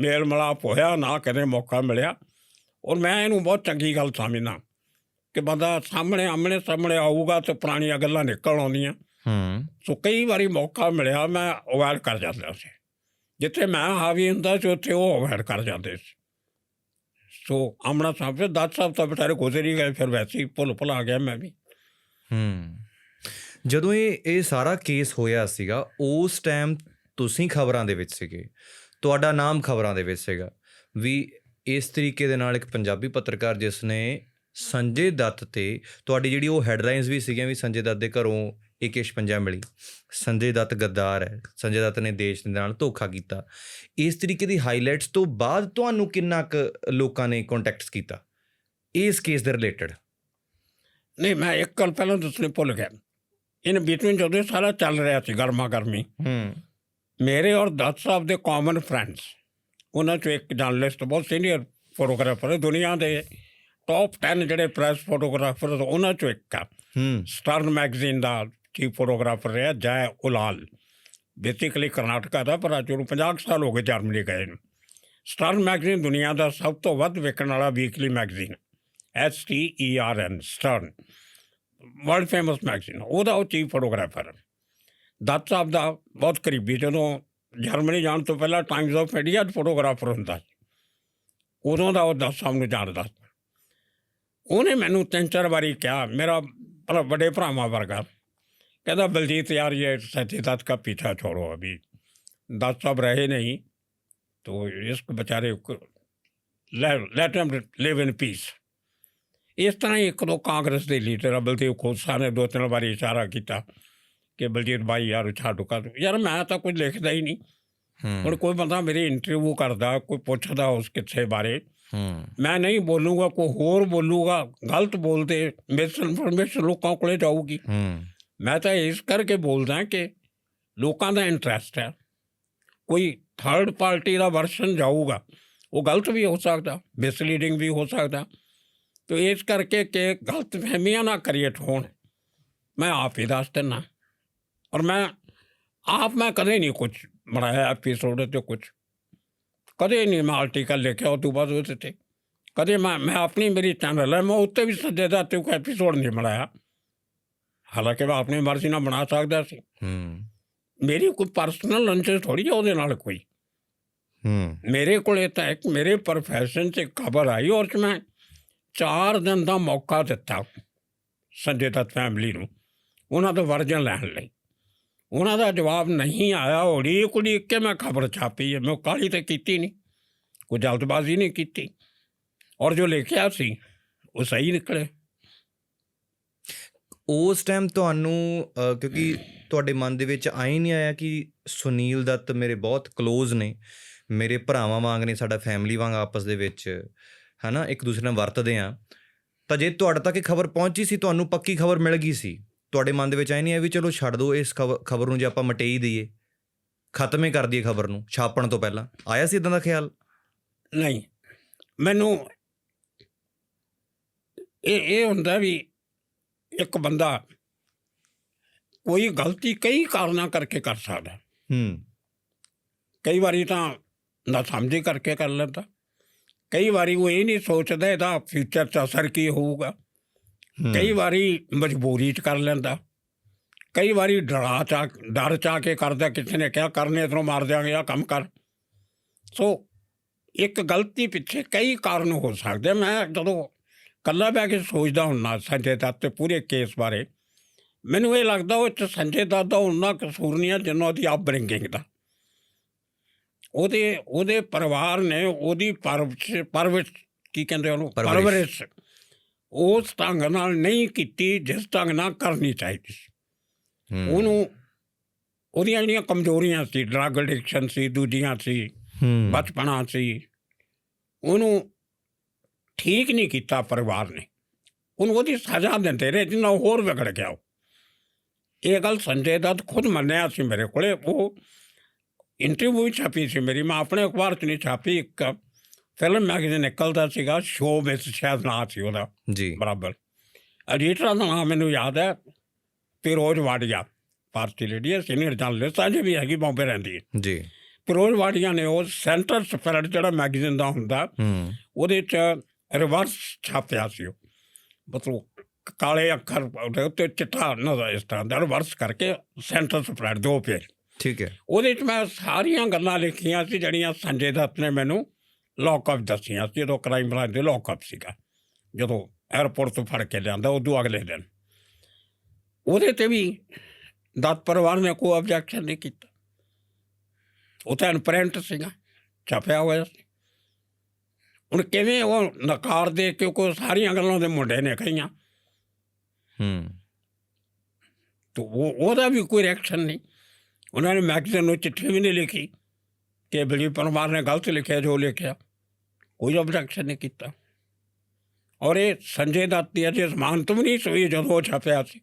मेल मिलाप होया, ना कदे मौका मिलिया। और मैं इनू बहुत चंगी गल समझना कि बंदा सामने आमने सामने आऊगा तो पुरानियां गल्लां निकल आउंदियां। सो कई बारी मौका मिलिया मैं अवॉइड कर जाता सी। जिथे मैं हावी हुंदा सी उत्थे वो अवॉइड कर जाते सी। सो आमना सामने दत्त साहब तो बेचारे गुजर ही गए, फिर वैसे ही भुल भुला गया मैं भी। ਜਦੋਂ ਇਹ ਸਾਰਾ ਕੇਸ ਹੋਇਆ ਸੀਗਾ ਉਸ ਟਾਈਮ ਤੁਸੀਂ ਖਬਰਾਂ ਦੇ ਵਿੱਚ ਸੀਗੇ, ਤੁਹਾਡਾ ਨਾਮ ਖਬਰਾਂ ਦੇ ਵਿੱਚ ਸੀਗਾ ਵੀ ਇਸ ਤਰੀਕੇ ਦੇ ਨਾਲ ਇੱਕ ਪੰਜਾਬੀ ਪੱਤਰਕਾਰ ਜਿਸ ਨੇ ਸੰਜੇ ਦੱਤ ਤੇ ਤੁਹਾਡੀ ਜਿਹੜੀ ਉਹ ਹੈਡਲਾਈਨਸ ਵੀ ਸੀਗੀਆਂ ਵੀ ਸੰਜੇ ਦੱਤ ਦੇ ਘਰੋਂ AK-56 ਮਿਲੀ, ਸੰਜੇ ਦੱਤ ਗੱਦਾਰ ਹੈ, ਸੰਜੇ ਦੱਤ ਨੇ ਦੇਸ਼ ਦੇ ਨਾਲ ਧੋਖਾ ਕੀਤਾ। ਇਸ ਤਰੀਕੇ ਦੀ ਹਾਈਲਾਈਟਸ ਤੋਂ ਬਾਅਦ ਤੁਹਾਨੂੰ ਕਿੰਨਾ ਕੁ ਲੋਕਾਂ ਨੇ ਕੰਟੈਕਟਸ ਕੀਤਾ ਇਸ ਕੇਸ ਦੇ ਰਿਲੇਟਡ? नहीं, मैं एक गल पहले दसनी भुल गया। इन बिटवीन जो सारा चल रहा सी गर्मा गर्मी, मेरे और दत्त साहब के कॉमन फ्रेंड्स, उन्होंने चो एक जर्नलिस्ट बहुत सीनियर फोटोग्राफर है, दुनिया के टॉप 10 जोड़े प्रैस फोटोग्राफर उन्होंने चो एक है। स्टर्न मैगजीन का चीफ फोटोग्राफर रहा जय उलाल, बेसिकली कर्नाटका का, पर अज 50 साल हो गए जर्मनी गए। स्टर्न मैगजीन दुनिया का सब तो वध विकण वाला weekly magazine, STERN, stern, world famous magazine. ਉਹਦਾ ਉਹ ਚੀਫ ਫੋਟੋਗ੍ਰਾਫਰ। ਦੱਤ ਸਾਹਿਬ ਦਾ ਬਹੁਤ ਕਰੀਬੀ, ਜਦੋਂ ਜਰਮਨੀ ਜਾਣ ਤੋਂ ਪਹਿਲਾਂ ਟਾਈਮਜ਼ ਆਫ ਇੰਡੀਆ 'ਚ ਫੋਟੋਗ੍ਰਾਫਰ ਹੁੰਦਾ ਸੀ, ਉਦੋਂ ਦਾ ਉਹ ਦੱਤ ਸਾਹਿਬ ਨੂੰ ਜਾਣਦਾ। ਉਹਨੇ ਮੈਨੂੰ 3-4 ਵਾਰੀ ਕਿਹਾ, ਮੇਰਾ ਵੱਡੇ ਭਰਾਵਾਂ ਵਰਗਾ, कहता बलजीत यार ये सत्यदत्त का पीछा छोड़ो, अभी दत्त साहब रहे नहीं तो इसको बेचारे let him live in peace. इस तरह ही एक दो कांग्रेस के लीडर बलदेव खोसा ने 2-3 बार इशारा किया कि बलजीत भाई यार छाड़ो कर दो। यार मैं तो कुछ लिखता ही नहीं। और कोई बंदा मेरी इंटरव्यू करता, कोई पूछता उस किस्से बारे, ਮੈਂ ਨਹੀਂ ਬੋਲੂਗਾ, ਕੋਈ ਹੋਰ ਬੋਲੂਗਾ, ਗਲਤ ਬੋਲਦੇ, ਮਿਸ ਇਨਫੋਰਮੇਸ਼ਨ ਲੋਕਾਂ ਕੋਲੇ ਜਾਊਗੀ। ਮੈਂ ਤਾਂ ਇਸ ਕਰਕੇ ਬੋਲਦਾ ਕਿ ਲੋਕਾਂ ਦਾ ਇੰਟਰਸਟ ਹੈ, ਕੋਈ ਥਰਡ ਪਾਰਟੀ ਦਾ ਵਰਸ਼ਨ ਜਾਊਗਾ, ਉਹ ਗਲਤ ਵੀ ਹੋ ਸਕਦਾ, ਮਿਸਲੀਡਿੰਗ ਵੀ ਹੋ ਸਕਦਾ। ਤੋ ਇਸ ਕਰਕੇ ਕਿ ਗਲਤ ਫਹਿਮੀਆਂ ਨਾ ਕ੍ਰੀਏਟ ਹੋਣ, ਮੈਂ ਆਪ ਹੀ ਦੱਸ ਦਿੰਦਾ। ਔਰ ਮੈਂ ਕਦੇ ਨਹੀਂ ਕੁਛ ਬਣਾਇਆ ਐਪੀਸੋਡ 'ਤੇ, ਕੁਛ ਕਦੇ ਨਹੀਂ ਮੈਂ ਆਰਟੀਕਲ ਲਿਖਿਆ ਉਹ ਤੋਂ ਬਾਅਦ ਉਹਦੇ 'ਤੇ ਕਦੇ ਮੈਂ ਆਪਣੀ ਮੇਰੀ ਚੈਨਲ ਹੈ, ਮੈਂ ਉੱਤੇ ਵੀ ਸੰਜੇ ਦੱਤ 'ਤੇ ਕੋਈ ਐਪੀਸੋਡ ਨਹੀਂ ਬਣਾਇਆ। ਹਾਲਾਂਕਿ ਮੈਂ ਆਪਣੀ ਮਰਜ਼ੀ ਨਾਲ ਬਣਾ ਸਕਦਾ ਸੀ। ਮੇਰੀ ਕੋਈ ਪਰਸਨਲ ਇੰਟਰਸਟ ਥੋੜ੍ਹੀ ਆ ਉਹਦੇ ਨਾਲ ਕੋਈ। ਮੇਰੇ ਕੋਲ ਤਾਂ ਇੱਕ ਮੇਰੇ ਪ੍ਰੋਫੈਸ਼ਨ 'ਚ ਖਬਰ ਆਈ, ਔਰ 'ਚ ਮੈਂ 4 ਦਿਨ ਦਾ ਮੌਕਾ ਦਿੱਤਾ ਸੰਜੇ ਦੱਤ ਫੈਮਿਲੀ ਨੂੰ ਉਹਨਾਂ ਤੋਂ ਵਰਜਨ ਲੈਣ ਲਈ। ਉਹਨਾਂ ਦਾ ਜਵਾਬ ਨਹੀਂ ਆਇਆ। ਉਡੀਕ ਕੇ ਮੈਂ ਖਬਰ ਛਾਪੀ ਹੈ, ਮੈਂ ਕਾਹਲੀ ਤਾਂ ਕੀਤੀ ਨਹੀਂ, ਕੋਈ ਜਲਦਬਾਜ਼ੀ ਨਹੀਂ ਕੀਤੀ, ਔਰ ਜੋ ਲਿਖਿਆ ਸੀ ਉਹ ਸਹੀ ਨਿਕਲੇ। ਉਸ ਟਾਈਮ ਤੁਹਾਨੂੰ ਕਿਉਂਕਿ ਤੁਹਾਡੇ ਮਨ ਦੇ ਵਿੱਚ ਆਏ ਨਹੀਂ ਆਇਆ ਕਿ ਸੁਨੀਲ ਦੱਤ ਮੇਰੇ ਬਹੁਤ ਕਲੋਜ਼ ਨੇ, ਮੇਰੇ ਭਰਾਵਾਂ ਵਾਂਗ ਨੇ, ਸਾਡਾ ਫੈਮਿਲੀ ਵਾਂਗ ਆਪਸ ਦੇ ਵਿੱਚ, ਹੈ ਨਾ, ਇੱਕ ਦੂਸਰੇ ਨਾਲ ਵਰਤਦੇ ਹਾਂ, ਤਾਂ ਜੇ ਤੁਹਾਡੇ ਤੱਕ ਇਹ ਖਬਰ ਪਹੁੰਚੀ ਸੀ, ਤੁਹਾਨੂੰ ਪੱਕੀ ਖਬਰ ਮਿਲ ਗਈ ਸੀ, ਤੁਹਾਡੇ ਮਨ ਦੇ ਵਿੱਚ ਆਏ ਨਹੀਂ ਆਇਆ ਵੀ ਚਲੋ ਛੱਡ ਦਿਓ ਇਸ ਖਬਰ ਨੂੰ, ਜੇ ਆਪਾਂ ਮਟੇ ਹੀ ਦਈਏ, ਖਤਮ ਹੀ ਕਰ ਦਈਏ ਖਬਰ ਨੂੰ ਛਾਪਣ ਤੋਂ ਪਹਿਲਾਂ? ਆਇਆ ਸੀ ਇੱਦਾਂ ਦਾ ਖਿਆਲ? ਨਹੀਂ, ਮੈਨੂੰ ਇਹ ਹੁੰਦਾ ਵੀ ਇੱਕ ਬੰਦਾ ਕੋਈ ਗਲਤੀ ਕਈ ਕਾਰਨਾਂ ਕਰਕੇ ਕਰ ਸਕਦਾ। ਕਈ ਵਾਰੀ ਤਾਂ ਨਾ ਸਮਝੀ ਕਰਕੇ ਕਰ ਲੈਂਦਾ, ਕਈ ਵਾਰੀ ਉਹ ਇਹ ਨਹੀਂ ਸੋਚਦਾ ਇਹਦਾ ਫਿਊਚਰ 'ਚ ਅਸਰ ਕੀ ਹੋਊਗਾ, ਕਈ ਵਾਰੀ ਮਜਬੂਰੀ 'ਚ ਕਰ ਲੈਂਦਾ, ਕਈ ਵਾਰੀ ਡਰ ਚਾਹ ਕੇ ਕਰਦਾ, ਕਿਸੇ ਨੇ ਕਿਹਾ ਕਰਨੇ ਇੱਧਰੋਂ ਮਾਰ ਦਿਆਂਗੇ, ਆਹ ਕੰਮ ਕਰ। ਸੋ ਇੱਕ ਗਲਤੀ ਪਿੱਛੇ ਕਈ ਕਾਰਨ ਹੋ ਸਕਦੇ। ਮੈਂ ਜਦੋਂ ਇਕੱਲਾ ਬਹਿ ਕੇ ਸੋਚਦਾ ਹੁੰਦਾ ਸੰਜੇ ਦੱਤ ਦੇ ਪੂਰੇ ਕੇਸ ਬਾਰੇ, ਮੈਨੂੰ ਇਹ ਲੱਗਦਾ ਉਹ 'ਚ ਸੰਜੇ ਦੱਤ ਦਾ ਉਹਨਾਂ ਕਸੂਰ ਨਹੀਂ ਹੈ ਜਿੰਨਾ ਉਹਦੀ ਅਪਬ੍ਰਿੰਗਿੰਗ ਦਾ। ਉਹਦੇ ਪਰਿਵਾਰ ਨੇ ਉਹਦੀ ਪਰਵਰਿਸ਼ ਕੀ ਕਹਿੰਦੇ ਉਹਨੂੰ, ਪਰਵਰਿਸ਼ ਉਸ ਢੰਗ ਨਾਲ ਨਹੀਂ ਕੀਤੀ ਜਿਸ ਢੰਗ ਨਾਲ ਕਰਨੀ ਚਾਹੀਦੀ ਸੀ। ਉਹਨੂੰ ਉਹਦੀਆਂ ਜਿਹੜੀਆਂ ਕਮਜ਼ੋਰੀਆਂ ਸੀ, ਡਰੱਗ ਐਡਿਕਸ਼ਨ ਸੀ, ਦੂਜੀਆਂ ਸੀ, ਬਚਪਨਾ ਸੀ, ਉਹਨੂੰ ਠੀਕ ਨਹੀਂ ਕੀਤਾ ਪਰਿਵਾਰ ਨੇ, ਉਹਨੂੰ ਉਹਦੀ ਸਜ਼ਾ ਦਿੰਦੇ ਰਹੇ ਜਿੰਨਾ ਹੋਰ ਵਿਗੜ ਗਿਆ ਉਹ। ਇਹ ਗੱਲ ਸੰਜੇ ਦੱਤ ਖੁਦ ਮੰਨਿਆ ਸੀ ਮੇਰੇ ਕੋਲ, ਉਹ ਇੰਟਰਵਿਊ ਛਾਪੀ ਸੀ ਮੇਰੀ, ਮੈਂ ਆਪਣੇ ਅਖਬਾਰ 'ਚ ਨਹੀਂ ਛਾਪੀ, ਇੱਕ ਫਿਲਮ ਮੈਗਜ਼ੀਨ ਨਿਕਲਦਾ ਸੀਗਾ, ਸ਼ੋ ਵਿੱਚ ਸ਼ਾਇਦ ਨਾਂ ਸੀ ਉਹਦਾ ਜੀ ਬਰਾਬਰ। ਐਡੀਟਰਾਂ ਦਾ ਨਾਮ ਮੈਨੂੰ ਯਾਦ ਹੈ, ਫਿਰੋਜ਼ ਵਾਡੀਆ, ਭਾਰਤੀ ਲੇਡੀ ਹੈ, ਸੀਨੀਅਰ ਜਰਨਲਿਸਟ ਅਜੇ ਵੀ ਹੈਗੀ, ਬੰਬੇ ਰਹਿੰਦੀ ਹੈ ਜੀ। ਫਿਰੋਜ਼ ਵਾਡੀਆ ਨੇ ਉਹ ਸੈਂਟਰ ਸਪਰੈਡ ਜਿਹੜਾ ਮੈਗਜ਼ੀਨ ਦਾ ਹੁੰਦਾ, ਉਹਦੇ 'ਚ ਰਿਵਰਸ ਛਾਪਿਆ ਸੀ, ਉਹ ਮਤਲਬ ਕਾਲੇ ਅੱਖਰ ਉਹਦੇ ਉੱਤੇ ਚਿੱਟਾ ਨਜ਼ਰ ਇਸ ਤਰ੍ਹਾਂ ਦਾ ਰਿਵਰਸ ਕਰਕੇ ਸੈਂਟਰ ਸਪਰੈਡ 2 ਪੇਜ, ਠੀਕ ਹੈ। ਉਹਦੇ 'ਚ ਮੈਂ ਸਾਰੀਆਂ ਗੱਲਾਂ ਲਿਖੀਆਂ ਸੀ ਜਿਹੜੀਆਂ ਸੰਜੇ ਦੱਤ ਨੇ ਮੈਨੂੰ ਲੌਕਅਪ ਦੱਸੀਆਂ ਸੀ, ਜਦੋਂ ਕ੍ਰਾਈਮ ਬ੍ਰਾਂਚ ਦੇ ਲੌਕਅਪ ਸੀਗਾ, ਜਦੋਂ ਏਅਰਪੋਰਟ ਤੋਂ ਫੜ ਕੇ ਲਿਆਂਦਾ ਉਦੋਂ ਅਗਲੇ ਦਿਨ। ਉਹਦੇ 'ਤੇ ਵੀ ਦੱਤ ਪਰਿਵਾਰ ਨੇ ਕੋਈ ਆਬਜੈਕਸ਼ਨ ਨਹੀਂ ਕੀਤਾ, ਉਹ ਤਾਂ ਇਨਪ੍ਰਿੰਟ ਸੀਗਾ, ਛਾਪਿਆ ਹੋਇਆ ਸੀ। ਹੁਣ ਕਿਵੇਂ ਉਹ ਨਕਾਰ ਦੇ, ਕਿਉਂਕਿ ਸਾਰੀਆਂ ਗੱਲਾਂ ਦੇ ਮੁੰਡੇ ਨੇ ਕਹੀਆਂ, ਤਾਂ ਉਹਦਾ ਵੀ ਕੋਈ ਰਿਐਕਸ਼ਨ ਨਹੀਂ। ਉਹਨਾਂ ਨੇ ਮੈਗਜ਼ੀਨ ਨੂੰ ਚਿੱਠੀ ਵੀ ਨਹੀਂ ਲਿਖੀ ਕਿ ਬਲੀ ਪਰਿਵਾਰ ਨੇ ਗਲਤ ਲਿਖਿਆ, ਜੋ ਲਿਖਿਆ ਕੋਈ ਆਬਜੈਕਸ਼ਨ ਨਹੀਂ ਕੀਤਾ। ਔਰ ਇਹ ਸੰਜੇ ਦੱਤ ਦੀ ਅਜੇ ਜ਼ਮਾਨਤ ਵੀ ਨਹੀਂ ਹੋਈ ਜਦੋਂ ਉਹ ਛਾਪਿਆ ਸੀ,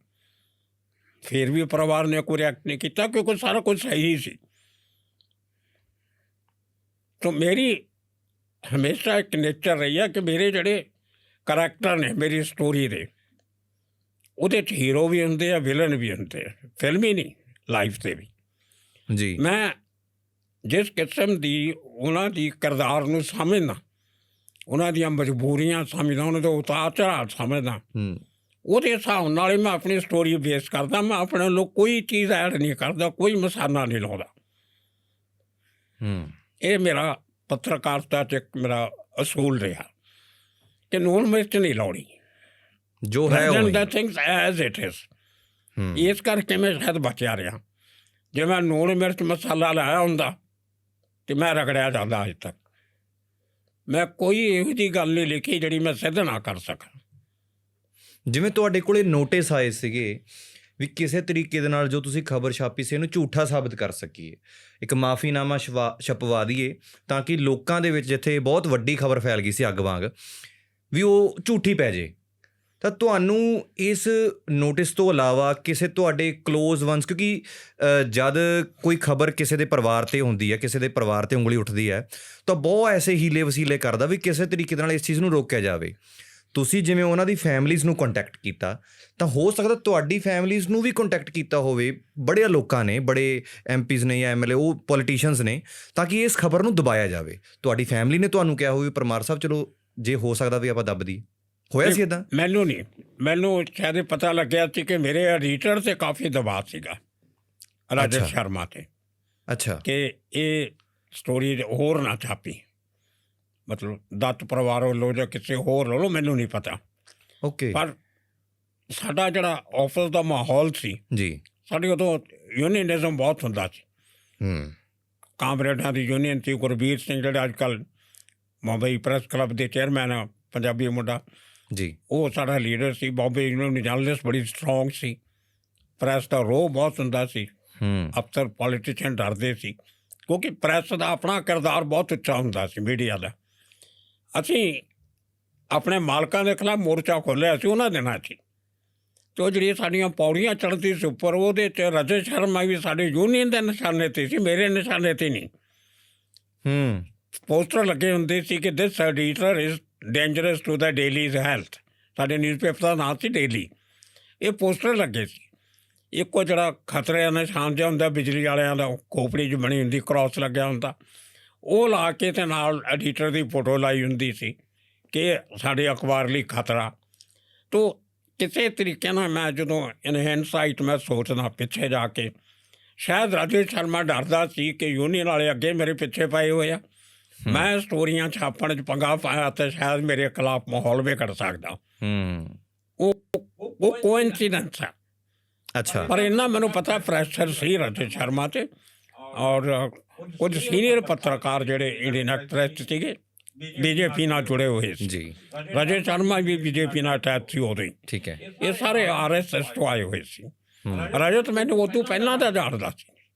ਫਿਰ ਵੀ ਪਰਿਵਾਰ ਨੇ ਕੋਈ ਰਿਐਕਟ ਨਹੀਂ ਕੀਤਾ, ਕਿਉਂਕਿ ਸਾਰਾ ਕੁਝ ਸਹੀ ਸੀ। ਤਾਂ ਮੇਰੀ ਹਮੇਸ਼ਾ ਇੱਕ ਨੇਚਰ ਰਹੀ ਹੈ ਕਿ ਮੇਰੇ ਜਿਹੜੇ ਕਰੈਕਟਰ ਨੇ ਮੇਰੀ ਸਟੋਰੀ ਦੇ, ਉਹਦੇ 'ਚ ਹੀਰੋ ਵੀ ਹੁੰਦੇ ਆ, ਵਿਲਨ ਵੀ ਹੁੰਦੇ ਆ, ਫਿਲਮੀ ਨਹੀਂ, ਲਾਈਫ 'ਤੇ ਵੀ ਜੀ। ਮੈਂ ਜਿਸ ਕਿਸਮ ਦੀ ਉਹਨਾਂ ਦੀ ਕਿਰਦਾਰ ਨੂੰ ਸਮਝਦਾ, ਉਹਨਾਂ ਦੀਆਂ ਮਜਬੂਰੀਆਂ ਸਮਝਦਾ, ਉਹਨਾਂ ਦੇ ਉਤਾਰ ਚੜ੍ਹਾਅ ਸਮਝਦਾ, ਉਹਦੇ ਹਿਸਾਬ ਨਾਲ ਹੀ ਮੈਂ ਆਪਣੀ ਸਟੋਰੀ ਬੇਸ ਕਰਦਾ। ਮੈਂ ਆਪਣੇ ਲੋਕ ਕੋਈ ਚੀਜ਼ ਐਡ ਨਹੀਂ ਕਰਦਾ, ਕੋਈ ਮਸਾਲਾ ਨਹੀਂ ਲਾਉਂਦਾ। ਇਹ ਮੇਰਾ ਪੱਤਰਕਾਰਤਾ 'ਚ ਇੱਕ ਮੇਰਾ ਅਸੂਲ ਰਿਹਾ ਕਿ ਲੂਣ ਮਿਰਚ ਨਹੀਂ ਲਾਉਣੀ, ਜੋ ਹੈ ਥਿੰਗਸ ਐਜ਼ ਇਟ ਇਜ਼। ਇਸ ਕਰਕੇ ਮੈਂ ਸ਼ਾਇਦ ਬਚਿਆ ਰਿਹਾ। ਜੇ ਮੈਂ ਲੂਣ ਮਿਰਚ ਮਸਾਲਾ ਲਾਇਆ ਹੁੰਦਾ ਅਤੇ ਮੈਂ ਰਗੜਿਆ ਜਾਂਦਾ। ਅੱਜ ਤੱਕ ਮੈਂ ਕੋਈ ਇਹੋ ਜਿਹੀ ਗੱਲ ਨਹੀਂ ਲਿਖੀ ਜਿਹੜੀ ਮੈਂ ਸਿੱਧ ਨਾ ਕਰ ਸਕਾਂ। ਜਿਵੇਂ ਤੁਹਾਡੇ ਕੋਲ ਨੋਟਿਸ ਆਏ ਸੀਗੇ ਵੀ ਕਿਸੇ ਤਰੀਕੇ ਦੇ ਨਾਲ ਜੋ ਤੁਸੀਂ ਖਬਰ ਛਾਪੀ ਸੀ ਇਹਨੂੰ ਝੂਠਾ ਸਾਬਿਤ ਕਰ ਸਕੀਏ, ਇੱਕ ਮਾਫੀਨਾਮਾ ਛਪਵਾ ਦਈਏ ਤਾਂ ਕਿ ਲੋਕਾਂ ਦੇ ਵਿੱਚ ਜਿੱਥੇ ਬਹੁਤ ਵੱਡੀ ਖਬਰ ਫੈਲ ਗਈ ਸੀ ਅੱਗ ਵਾਂਗ ਵੀ ਉਹ ਝੂਠੀ ਪੈ ਜੇ। ਤਾਂ ਤੁਹਾਨੂੰ ਇਸ ਨੋਟਿਸ ਤੋਂ ਇਲਾਵਾ ਕਿਸੇ ਤੁਹਾਡੇ ਕਲੋਜ਼ ਵਨਸ, ਕਿਉਂਕਿ ਜਦ ਕੋਈ ਖਬਰ ਕਿਸੇ ਦੇ ਪਰਿਵਾਰ 'ਤੇ ਹੁੰਦੀ ਹੈ, ਕਿਸੇ ਦੇ ਪਰਿਵਾਰ 'ਤੇ ਉਂਗਲੀ ਉੱਠਦੀ ਹੈ, ਤਾਂ ਬਹੁਤ ਐਸੇ ਹੀਲੇ ਵਸੀਲੇ ਕਰਦਾ ਵੀ ਕਿਸੇ ਤਰੀਕੇ ਦੇ ਨਾਲ ਇਸ ਚੀਜ਼ ਨੂੰ ਰੋਕਿਆ ਜਾਵੇ। ਤੁਸੀਂ ਜਿਵੇਂ ਉਹਨਾਂ ਦੀ ਫੈਮਲੀਜ਼ ਨੂੰ ਕੰਟੈਕਟ ਕੀਤਾ, ਤਾਂ ਹੋ ਸਕਦਾ ਤੁਹਾਡੀ ਫੈਮਲੀਜ਼ ਨੂੰ ਵੀ ਕੰਟੈਕਟ ਕੀਤਾ ਹੋਵੇ ਬੜੇ ਲੋਕਾਂ ਨੇ, ਬੜੇ MPs ਨੇ ਜਾਂ MLA, ਉਹ ਪੋਲੀਟੀਸ਼ੀਅਨਸ ਨੇ, ਤਾਂ ਕਿ ਇਸ ਖਬਰ ਨੂੰ ਦਬਾਇਆ ਜਾਵੇ। ਤੁਹਾਡੀ ਫੈਮਲੀ ਨੇ ਤੁਹਾਨੂੰ ਕਿਹਾ ਹੋਵੇ ਪਰਮਾਰ ਸਾਹਿਬ ਚਲੋ ਜੇ ਹੋ ਸਕਦਾ ਵੀ ਆਪਾਂ ਦੱਬ ਦੀ, ਹੋਇਆ ਸੀ ਇੱਦਾਂ? ਮੈਨੂੰ ਨਹੀਂ, ਮੈਨੂੰ ਸ਼ਾਇਦ ਪਤਾ ਲੱਗਿਆ ਸੀ ਕਿ ਮੇਰੇ ਐਡੀਟਰ 'ਤੇ ਕਾਫੀ ਦਬਾਅ ਸੀਗਾ, ਰਾਜਾ ਸ਼ਰਮਾ 'ਤੇ, ਅੱਛਾ, ਕਿ ਇਹ ਸਟੋਰੀ ਹੋਰ ਨਾ ਛਾਪੀ, ਮਤਲਬ ਦੱਤ ਪਰਿਵਾਰ ਵੱਲੋਂ ਜਾਂ ਕਿਸੇ ਹੋਰ ਵੱਲੋਂ, ਮੈਨੂੰ ਨਹੀਂ ਪਤਾ। ਓਕੇ। ਪਰ ਸਾਡਾ ਜਿਹੜਾ ਆਫਿਸ ਦਾ ਮਾਹੌਲ ਸੀ ਜੀ, ਸਾਡੇ ਉਦੋਂ ਯੂਨੀਅਨਿਜ਼ਮ ਬਹੁਤ ਹੁੰਦਾ ਸੀ। ਕਾਮਰੇਡਾਂ ਦੀ ਯੂਨੀਅਨ ਸੀ। ਗੁਰਬੀਰ ਸਿੰਘ ਜਿਹੜੇ ਅੱਜ ਕੱਲ੍ਹ ਮੁੰਬਈ ਪ੍ਰੈਸ ਕਲੱਬ ਦੇ ਚੇਅਰਮੈਨ ਆ, ਪੰਜਾਬੀ ਮੁੰਡਾ ਜੀ, ਉਹ ਸਾਡਾ ਲੀਡਰ ਸੀ। ਬੰਬੇ ਯੂਨੀਅਨ ਜਰਨਲਿਸਟ ਬੜੀ ਸਟਰੋਂਗ ਸੀ। ਪ੍ਰੈਸ ਦਾ ਰੋਹ ਬਹੁਤ ਹੁੰਦਾ ਸੀ। ਅਫਸਰ ਪੋਲੀਟੀਸ਼ੀਅਨ ਡਰਦੇ ਸੀ ਕਿਉਂਕਿ ਪ੍ਰੈਸ ਦਾ ਆਪਣਾ ਕਿਰਦਾਰ ਬਹੁਤ ਉੱਚਾ ਹੁੰਦਾ ਸੀ, ਮੀਡੀਆ ਦਾ। ਅਸੀਂ ਆਪਣੇ ਮਾਲਕਾਂ ਦੇ ਖਿਲਾਫ ਮੋਰਚਾ ਖੋਲ੍ਹਿਆ ਸੀ ਉਹਨਾਂ ਦਿਨਾਂ 'ਚ, ਅਤੇ ਉਹ ਜਿਹੜੀਆਂ ਸਾਡੀਆਂ ਪੌੜੀਆਂ ਚੜ੍ਹਦੀ ਸੀ ਉੱਪਰ, ਉਹਦੇ 'ਚ ਰਜਤ ਸ਼ਰਮਾ ਵੀ ਸਾਡੇ ਯੂਨੀਅਨ ਦੇ ਨਿਸ਼ਾਨੇ 'ਤੇ ਸੀ, ਮੇਰੇ ਨਿਸ਼ਾਨੇ 'ਤੇ ਨਹੀਂ। ਪੋਸਟਰ ਲੱਗੇ ਹੁੰਦੇ ਸੀ ਕਿ this editor is dangerous to the Daily's health. ਸਾਡੇ ਨਿਊਜ਼ਪੇਪਰ ਦਾ ਨਾਮ ਸੀ ਡੇਲੀ। ਇਹ ਪੋਸਟਰ ਲੱਗੇ ਸੀ। ਇੱਕੋ ਜਿਹੜਾ ਖਤਰੇ ਦਾ ਨਿਸ਼ਾਨ ਜਿਹਾ ਹੁੰਦਾ ਬਿਜਲੀ ਵਾਲਿਆਂ ਦਾ, ਖੋਪੜੀ 'ਚ ਬਣੀ ਹੁੰਦੀ, ਕ੍ਰਾਸ ਲੱਗਿਆ ਹੁੰਦਾ, ਉਹ ਲਾ ਕੇ ਅਤੇ ਨਾਲ ਐਡੀਟਰ ਦੀ ਫੋਟੋ ਲਾਈ ਹੁੰਦੀ ਸੀ ਕਿ ਸਾਡੇ ਅਖਬਾਰ ਲਈ ਖਤਰਾ। ਤੋ ਕਿਸੇ ਤਰੀਕੇ ਨਾਲ ਮੈਂ ਜਦੋਂ ਇਨ ਹਾਈਂਡਸਾਈਟ ਮੈਂ ਸੋਚਦਾ ਪਿੱਛੇ ਜਾ ਕੇ, ਸ਼ਾਇਦ ਰਾਜੇਸ਼ ਸ਼ਰਮਾ ਡਰਦਾ ਸੀ ਕਿ ਯੂਨੀਅਨ ਵਾਲੇ ਅੱਗੇ ਮੇਰੇ ਪਿੱਛੇ ਪਏ ਹੋਏ ਆ, ਮੈਂ ਸਟੋਰੀਆਂ ਛਾਪਣ 'ਚ ਪੰਗਾ ਪਾਇਆ ਅਤੇ ਸ਼ਾਇਦ ਮੇਰੇ ਖਿਲਾਫ ਮਾਹੌਲ ਵਿਗੜ ਸਕਦਾ। ਉਹ ਕੋਇਨਸੀਡੈਂਸ ਆ। ਅੱਛਾ। ਪਰ ਇੰਨਾ ਮੈਨੂੰ ਪਤਾ ਪ੍ਰੈਸ਼ਰ ਸੀ ਰਾਜੇਸ਼ ਸ਼ਰਮਾ 'ਤੇ, ਔਰ ਕੁਝ ਸੀਨੀਅਰ ਪੱਤਰਕਾਰ ਜਿਹੜੇ ਇੰਡੀਅਨ ਐਕਸਪ੍ਰੈਸ ਸੀਗੇ BJP ਨਾਲ ਜੁੜੇ ਹੋਏ ਸੀ ਜੀ। ਰਾਜੇਸ਼ ਸ਼ਰਮਾ ਵੀ BJP ਨਾਲ ਅਟੈਚ ਸੀ ਉਦੋਂ ਹੀ। ਠੀਕ ਹੈ। ਇਹ ਸਾਰੇ RSS ਤੋਂ ਆਏ ਹੋਏ ਸੀ। ਰਜਤ ਮੈਨੂੰ ਉਦੋਂ ਪਹਿਲਾਂ ਦਾ ਜਾਣਦਾ ਸੀ,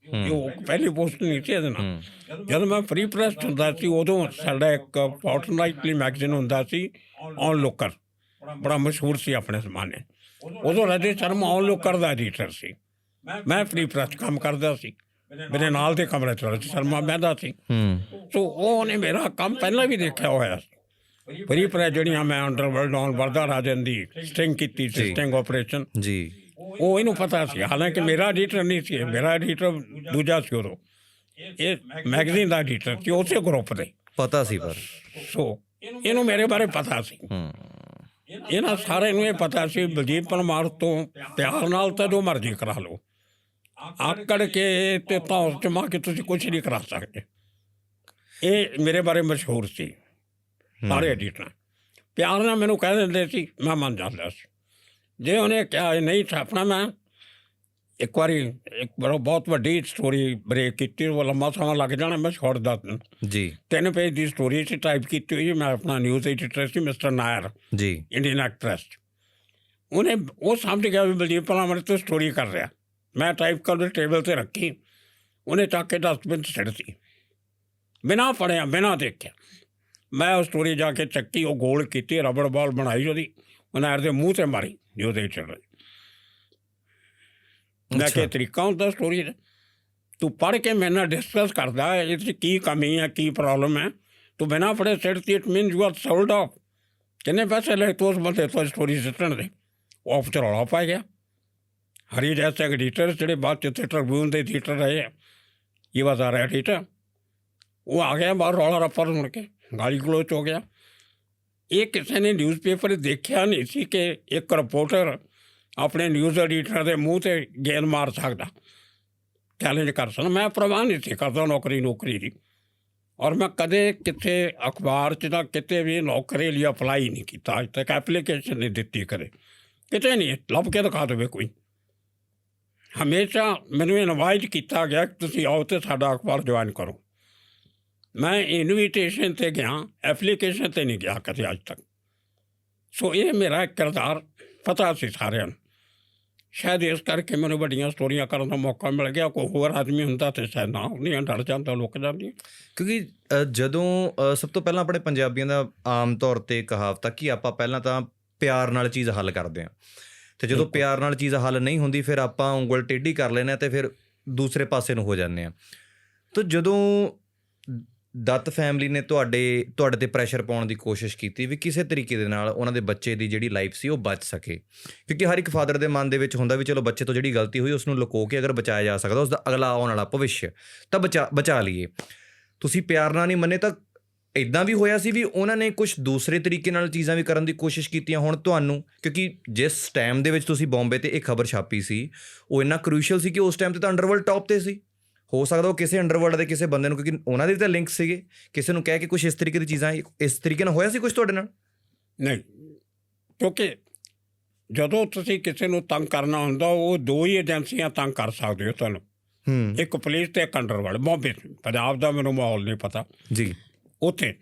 ਉਹ ਪਹਿਲੀ ਪੋਸਟ ਨਹੀਂ ਸੀ ਇਹਦੇ ਨਾਲ। ਜਦੋਂ ਮੈਂ ਫਰੀ ਪ੍ਰੈਸ ਹੁੰਦਾ ਸੀ ਉਦੋਂ ਸਾਡਾ ਇੱਕ ਫੋਰਟਨਾਈਟਲੀ ਮੈਗਜ਼ੀਨ ਹੁੰਦਾ ਸੀ ਔਨ ਲੋਕਰ, ਬੜਾ ਮਸ਼ਹੂਰ ਸੀ ਆਪਣੇ ਜ਼ਮਾਨੇ। ਉਦੋਂ ਰਾਜੇਸ਼ ਸ਼ਰਮਾ ਔਨ ਲੋਕਰ ਦਾ ਐਡੀਟਰ ਸੀ। ਮੈਂ ਫਰੀ ਪ੍ਰੈਸ ਕੰਮ ਕਰਦਾ ਸੀ, ਮੇਰੇ ਨਾਲ ਦੇ ਕਮਰੇ 'ਚ ਰਾਜੇਸ਼ ਸ਼ਰਮਾ ਬਹਿੰਦਾ ਸੀ। ਸੋ ਉਹਨੇ ਮੇਰਾ ਕੰਮ ਪਹਿਲਾਂ ਵੀ ਦੇਖਿਆ ਹੋਇਆ ਸੀ। ਫਰੀ ਪ੍ਰੈਸ ਜਿਹੜੀਆਂ ਮੈਂ underworld on ਵਰਦਾ Rajan the sting ਕੀਤੀ ਸੀ, ਸਟਿੰਗ ਆਪਰੇਸ਼ਨ ਜੀ, ਉਹ ਇਹਨੂੰ ਪਤਾ ਸੀ। ਹਾਲਾਂਕਿ ਮੇਰਾ ਐਡੀਟਰ ਨਹੀਂ ਸੀ, ਮੇਰਾ ਐਡੀਟਰ ਦੂਜਾ ਸੀ ਉਦੋਂ, ਇਹ ਮੈਗਜ਼ੀਨ ਦਾ ਐਡੀਟਰ ਸੀ ਉਸੇ ਗਰੁੱਪ ਦੇ, ਪਤਾ ਸੀ। ਪਰ ਸੋ ਇਹਨੂੰ ਮੇਰੇ ਬਾਰੇ ਪਤਾ ਸੀ। ਇਹਨਾਂ ਸਾਰਿਆਂ ਨੂੰ ਇਹ ਪਤਾ ਸੀ ਬਲਜੀਤ ਪਰਮਾਰ ਤੋਂ ਪਿਆਰ ਨਾਲ ਤਾਂ ਜੋ ਮਰਜ਼ੀ ਕਰਾ ਲਓ, ਆਕੜ ਕੇ ਅਤੇ ਧੌਂਸ ਜਮਾ ਕੇ ਤੁਸੀਂ ਕੁਛ ਨਹੀਂ ਕਰਾ ਸਕਦੇ। ਇਹ ਮੇਰੇ ਬਾਰੇ ਮਸ਼ਹੂਰ ਸੀ। ਸਾਰੇ ਐਡੀਟਰ ਪਿਆਰ ਨਾਲ ਮੈਨੂੰ ਕਹਿ ਦਿੰਦੇ ਸੀ, ਮੈਂ ਮੰਨ ਜਾਂਦਾ ਸੀ। ਜੇ ਉਹਨੇ ਕਿਹਾ ਨਹੀਂ ਛਾਪਣਾ, ਮੈਂ ਇੱਕ ਵਾਰੀ ਇੱਕ ਬਹੁਤ ਵੱਡੀ ਸਟੋਰੀ ਬ੍ਰੇਕ ਕੀਤੀ, ਉਹ ਲੰਮਾ ਸਮਾਂ ਲੱਗ ਜਾਣਾ, ਮੈਂ ਛੋੜ ਦਿੱਤਾ ਜੀ। 3 ਪੇਜ ਦੀ ਸਟੋਰੀ ਸੀ, ਟਾਈਪ ਕੀਤੀ ਹੋਈ। ਮੈਂ ਆਪਣਾ ਨਿਊਜ਼ ਐਡੀਟਰ ਸੀ ਮਿਸਟਰ ਨਾਇਰ ਜੀ, ਇੰਡੀਅਨ ਐਕਸਪ੍ਰੈਸ। ਉਹਨੇ ਉਹ ਸਮਝ ਗਿਆ ਵੀ ਬਲਜੀਤ ਪਰਮਾਰ ਤੋਂ ਸਟੋਰੀ ਕਰ ਰਿਹਾ। ਮੈਂ ਟਾਈਪ ਕਰ ਟੇਬਲ 'ਤੇ ਰੱਖੀ, ਉਹਨੇ ਚੱਕ ਕੇ ਡਸਟਬਿਨ 'ਚ ਛੱਡਤੀ, ਬਿਨਾਂ ਪੜ੍ਹਿਆ, ਬਿਨਾਂ ਦੇਖਿਆ। ਮੈਂ ਉਹ ਸਟੋਰੀ ਜਾ ਕੇ ਚੱਕੀ, ਉਹ ਗੋਲ ਕੀਤੀ, ਰਬੜ ਬਾਲ ਬਣਾਈ ਉਹਦੀ, ਨਾਇਰ ਦੇ ਮੂੰਹ 'ਤੇ ਮਾਰੀ ਨਿਊਜ਼ ਐਡੀਟਰ। ਮੈਂ ਕਿਹਾ ਤਰੀਕਾ ਹੁੰਦਾ ਸਟੋਰੀ ਦਾ, ਤੂੰ ਪੜ੍ਹ ਕੇ ਮੇਰੇ ਨਾਲ ਡਿਸਕਸ ਕਰਦਾ ਇਹ 'ਚ ਕੀ ਕਮੀ ਹੈ, ਕੀ ਪ੍ਰੋਬਲਮ ਹੈ, ਤੂੰ ਬਿਨਾਂ ਪੜ੍ਹੇ ਸਿੱਟਤੀ, it mean you are sold off. ਕਿੰਨੇ ਪੈਸੇ ਲਏ ਤੂੰ ਉਸ ਬੰਦੇ ਤੋਂ ਸਟੋਰੀ ਸਿੱਟਣ ਦੇ? ਉਹ ਆਪ 'ਚ ਰੌਲਾ ਪੈ ਗਿਆ। ਹਰੀ ਜੈਸੇ ਐਡੀਟਰ ਜਿਹੜੇ ਬਾਅਦ 'ਚ ਟ੍ਰਿਬਿਊਨ ਦੇ ਐਡੀਟਰ ਰਹੇ ਆ, ਇਹ ਵਾਜ਼ ਆਰ ਐਡੀਟਰ, ਉਹ ਆ ਗਿਆ ਬਾਹਰ, ਰੌਲਾ ਰੱਪਾ ਸੁਣ ਕੇ ਗਾਲੀ ਗਲੋਚ ਹੋ ਗਿਆ। ਇਹ ਕਿਸੇ ਨੇ ਨਿਊਜ਼ਪੇਪਰ ਦੇਖਿਆ ਨਹੀਂ ਸੀ ਕਿ ਇੱਕ ਰਿਪੋਰਟਰ ਆਪਣੇ ਨਿਊਜ਼ ਐਡੀਟਰ ਦੇ ਮੂੰਹ 'ਤੇ ਗੇਂਦ ਮਾਰ ਸਕਦਾ, ਚੈਲੰਜ ਕਰ ਸਕਦਾ। ਮੈਂ ਪ੍ਰਵਾਹ ਨਹੀਂ ਸੀ ਕਰਦਾ ਨੌਕਰੀ ਦੀ, ਔਰ ਮੈਂ ਕਦੇ ਕਿਤੇ ਅਖਬਾਰ 'ਚ ਤਾਂ ਕਿਤੇ ਵੀ ਨੌਕਰੀ ਲਈ ਅਪਲਾਈ ਨਹੀਂ ਕੀਤਾ ਅੱਜ ਤੱਕ, ਐਪਲੀਕੇਸ਼ਨ ਨਹੀਂ ਦਿੱਤੀ ਕਦੇ, ਕਿਤੇ ਨਹੀਂ ਲੱਭ ਕੇ ਦਿਖਾ ਦੇਵੇ ਕੋਈ। ਹਮੇਸ਼ਾ ਮੈਨੂੰ ਇਨਵਾਈਟ ਕੀਤਾ ਗਿਆ ਕਿ ਤੁਸੀਂ ਆਓ ਅਤੇ ਸਾਡਾ ਅਖਬਾਰ ਜੁਆਇਨ ਕਰੋ। ਮੈਂ ਇਨਵੀਟੇਸ਼ਨ 'ਤੇ ਗਿਆ, ਐਪਲੀਕੇਸ਼ਨ 'ਤੇ ਨਹੀਂ ਗਿਆ ਕਦੇ ਅੱਜ ਤੱਕ। ਸੋ ਇਹ ਮੇਰਾ ਕਿਰਦਾਰ ਪਤਾ ਸੀ ਸਾਰਿਆਂ ਨੂੰ। ਸ਼ਾਇਦ ਇਸ ਕਰਕੇ ਮੈਨੂੰ ਵੱਡੀਆਂ ਸਟੋਰੀਆਂ ਕਰਨ ਦਾ ਮੌਕਾ ਮਿਲ ਗਿਆ। ਕੋਈ ਹੋਰ ਆਦਮੀ ਹੁੰਦਾ ਤਾਂ ਸ਼ਾਇਦ ਨਾ ਹੁੰਦੀਆਂ, ਡਰ ਜਾਂਦਾ, ਲੁੱਕ ਜਾਂਦੀਆਂ। ਕਿਉਂਕਿ ਜਦੋਂ ਸਭ ਤੋਂ ਪਹਿਲਾਂ ਆਪਣੇ ਪੰਜਾਬੀਆਂ ਦਾ ਆਮ ਤੌਰ 'ਤੇ ਕਹਾਵਤ ਆ ਕਿ ਆਪਾਂ ਪਹਿਲਾਂ ਤਾਂ ਪਿਆਰ ਨਾਲ ਚੀਜ਼ ਹੱਲ ਕਰਦੇ ਹਾਂ, ਅਤੇ ਜਦੋਂ ਬਿਲਕੁਲ। ਪਿਆਰ ਨਾਲ ਚੀਜ਼ ਹੱਲ ਨਹੀਂ ਹੁੰਦੀ ਫਿਰ ਆਪਾਂ ਉਂਗਲ ਟੇਢੀ ਕਰ ਲੈਂਦੇ ਹਾਂ ਅਤੇ ਫਿਰ ਦੂਸਰੇ ਪਾਸੇ ਨੂੰ ਹੋ ਜਾਂਦੇ ਹਾਂ। ਤਾਂ ਜਦੋਂ ਦੱਤ ਫੈਮਿਲੀ ਨੇ ਤੁਹਾਡੇ 'ਤੇ ਪ੍ਰੈਸ਼ਰ ਪਾਉਣ ਦੀ ਕੋਸ਼ਿਸ਼ ਕੀਤੀ ਵੀ ਕਿਸੇ ਤਰੀਕੇ ਦੇ ਨਾਲ ਉਹਨਾਂ ਦੇ ਬੱਚੇ ਦੀ ਜਿਹੜੀ ਲਾਈਫ ਸੀ ਉਹ ਬਚ ਸਕੇ, ਕਿਉਂਕਿ ਹਰ ਇੱਕ ਫਾਦਰ ਦੇ ਮਨ ਦੇ ਵਿੱਚ ਹੁੰਦਾ ਵੀ ਚਲੋ ਬੱਚੇ ਤੋਂ ਜਿਹੜੀ ਗਲਤੀ ਹੋਈ ਉਸ ਨੂੰ ਲੁਕੋ ਕੇ ਅਗਰ ਬਚਾਇਆ ਜਾ ਸਕਦਾ ਉਸਦਾ ਅਗਲਾ ਆਉਣ ਵਾਲਾ ਭਵਿੱਖ ਤਾਂ ਬਚਾ ਲਈਏ। ਤੁਸੀਂ ਪਿਆਰ ਨਾਲ ਨਹੀਂ ਮੰਨੇ ਤਾਂ ਇੱਦਾਂ ਵੀ ਹੋਇਆ ਸੀ ਵੀ ਉਹਨਾਂ ਨੇ ਕੁਛ ਦੂਸਰੇ ਤਰੀਕੇ ਨਾਲ ਚੀਜ਼ਾਂ ਵੀ ਕਰਨ ਦੀ ਕੋਸ਼ਿਸ਼ ਕੀਤੀਆਂ। ਹੁਣ ਤੁਹਾਨੂੰ, ਕਿਉਂਕਿ ਜਿਸ ਟਾਈਮ ਦੇ ਵਿੱਚ ਤੁਸੀਂ ਬੰਬੇ 'ਤੇ ਇਹ ਖਬਰ ਛਾਪੀ ਸੀ ਉਹ ਇੰਨਾ ਕਰੂਸ਼ੀਅਲ ਸੀ ਕਿ ਉਸ ਟਾਈਮ 'ਤੇ ਤਾਂ ਅੰਡਰਵਰਲਡ ਟੌਪ 'ਤੇ ਸੀ। ਹੋ ਸਕਦਾ ਉਹ ਕਿਸੇ ਅੰਡਰਵਰਲਡ ਦੇ ਕਿਸੇ ਬੰਦੇ ਨੂੰ, ਕਿਉਂਕਿ ਉਹਨਾਂ ਦੇ ਵੀ ਤਾਂ ਲਿੰਕ ਸੀਗੇ, ਕਿਸੇ ਨੂੰ ਕਹਿ ਕੇ ਕੁਛ ਇਸ ਤਰੀਕੇ ਦੀ ਚੀਜ਼ਾਂ, ਇਸ ਤਰੀਕੇ ਨਾਲ ਹੋਇਆ ਸੀ ਕੁਛ ਤੁਹਾਡੇ ਨਾਲ? ਨਹੀਂ, ਕਿਉਂਕਿ ਜਦੋਂ ਤੁਸੀਂ ਕਿਸੇ ਨੂੰ ਤੰਗ ਕਰਨਾ ਹੁੰਦਾ ਉਹ ਦੋ ਹੀ ਏਜੰਸੀਆਂ ਤੰਗ ਕਰ ਸਕਦੇ ਹੋ ਤੁਹਾਨੂੰ, ਇੱਕ ਪੁਲਿਸ ਅਤੇ ਇੱਕ ਅੰਡਰਵਰਲਡ। ਬੰਬੇ ਪੰਜਾਬ ਦਾ ਮੈਨੂੰ ਮਾਹੌਲ ਨਹੀਂ ਪਤਾ ਜੀ, ਉੱਥੇ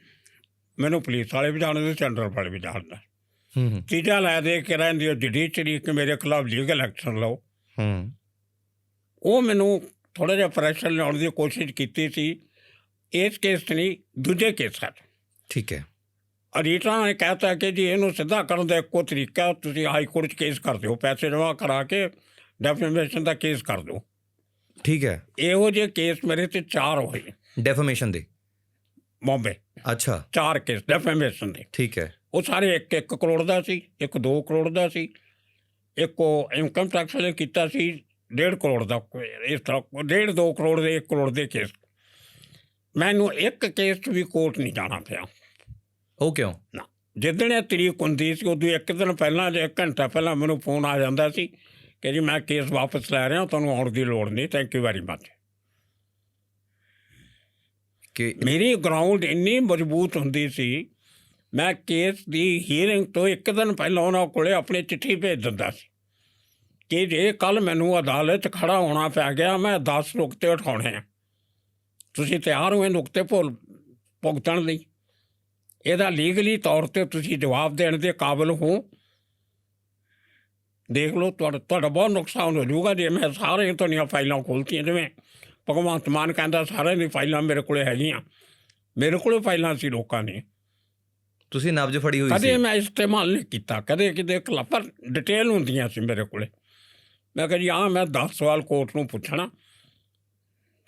ਮੈਨੂੰ ਪੁਲਿਸ ਵਾਲੇ ਵੀ ਜਾਣਦੇ ਅਤੇ ਅੰਡਰਵਰਲਡ ਵੀ ਜਾਣਦਾ। ਚੀਜ਼ਾਂ ਲੈ ਦੇ ਕੇ ਰਹਿੰਦੀ ਉਹ ਜੁਡੀਸ਼ਰੀ ਕਿ ਮੇਰੇ ਖਿਲਾਫ ਲੀਗਲ ਐਕਸ਼ਨ ਲਓ। ਉਹ ਮੈਨੂੰ ਥੋੜ੍ਹਾ ਜਿਹਾ ਪ੍ਰੈਸ਼ਰ ਲਿਆਉਣ ਦੀ ਕੋਸ਼ਿਸ਼ ਕੀਤੀ ਸੀ, ਇਸ ਕੇਸ 'ਚ ਨਹੀਂ, ਦੂਜੇ ਕੇਸਾਂ 'ਚ। ਠੀਕ ਹੈ। ਅਡੀਟਰਾਂ ਨੇ ਕਹਿਤਾ ਕਿ ਜੀ ਇਹਨੂੰ ਸਿੱਧਾ ਕਰਨ ਦਾ ਇੱਕੋ ਤਰੀਕਾ ਤੁਸੀਂ ਹਾਈ ਕੋਰਟ 'ਚ ਕੇਸ ਕਰ ਦਿਓ, ਪੈਸੇ ਜਮ੍ਹਾਂ ਕਰਾ ਕੇ ਡੈਫੇਮੇਸ਼ਨ ਦਾ ਕੇਸ ਕਰ ਦਿਓ। ਠੀਕ ਹੈ। ਇਹੋ ਜਿਹੇ ਕੇਸ ਮੇਰੇ 'ਤੇ 4 ਹੋਏ ਡੈਫੇਮੇਸ਼ਨ ਦੇ? ਬੰਬੇ। ਅੱਛਾ। 4 ਕੇਸ ਡੈਫੇਮੇਸ਼ਨ ਦੇ। ਠੀਕ ਹੈ। ਉਹ ਸਾਰੇ ਇੱਕ 1 ਕਰੋੜ ਦਾ ਸੀ, ਇੱਕ 2 ਕਰੋੜ ਦਾ ਸੀ, ਇੱਕ ਉਹ ਇਨਕਮ ਟੈਕਸ ਵਾਲੇ ਕੀਤਾ ਸੀ 1.5 ਕਰੋੜ ਦਾ। ਇਸ ਤਰ੍ਹਾਂ 1.5 2 ਕਰੋੜ ਦੇ 1 ਕਰੋੜ ਦੇ ਕੇਸ। ਮੈਨੂੰ ਇੱਕ ਕੇਸ 'ਚ ਵੀ ਕੋਰਟ ਨਹੀਂ ਜਾਣਾ ਪਿਆ। ਉਹ ਕਿਉਂ? ਨਾ, ਜਿੱਦਣ ਇਹ ਤਰੀਕ ਹੁੰਦੀ ਸੀ ਉਦੋਂ ਇੱਕ ਦਿਨ ਪਹਿਲਾਂ ਜਾਂ 1 ਘੰਟਾ ਪਹਿਲਾਂ ਮੈਨੂੰ ਫੋਨ ਆ ਜਾਂਦਾ ਸੀ ਕਿ ਜੀ ਮੈਂ ਕੇਸ ਵਾਪਸ ਲੈ ਰਿਹਾ, ਤੁਹਾਨੂੰ ਆਉਣ ਦੀ ਲੋੜ ਨਹੀਂ, ਥੈਂਕ ਯੂ ਵੈਰੀ ਮਚ। ਕਿ ਮੇਰੀ ਗਰਾਊਂਡ ਇੰਨੀ ਮਜ਼ਬੂਤ ਹੁੰਦੀ ਸੀ, ਮੈਂ ਕੇਸ ਦੀ ਹੀਅਰਿੰਗ ਤੋਂ 1 ਦਿਨ ਪਹਿਲਾਂ ਉਹਨਾਂ ਕੋਲ ਆਪਣੀ ਚਿੱਠੀ ਭੇਜ ਦਿੰਦਾ ਸੀ ਕਿ ਜੇ ਕੱਲ੍ਹ ਮੈਨੂੰ ਅਦਾਲਤ 'ਚ ਖੜ੍ਹਾ ਹੋਣਾ ਪੈ ਗਿਆ, ਮੈਂ 10 ਨੁਕਤੇ ਉਠਾਉਣੇ ਆ, ਤੁਸੀਂ ਤਿਆਰ ਹੋ ਇਹ ਨੁਕਤੇ ਭੁਗਤਣ ਲਈ? ਇਹਦਾ ਲੀਗਲੀ ਤੌਰ 'ਤੇ ਤੁਸੀਂ ਜਵਾਬ ਦੇਣ ਦੇ ਕਾਬਲ ਹੋ? ਦੇਖ ਲਓ, ਤੁਹਾਡਾ ਬਹੁਤ ਨੁਕਸਾਨ ਹੋ ਜਾਊਗਾ ਜੇ ਮੈਂ ਸਾਰੇ ਤੁਹਾਡੀਆਂ ਫਾਈਲਾਂ ਖੋਲ੍ਹਤੀਆਂ। ਜਿਵੇਂ ਭਗਵੰਤ ਮਾਨ ਕਹਿੰਦਾ ਸਾਰਿਆਂ ਦੀ ਫਾਈਲਾਂ ਮੇਰੇ ਕੋਲ ਹੈਗੀਆਂ, ਮੇਰੇ ਕੋਲ ਫਾਈਲਾਂ ਸੀ ਲੋਕਾਂ ਦੀਆਂ। ਤੁਸੀਂ ਨਬਜ਼ ਫੜੀ ਹੋਈ ਸੀ? ਕਦੇ ਮੈਂ ਇਸਤੇਮਾਲ ਨਹੀਂ ਕੀਤਾ, ਕਦੇ ਕਿਤੇ ਪਰ ਡਿਟੇਲ ਹੁੰਦੀਆਂ ਸੀ ਮੇਰੇ ਕੋਲ। ਮੈਂ ਕਿਹਾ ਜੀ ਹਾਂ ਮੈਂ 10 ਸਵਾਲ ਕੋਰਟ ਨੂੰ ਪੁੱਛਣਾ।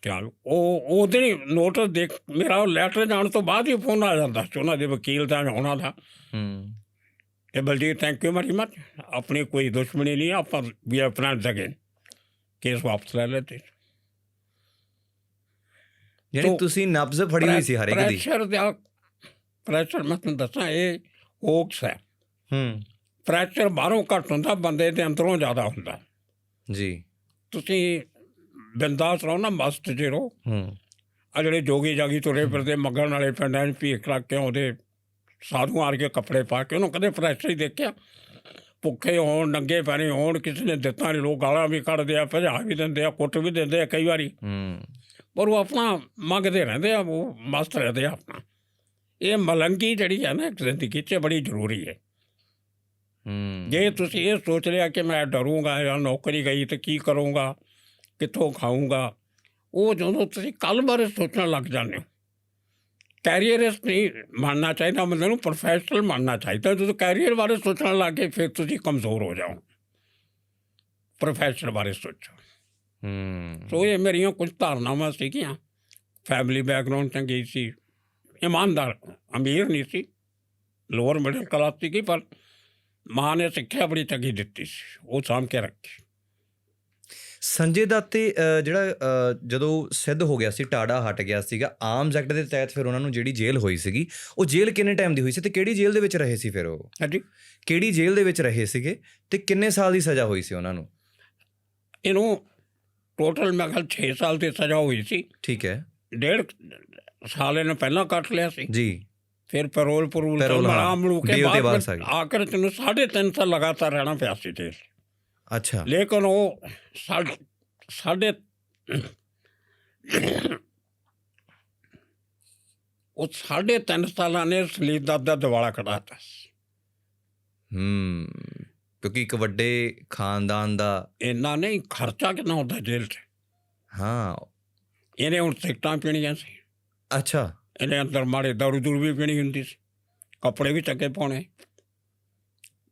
ਚਲ ਉਹ ਦਿਨ ਹੀ ਨੋਟਿਸ ਦੇਖ, ਮੇਰਾ ਲੈਟਰ ਜਾਣ ਤੋਂ ਬਾਅਦ ਹੀ ਫੋਨ ਆ ਜਾਂਦਾ ਸੀ ਉਹਨਾਂ ਦੇ ਵਕੀਲ ਦਾ, ਉਹਨਾਂ ਦਾ, ਕਿ Baljeet thank you very much, ਆਪਣੀ ਕੋਈ ਦੁਸ਼ਮਣੀ ਨਹੀਂ, ਆਪਾਂ ਵੀ ਆਪਣਾ ਜਗੇ ਕੇਸ ਵਾਪਸ ਲੈ ਲੈਤੇ। ਯਾਨੀ ਤੁਸੀਂ ਨਬਜ਼ ਫੜੀ ਹੋਈ ਸੀ ਹਰ ਇੱਕ ਦੀ? ਪ੍ਰੈਸ਼ਰ ਮੈਂ ਤੁਹਾਨੂੰ ਦੱਸਾਂ ਇਹ ਹੋਕਸ ਹੈ। ਪ੍ਰੈਸ਼ਰ ਬਾਹਰੋਂ ਘੱਟ ਹੁੰਦਾ, ਬੰਦੇ ਦੇ ਅੰਦਰੋਂ ਜ਼ਿਆਦਾ ਹੁੰਦਾ ਜੀ। ਤੁਸੀਂ ਬਿੰਦਾਸ ਰਹੋ ਨਾ, ਮਸਤ 'ਚ ਰਹੋ। ਆ ਜਿਹੜੇ ਜੋਗੀ ਜਾਗੀ ਤੁਰੇ ਫਿਰਦੇ ਮੰਗਣ ਵਾਲੇ ਪਿੰਡਾਂ 'ਚ ਭੀਖ ਰੱਖ ਕੇ ਆਉਂਦੇ, ਸਾਧੂ ਆਰ ਕੇ ਕੱਪੜੇ ਪਾ ਕੇ, ਉਹਨੂੰ ਕਦੇ ਪ੍ਰੈਸ਼ਰ ਹੀ ਦੇਖਿਆ? ਭੁੱਖੇ ਹੋਣ, ਨੰਗੇ ਪੈਣੇ ਹੋਣ, ਕਿਸੇ ਨੇ ਦਿੱਤਾ ਨਹੀਂ, ਲੋਕ ਗਾਲਾਂ ਵੀ ਕੱਢਦੇ ਆ, ਭਜਾ ਵੀ ਦਿੰਦੇ ਆ, ਕੁੱਟ ਵੀ ਦਿੰਦੇ ਆ ਕਈ ਵਾਰੀ, ਪਰ ਉਹ ਆਪਣਾ ਮੰਗਦੇ ਰਹਿੰਦੇ ਆ, ਉਹ ਮਸਤ ਰਹਿੰਦੇ ਆ ਆਪਣਾ। ਇਹ ਮਲੰਗੀ ਜਿਹੜੀ ਹੈ ਨਾ ਜ਼ਿੰਦਗੀ 'ਚ ਬੜੀ ਜ਼ਰੂਰੀ ਹੈ। ਜੇ ਤੁਸੀਂ ਇਹ ਸੋਚ ਲਿਆ ਕਿ ਮੈਂ ਡਰੂੰਗਾ ਜਾਂ ਨੌਕਰੀ ਗਈ ਤਾਂ ਕੀ ਕਰੂੰਗਾ, ਕਿੱਥੋਂ ਖਾਊਂਗਾ, ਉਹ ਜਦੋਂ ਤੁਸੀਂ ਕੱਲ੍ਹ ਬਾਰੇ ਸੋਚਣ ਲੱਗ ਜਾਂਦੇ ਹੋ। ਕੈਰੀਅਰਿਸਟ ਨਹੀਂ ਬਣਨਾ ਚਾਹੀਦਾ ਬੰਦੇ ਨੂੰ, ਪ੍ਰੋਫੈਸ਼ਨਲ ਬਣਨਾ ਚਾਹੀਦਾ। ਜਦੋਂ ਕੈਰੀਅਰ ਬਾਰੇ ਸੋਚਣ ਲੱਗ ਗਏ ਫਿਰ ਤੁਸੀਂ ਕਮਜ਼ੋਰ ਹੋ ਜਾਓ। ਪ੍ਰੋਫੈਸ਼ਨਲ ਬਾਰੇ ਸੋਚੋ। ਸੋ ਇਹ ਮੇਰੀਆਂ ਕੁਝ ਧਾਰਨਾਵਾਂ ਸੀਗੀਆਂ। ਫੈਮਿਲੀ ਬੈਕਗਰਾਊਂਡ ਚੰਗੀ ਸੀ, ਇਮਾਨਦਾਰ, ਅਮੀਰ ਨਹੀਂ ਸੀ, ਲੋਅਰ ਮਿਡਲ ਕਲਾਸ ਸੀਗੀ, ਪਰ ਮਾਂ ਨੇ ਸਿੱਖਿਆ ਬੜੀ ਚੰਗੀ ਦਿੱਤੀ ਸੀ, ਉਹ ਸਾਂਭ ਕੇ ਰੱਖੀ। ਸੰਜੇ ਦੱਤ ਤੇ ਜਿਹੜਾ ਜਦੋਂ ਸਿੱਧ ਹੋ ਗਿਆ ਸੀ, ਟਾੜਾ ਹਟ ਗਿਆ ਸੀਗਾ, ਆਰਮਜ਼ ਐਕਟ ਦੇ ਤਹਿਤ ਫਿਰ ਉਹਨਾਂ ਨੂੰ ਜਿਹੜੀ ਜੇਲ੍ਹ ਹੋਈ ਸੀਗੀ, ਉਹ ਜੇਲ੍ਹ ਕਿੰਨੇ ਟਾਈਮ ਦੀ ਹੋਈ ਸੀ ਅਤੇ ਕਿਹੜੀ ਜੇਲ੍ਹ ਦੇ ਵਿੱਚ ਰਹੇ ਸੀ ਫਿਰ ਉਹ? ਹਾਂਜੀ, ਕਿਹੜੀ ਜੇਲ੍ਹ ਦੇ ਵਿੱਚ ਰਹੇ ਸੀਗੇ ਅਤੇ ਕਿੰਨੇ ਸਾਲ ਦੀ ਸਜ਼ਾ ਹੋਈ ਸੀ ਉਹਨਾਂ ਨੂੰ? ਇਹਨੂੰ ਟੋਟਲ ਮੈਂ ਕਿਹਾ 6 ਸਾਲ ਦੀ ਸਜ਼ਾ ਹੋਈ ਸੀ। ਠੀਕ ਹੈ। 1.5 ਸਾਲ ਇਹਨੇ ਪਹਿਲਾਂ ਕੱਟ ਲਿਆ ਸੀ ਜੀ, ਫਿਰ ਪੈਰੋਲ ਮਲੂ ਕੇ ਬਾਅਦ ਆਖਰ 'ਚ 3.5 ਸਾਲ ਲਗਾਤਾਰ ਰਹਿਣਾ ਪਿਆ ਸੀ ਜੇਲ੍ਹ। ਅੱਛਾ। ਲੇਕਿਨ ਉਹ ਸਾਢੇ 3 ਸਾਲਾਂ ਨੇ ਸਲੀਦਾਰ ਦਾ ਦਿਵਾਲਾ ਕਢਾਤਾ ਸੀ। ਕਿਉਂਕਿ ਇੱਕ ਵੱਡੇ ਖਾਨਦਾਨ ਦਾ ਇੰਨਾ ਨਹੀਂ ਖਰਚਾ ਕਿੰਨਾ ਹੁੰਦਾ ਜੇਲ੍ਹ 'ਚ। ਹਾਂ ਇਹਨੇ ਹੁਣ ਸਿਗਰਟਾਂ ਪੀਣੀਆਂ ਸੀ, ਅੱਛਾ ਇਹਨੇ ਅੰਦਰ ਮਾੜੇ ਦਾਰੂ ਦੂਰੂ ਵੀ ਪੀਣੀ ਹੁੰਦੀ ਸੀ, ਕੱਪੜੇ ਵੀ ਚੰਗੇ ਪਾਉਣੇ,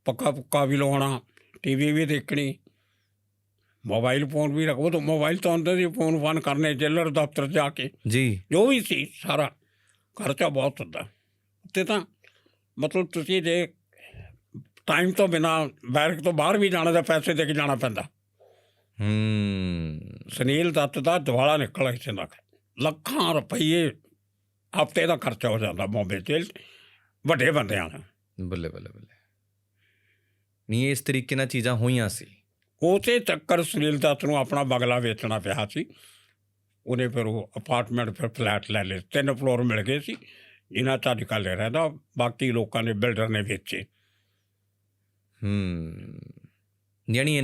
ਪੱਕਾ ਪੁੱਕਾ ਵੀ ਲਵਾਉਣਾ, ਟੀਵੀ ਵੀ ਦੇਖਣੀ, ਮੋਬਾਈਲ ਫੋਨ ਵੀ ਰੱਖੋ। ਤਾਂ ਮੋਬਾਈਲ ਤਾਂ ਹੁੰਦੇ ਸੀ, ਫੋਨ ਫਾਨ ਕਰਨੇ ਜੇਲਰ ਦਫ਼ਤਰ ਜਾ ਕੇ, ਜੀ ਜੋ ਵੀ ਸੀ ਸਾਰਾ ਖਰਚਾ ਬਹੁਤ ਹੁੰਦਾ ਉੱਤੇ। ਤਾਂ ਮਤਲਬ ਤੁਸੀਂ ਜੇ ਟਾਈਮ ਤੋਂ ਬਿਨਾਂ ਬੈਰਕ ਤੋਂ ਬਾਹਰ ਵੀ ਜਾਣਾ ਤਾਂ ਪੈਸੇ ਦੇ ਕੇ ਜਾਣਾ ਪੈਂਦਾ। ਸੁਨੀਲ ਦੱਤ ਦਾ ਦਿਵਾਲਾ ਨਿਕਲ ਕਿਸੇ ਦਾ ਲੱਖਾਂ ਰੁਪਈਏ ਹਫ਼ਤੇ ਦਾ ਖਰਚਾ ਹੋ ਜਾਂਦਾ ਬੰਬੇ ਜੇਲ੍ਹ 'ਚ ਵੱਡੇ ਬੰਦਿਆਂ ਦਾ। ਬੱਲੇ ਬੱਲੇ ਬੱਲੇ, ਨਹੀਂ ਇਸ ਤਰੀਕੇ ਨਾਲ ਚੀਜ਼ਾਂ ਹੋਈਆਂ ਸੀ। ਉਸੇ ਚੱਕਰ ਸੁਨੀਲ ਦੱਤ ਨੂੰ ਆਪਣਾ ਬਗਲਾ ਵੇਚਣਾ ਪਿਆ ਸੀ। ਉਹਨੇ ਫਿਰ ਉਹ ਅਪਾਰਟਮੈਂਟ ਫਿਰ ਫਲੈਟ ਲੈ ਲਏ, 3 ਫਲੋਰ ਮਿਲ ਗਏ ਸੀ ਜਿਨ੍ਹਾਂ 'ਚ ਅੱਜ ਕੱਲ੍ਹ ਰਹਿੰਦਾ, ਬਾਕੀ ਲੋਕਾਂ ਨੇ ਬਿਲਡਰ ਨੇ ਵੇਚੇ। ਯਾਨੀ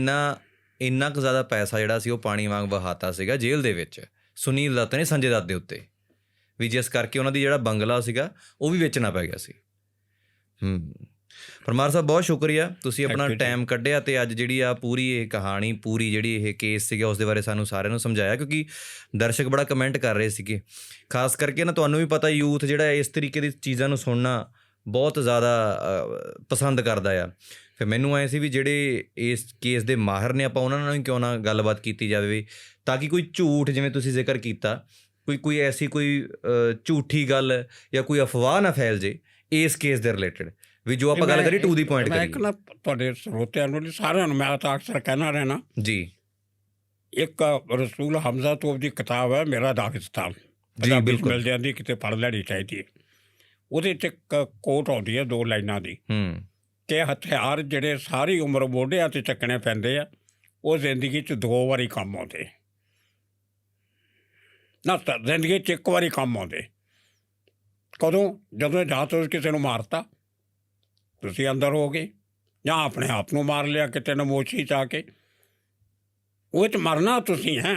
ਇੰਨਾ ਕੁ ਜ਼ਿਆਦਾ ਪੈਸਾ ਜਿਹੜਾ ਸੀ ਉਹ ਪਾਣੀ ਵਾਂਗ ਵਹਾਤਾ ਸੀਗਾ ਜੇਲ੍ਹ ਦੇ ਵਿੱਚ ਸੁਨੀਲ ਦੱਤ ਨੇ ਸੰਜੇ ਦੱਤ ਦੇ ਉੱਤੇ, ਵੀ ਜਿਸ ਕਰਕੇ ਉਹਨਾਂ ਦੀ ਜਿਹੜਾ ਬੰਗਲਾ ਸੀਗਾ ਉਹ ਵੀ ਵੇਚਣਾ ਪੈ ਗਿਆ ਸੀ। ਪਰਮਾਰ ਸਾਹਿਬ ਬਹੁਤ ਸ਼ੁਕਰੀਆ, ਤੁਸੀਂ ਆਪਣਾ ਟਾਈਮ ਕੱਢਿਆ ਅਤੇ ਅੱਜ ਜਿਹੜੀ ਆ ਪੂਰੀ ਇਹ ਕਹਾਣੀ, ਪੂਰੀ ਜਿਹੜੀ ਇਹ ਕੇਸ ਸੀਗਾ ਉਸ ਦੇ ਬਾਰੇ ਸਾਨੂੰ ਸਾਰਿਆਂ ਨੂੰ ਸਮਝਾਇਆ, ਕਿਉਂਕਿ ਦਰਸ਼ਕ ਬੜਾ ਕਮੈਂਟ ਕਰ ਰਹੇ ਸੀਗੇ। ਖਾਸ ਕਰਕੇ ਨਾ ਤੁਹਾਨੂੰ ਵੀ ਪਤਾ ਯੂਥ ਜਿਹੜਾ ਇਸ ਤਰੀਕੇ ਦੀ ਚੀਜ਼ਾਂ ਨੂੰ ਸੁਣਨਾ ਬਹੁਤ ਜ਼ਿਆਦਾ ਪਸੰਦ ਕਰਦਾ ਆ। ਫਿਰ ਮੈਨੂੰ ਐਂ ਸੀ ਵੀ ਜਿਹੜੇ ਇਸ ਕੇਸ ਦੇ ਮਾਹਿਰ ਨੇ ਆਪਾਂ ਉਹਨਾਂ ਨਾਲ ਹੀ ਕਿਉਂ ਨਾ ਗੱਲਬਾਤ ਕੀਤੀ ਜਾਵੇ, ਤਾਂ ਕਿ ਕੋਈ ਝੂਠ, ਜਿਵੇਂ ਤੁਸੀਂ ਜ਼ਿਕਰ ਕੀਤਾ, ਕੋਈ ਐਸੀ ਕੋਈ ਝੂਠੀ ਗੱਲ ਜਾਂ ਕੋਈ ਅਫਵਾਹ ਨਾ ਫੈਲ ਜੇ ਇਸ ਕੇਸ ਦੇ ਰਿਲੇਟਡ, ਵੀ ਜੋ ਆਪਾਂ ਗੱਲ ਕਰੀਏ ਟੂ ਦੀ ਪੁਆਇੰਟ ਕਰੀਏ। ਮੈਂ ਇੱਕ ਨਾ ਤੁਹਾਡੇ ਸਰੋਤਿਆਂ ਨੂੰ, ਸਾਰਿਆਂ ਨੂੰ ਮੈਂ ਤਾਂ ਅਕਸਰ ਕਹਿਣਾ ਰਹਿਣਾ ਜੀ, ਇੱਕ ਰਸੂਲ ਹਮਜ਼ਾ ਤੋਪ ਦੀ ਕਿਤਾਬ ਹੈ ਮੇਰਾ ਦਾਗਿਸਤਾਨ, ਜੀ ਬਿਲਕੁਲ ਮਿਲ ਜਾਂਦੀ, ਕਿਤੇ ਪੜ੍ਹ ਲੈਣੀ ਚਾਹੀਦੀ ਹੈ। ਉਹਦੇ 'ਚ ਇੱਕ ਕੋਟ ਆਉਂਦੀ ਹੈ 2 ਲਾਈਨਾਂ ਦੀ, ਕਿ ਹਥਿਆਰ ਜਿਹੜੇ ਸਾਰੀ ਉਮਰ ਮੋਢਿਆਂ 'ਤੇ ਚੱਕਣੇ ਪੈਂਦੇ ਆ, ਉਹ ਜ਼ਿੰਦਗੀ 'ਚ 2 ਵਾਰੀ ਕੰਮ ਆਉਂਦੇ ਨਾ, ਜ਼ਿੰਦਗੀ 'ਚ 1 ਵਾਰੀ ਕੰਮ ਆਉਂਦੇ। ਕਦੋਂ? ਜਦੋਂ ਜਾਂ ਤੁਸੀਂ ਕਿਸੇ ਨੂੰ ਮਾਰਤਾ, ਤੁਸੀਂ ਅੰਦਰ ਹੋ ਗਏ, ਜਾਂ ਆਪਣੇ ਆਪ ਨੂੰ ਮਾਰ ਲਿਆ ਕਿਤੇ ਨਮੋਸ਼ੀ 'ਚ ਆ ਕੇ, ਉਹ 'ਚ ਮਰਨਾ ਤੁਸੀਂ ਹੈ।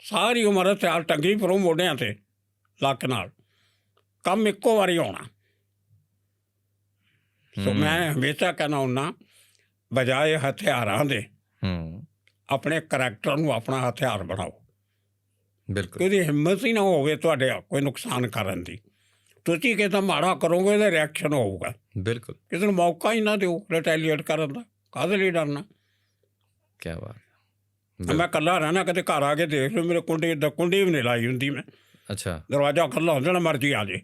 ਸਾਰੀ ਉਮਰ ਹਥਿਆਰ ਟੰਗੀ ਫਿਰੋ ਮੋਢਿਆਂ 'ਤੇ ਲੱਕ ਨਾਲ, ਕੰਮ ਇੱਕੋ ਵਾਰੀ ਆਉਣਾ। ਸੋ ਮੈਂ ਹਮੇਸ਼ਾ ਕਹਿਣਾ ਹੁੰਦਾ, ਬਜਾਏ ਹਥਿਆਰਾਂ ਦੇ ਆਪਣੇ ਕਰੈਕਟਰ ਨੂੰ ਆਪਣਾ ਹਥਿਆਰ ਬਣਾਓ। ਬਿਲਕੁਲ, ਉਹਦੀ ਹਿੰਮਤ ਹੀ ਨਾ ਹੋਵੇ ਤੁਹਾਡੇ ਕੋਈ ਨੁਕਸਾਨ ਕਰਨ ਦੀ। ਤੁਸੀਂ ਕਿਸੇ ਮਾੜਾ ਕਰੋਗੇ ਉਹਦਾ ਰਿਐਕਸ਼ਨ ਹੋਊਗਾ। ਬਿਲਕੁਲ, ਕਿਸੇ ਨੂੰ ਮੌਕਾ ਹੀ ਨਾ ਦਿਓ ਰਿਟੈਲੀਏਟ ਕਰਨ ਦਾ, ਕਾਹਦੇ ਲਈ ਡਰਨਾ। ਕਿਆ ਬਾਤ। ਮੈਂ ਇਕੱਲਾ ਰਹਿਣਾ, ਕਦੇ ਘਰ ਆ ਕੇ ਦੇਖ ਲਓ ਮੇਰੇ ਕੁੰਡੀ ਵੀ ਨਹੀਂ ਲਾਈ ਹੁੰਦੀ ਮੈਂ। ਅੱਛਾ, ਦਰਵਾਜ਼ਾ ਖੁੱਲ੍ਹਾ ਹੁੰਦਾ ਨਾ, ਮਰਜ਼ੀ ਆ ਜੇ।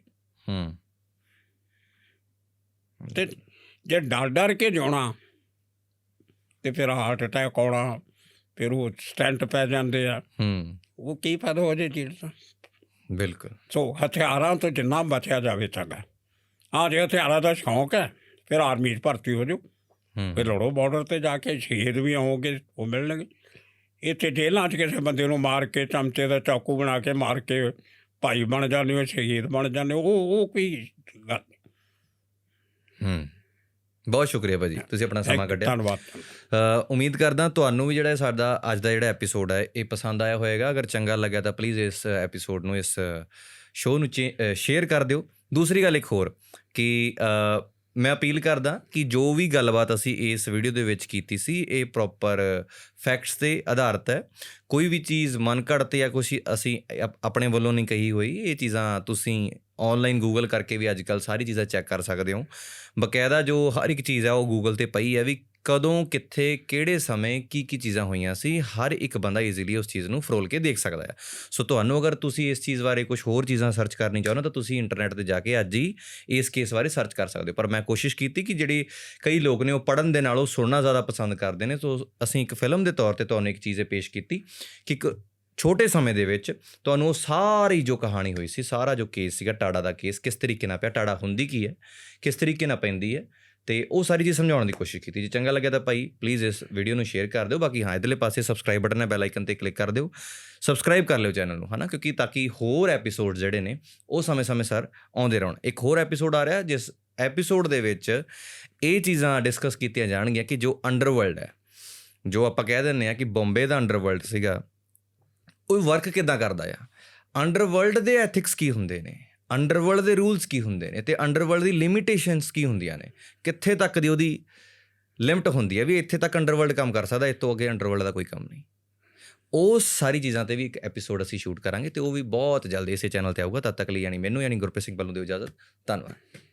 ਅਤੇ ਜੇ ਡਰ ਕੇ ਜਿਉਣਾ ਅਤੇ ਫਿਰ ਹਾਰਟ ਅਟੈਕ ਆਉਣਾ, ਫਿਰ ਉਹ ਸਟੈਂਟ ਪੈ ਜਾਂਦੇ ਆ, ਉਹ ਕੀ ਫਾਇਦਾ ਹੋ ਜੇ ਚੀਜ਼ ਦਾ। ਬਿਲਕੁਲ। ਸੋ ਹਥਿਆਰਾਂ ਤੋਂ ਜਿੰਨਾ ਬਚਿਆ ਜਾਵੇ ਚੰਗਾ। ਹਾਂ, ਜੇ ਹਥਿਆਰਾਂ ਦਾ ਸ਼ੌਂਕ ਹੈ ਫਿਰ ਆਰਮੀ 'ਚ ਭਰਤੀ ਹੋ ਜਾਓ, ਫਿਰ ਲੜੋ ਬਾਰਡਰ 'ਤੇ ਜਾ ਕੇ, ਸ਼ਹੀਦ ਵੀ ਹੋਵੋਗੇ, ਉਹ ਮਿਲਣਗੇ। ਇੱਥੇ ਜੇਲ੍ਹਾਂ 'ਚ ਕਿਸੇ ਬੰਦੇ ਨੂੰ ਮਾਰ ਕੇ, ਚਮਚੇ ਦਾ ਚਾਕੂ ਬਣਾ ਕੇ ਮਾਰ ਕੇ ਭਾਈ ਬਣ ਜਾਂਦੇ ਹੋ, ਸ਼ਹੀਦ ਬਣ ਜਾਂਦੇ ਹੋ, ਉਹ ਕੋਈ ਗੱਲ ਨਹੀਂ। ਬਹੁਤ ਸ਼ੁਕਰੀਆ ਭਾਅ ਜੀ, ਤੁਸੀਂ ਆਪਣਾ ਸਮਾਂ ਕੱਢਿਆ। ਧੰਨਵਾਦ। ਉਮੀਦ ਕਰਦਾ ਤੁਹਾਨੂੰ ਵੀ ਜਿਹੜਾ ਸਾਡਾ ਅੱਜ ਦਾ ਜਿਹੜਾ ਐਪੀਸੋਡ ਹੈ ਇਹ ਪਸੰਦ ਆਇਆ ਹੋਏਗਾ। ਅਗਰ ਚੰਗਾ ਲੱਗਿਆ ਤਾਂ ਪਲੀਜ਼ ਇਸ ਐਪੀਸੋਡ ਨੂੰ, ਇਸ ਸ਼ੋਅ ਨੂੰ ਸ਼ੇਅਰ ਕਰ ਦਿਓ। ਦੂਸਰੀ ਗੱਲ ਇੱਕ ਹੋਰ ਕਿ ਮੈਂ ਅਪੀਲ ਕਰਦਾ ਕਿ ਜੋ ਵੀ ਗੱਲਬਾਤ ਅਸੀਂ ਇਸ ਵੀਡੀਓ ਦੇ ਵਿੱਚ ਕੀਤੀ ਸੀ ਇਹ ਪ੍ਰੋਪਰ ਫੈਕਟਸ 'ਤੇ ਆਧਾਰਿਤ ਹੈ। ਕੋਈ ਵੀ ਚੀਜ਼ ਮਨ ਘੜਤ ਜਾਂ ਕੁਛ ਅਸੀਂ ਆਪਣੇ ਵੱਲੋਂ ਨਹੀਂ ਕਹੀ ਹੋਈ। ਇਹ ਚੀਜ਼ਾਂ ਤੁਸੀਂ ਔਨਲਾਈਨ ਗੂਗਲ ਕਰਕੇ ਵੀ ਅੱਜ ਕੱਲ੍ਹ ਸਾਰੀ ਚੀਜ਼ਾਂ ਚੈੱਕ ਕਰ ਸਕਦੇ ਹੋ। ਬਕਾਇਦਾ ਜੋ ਹਰ ਇੱਕ ਚੀਜ਼ ਹੈ ਉਹ ਗੂਗਲ 'ਤੇ ਪਈ ਹੈ, ਵੀ ਕਦੋਂ, ਕਿੱਥੇ, ਕਿਹੜੇ ਸਮੇਂ ਕੀ ਚੀਜ਼ਾਂ ਹੋਈਆਂ ਸੀ। ਹਰ ਇੱਕ ਬੰਦਾ ਈਜ਼ੀਲੀ ਉਸ ਚੀਜ਼ ਨੂੰ ਫਰੋਲ ਕੇ ਦੇਖ ਸਕਦਾ ਹੈ। ਸੋ ਤੁਹਾਨੂੰ ਅਗਰ ਤੁਸੀਂ ਇਸ ਚੀਜ਼ ਬਾਰੇ ਕੁਛ ਹੋਰ ਚੀਜ਼ਾਂ ਸਰਚ ਕਰਨੀ ਚਾਹੋ ਨਾ, ਤਾਂ ਤੁਸੀਂ ਇੰਟਰਨੈਟ 'ਤੇ ਜਾ ਕੇ ਅੱਜ ਹੀ ਇਸ ਕੇਸ ਬਾਰੇ ਸਰਚ ਕਰ ਸਕਦੇ ਹੋ। ਪਰ ਮੈਂ ਕੋਸ਼ਿਸ਼ ਕੀਤੀ ਕਿ ਜਿਹੜੀ ਕਈ ਲੋਕ ਨੇ ਉਹ ਪੜ੍ਹਨ ਦੇ ਨਾਲੋਂ ਸੁਣਨਾ ਜ਼ਿਆਦਾ ਪਸੰਦ ਕਰਦੇ ਨੇ, ਸੋ ਅਸੀਂ ਇੱਕ ਫਿਲਮ ਦੇ ਤੌਰ 'ਤੇ ਤੁਹਾਨੂੰ ਇੱਕ ਚੀਜ਼ ਪੇਸ਼ ਕੀਤੀ ਕਿ ਇੱਕ ਛੋਟੇ ਸਮੇਂ ਦੇ ਵਿੱਚ ਤੁਹਾਨੂੰ ਉਹ ਸਾਰੀ ਜੋ ਕਹਾਣੀ ਹੋਈ ਸੀ, ਸਾਰਾ ਜੋ ਕੇਸ ਸੀਗਾ ਟਾੜਾ ਦਾ ਕੇਸ, ਕਿਸ ਤਰੀਕੇ ਨਾਲ ਪਿਆ, ਟਾੜਾ ਹੁੰਦੀ ਕੀ ਹੈ, ਕਿਸ ਤਰੀਕੇ ਨਾਲ ਪੈਂਦੀ ਹੈ, ਅਤੇ ਉਹ ਸਾਰੀ ਚੀਜ਼ ਸਮਝਾਉਣ ਦੀ ਕੋਸ਼ਿਸ਼ ਕੀਤੀ। ਜੇ ਚੰਗਾ ਲੱਗਿਆ ਤਾਂ ਭਾਈ ਪਲੀਜ਼ ਇਸ ਵੀਡੀਓ ਨੂੰ ਸ਼ੇਅਰ ਕਰ ਦਿਓ। ਬਾਕੀ ਹਾਂ, ਇੱਧਰਲੇ ਪਾਸੇ ਸਬਸਕ੍ਰਾਈਬ ਬਟਨ ਹੈ, ਬੈਲ ਆਈਕਨ 'ਤੇ ਕਲਿੱਕ ਕਰ ਦਿਓ, ਸਬਸਕ੍ਰਾਈਬ ਕਰ ਲਿਓ ਚੈਨਲ ਨੂੰ, ਹੈ ਨਾ, ਕਿਉਂਕਿ ਤਾਂ ਕਿ ਹੋਰ ਐਪੀਸੋਡ ਜਿਹੜੇ ਨੇ ਉਹ ਸਮੇਂ-ਸਮੇਂ ਸਿਰ ਆਉਂਦੇ ਰਹਿਣ। ਇੱਕ ਹੋਰ ਐਪੀਸੋਡ ਆ ਰਿਹਾ, ਜਿਸ ਐਪੀਸੋਡ ਦੇ ਵਿੱਚ ਇਹ ਚੀਜ਼ਾਂ ਡਿਸਕਸ ਕੀਤੀਆਂ ਜਾਣਗੀਆਂ ਕਿ ਜੋ ਅੰਡਰਵਰਲਡ ਹੈ, ਜੋ ਆਪਾਂ ਕਹਿ ਦਿੰਦੇ ਹਾਂ ਕਿ ਬੰਬੇ ਦਾ ਅੰਡਰਵਰਲਡ ਸੀਗਾ, ਉਹ ਵਰਕ ਕਿੱਦਾਂ ਕਰਦਾ ਆ, ਅੰਡਰਵਰਲਡ ਦੇ ਐਥਿਕਸ ਕੀ ਹੁੰਦੇ ਨੇ, ਅੰਡਰਵਰਲਡ ਦੇ ਰੂਲਸ ਕੀ ਹੁੰਦੇ ਨੇ, ਅਤੇ ਅੰਡਰਵਰਲਡ ਦੀ ਲਿਮਿਟੇਸ਼ਨਸ ਕੀ ਹੁੰਦੀਆਂ ਨੇ, ਕਿੱਥੇ ਤੱਕ ਦੀ ਉਹਦੀ ਲਿਮਟ ਹੁੰਦੀ ਹੈ ਵੀ ਇੱਥੇ ਤੱਕ ਅੰਡਰਵਰਲਡ ਕੰਮ ਕਰ ਸਕਦਾ, ਇਸ ਤੋਂ ਅੱਗੇ ਅੰਡਰਵਰਲਡ ਦਾ ਕੋਈ ਕੰਮ ਨਹੀਂ। ਉਹ ਸਾਰੀ ਚੀਜ਼ਾਂ 'ਤੇ ਵੀ ਇੱਕ ਐਪੀਸੋਡ ਅਸੀਂ ਸ਼ੂਟ ਕਰਾਂਗੇ ਅਤੇ ਉਹ ਵੀ ਬਹੁਤ ਜਲਦੀ ਇਸੇ ਚੈਨਲ 'ਤੇ ਆਊਗਾ। ਤਦ ਤੱਕ ਲਈ ਮੈਨੂੰ ਗੁਰਪ੍ਰੀਤ ਸਿੰਘ ਵੱਲੋਂ ਦਿਓ ਇਜਾਜ਼ਤ। ਧੰਨਵਾਦ।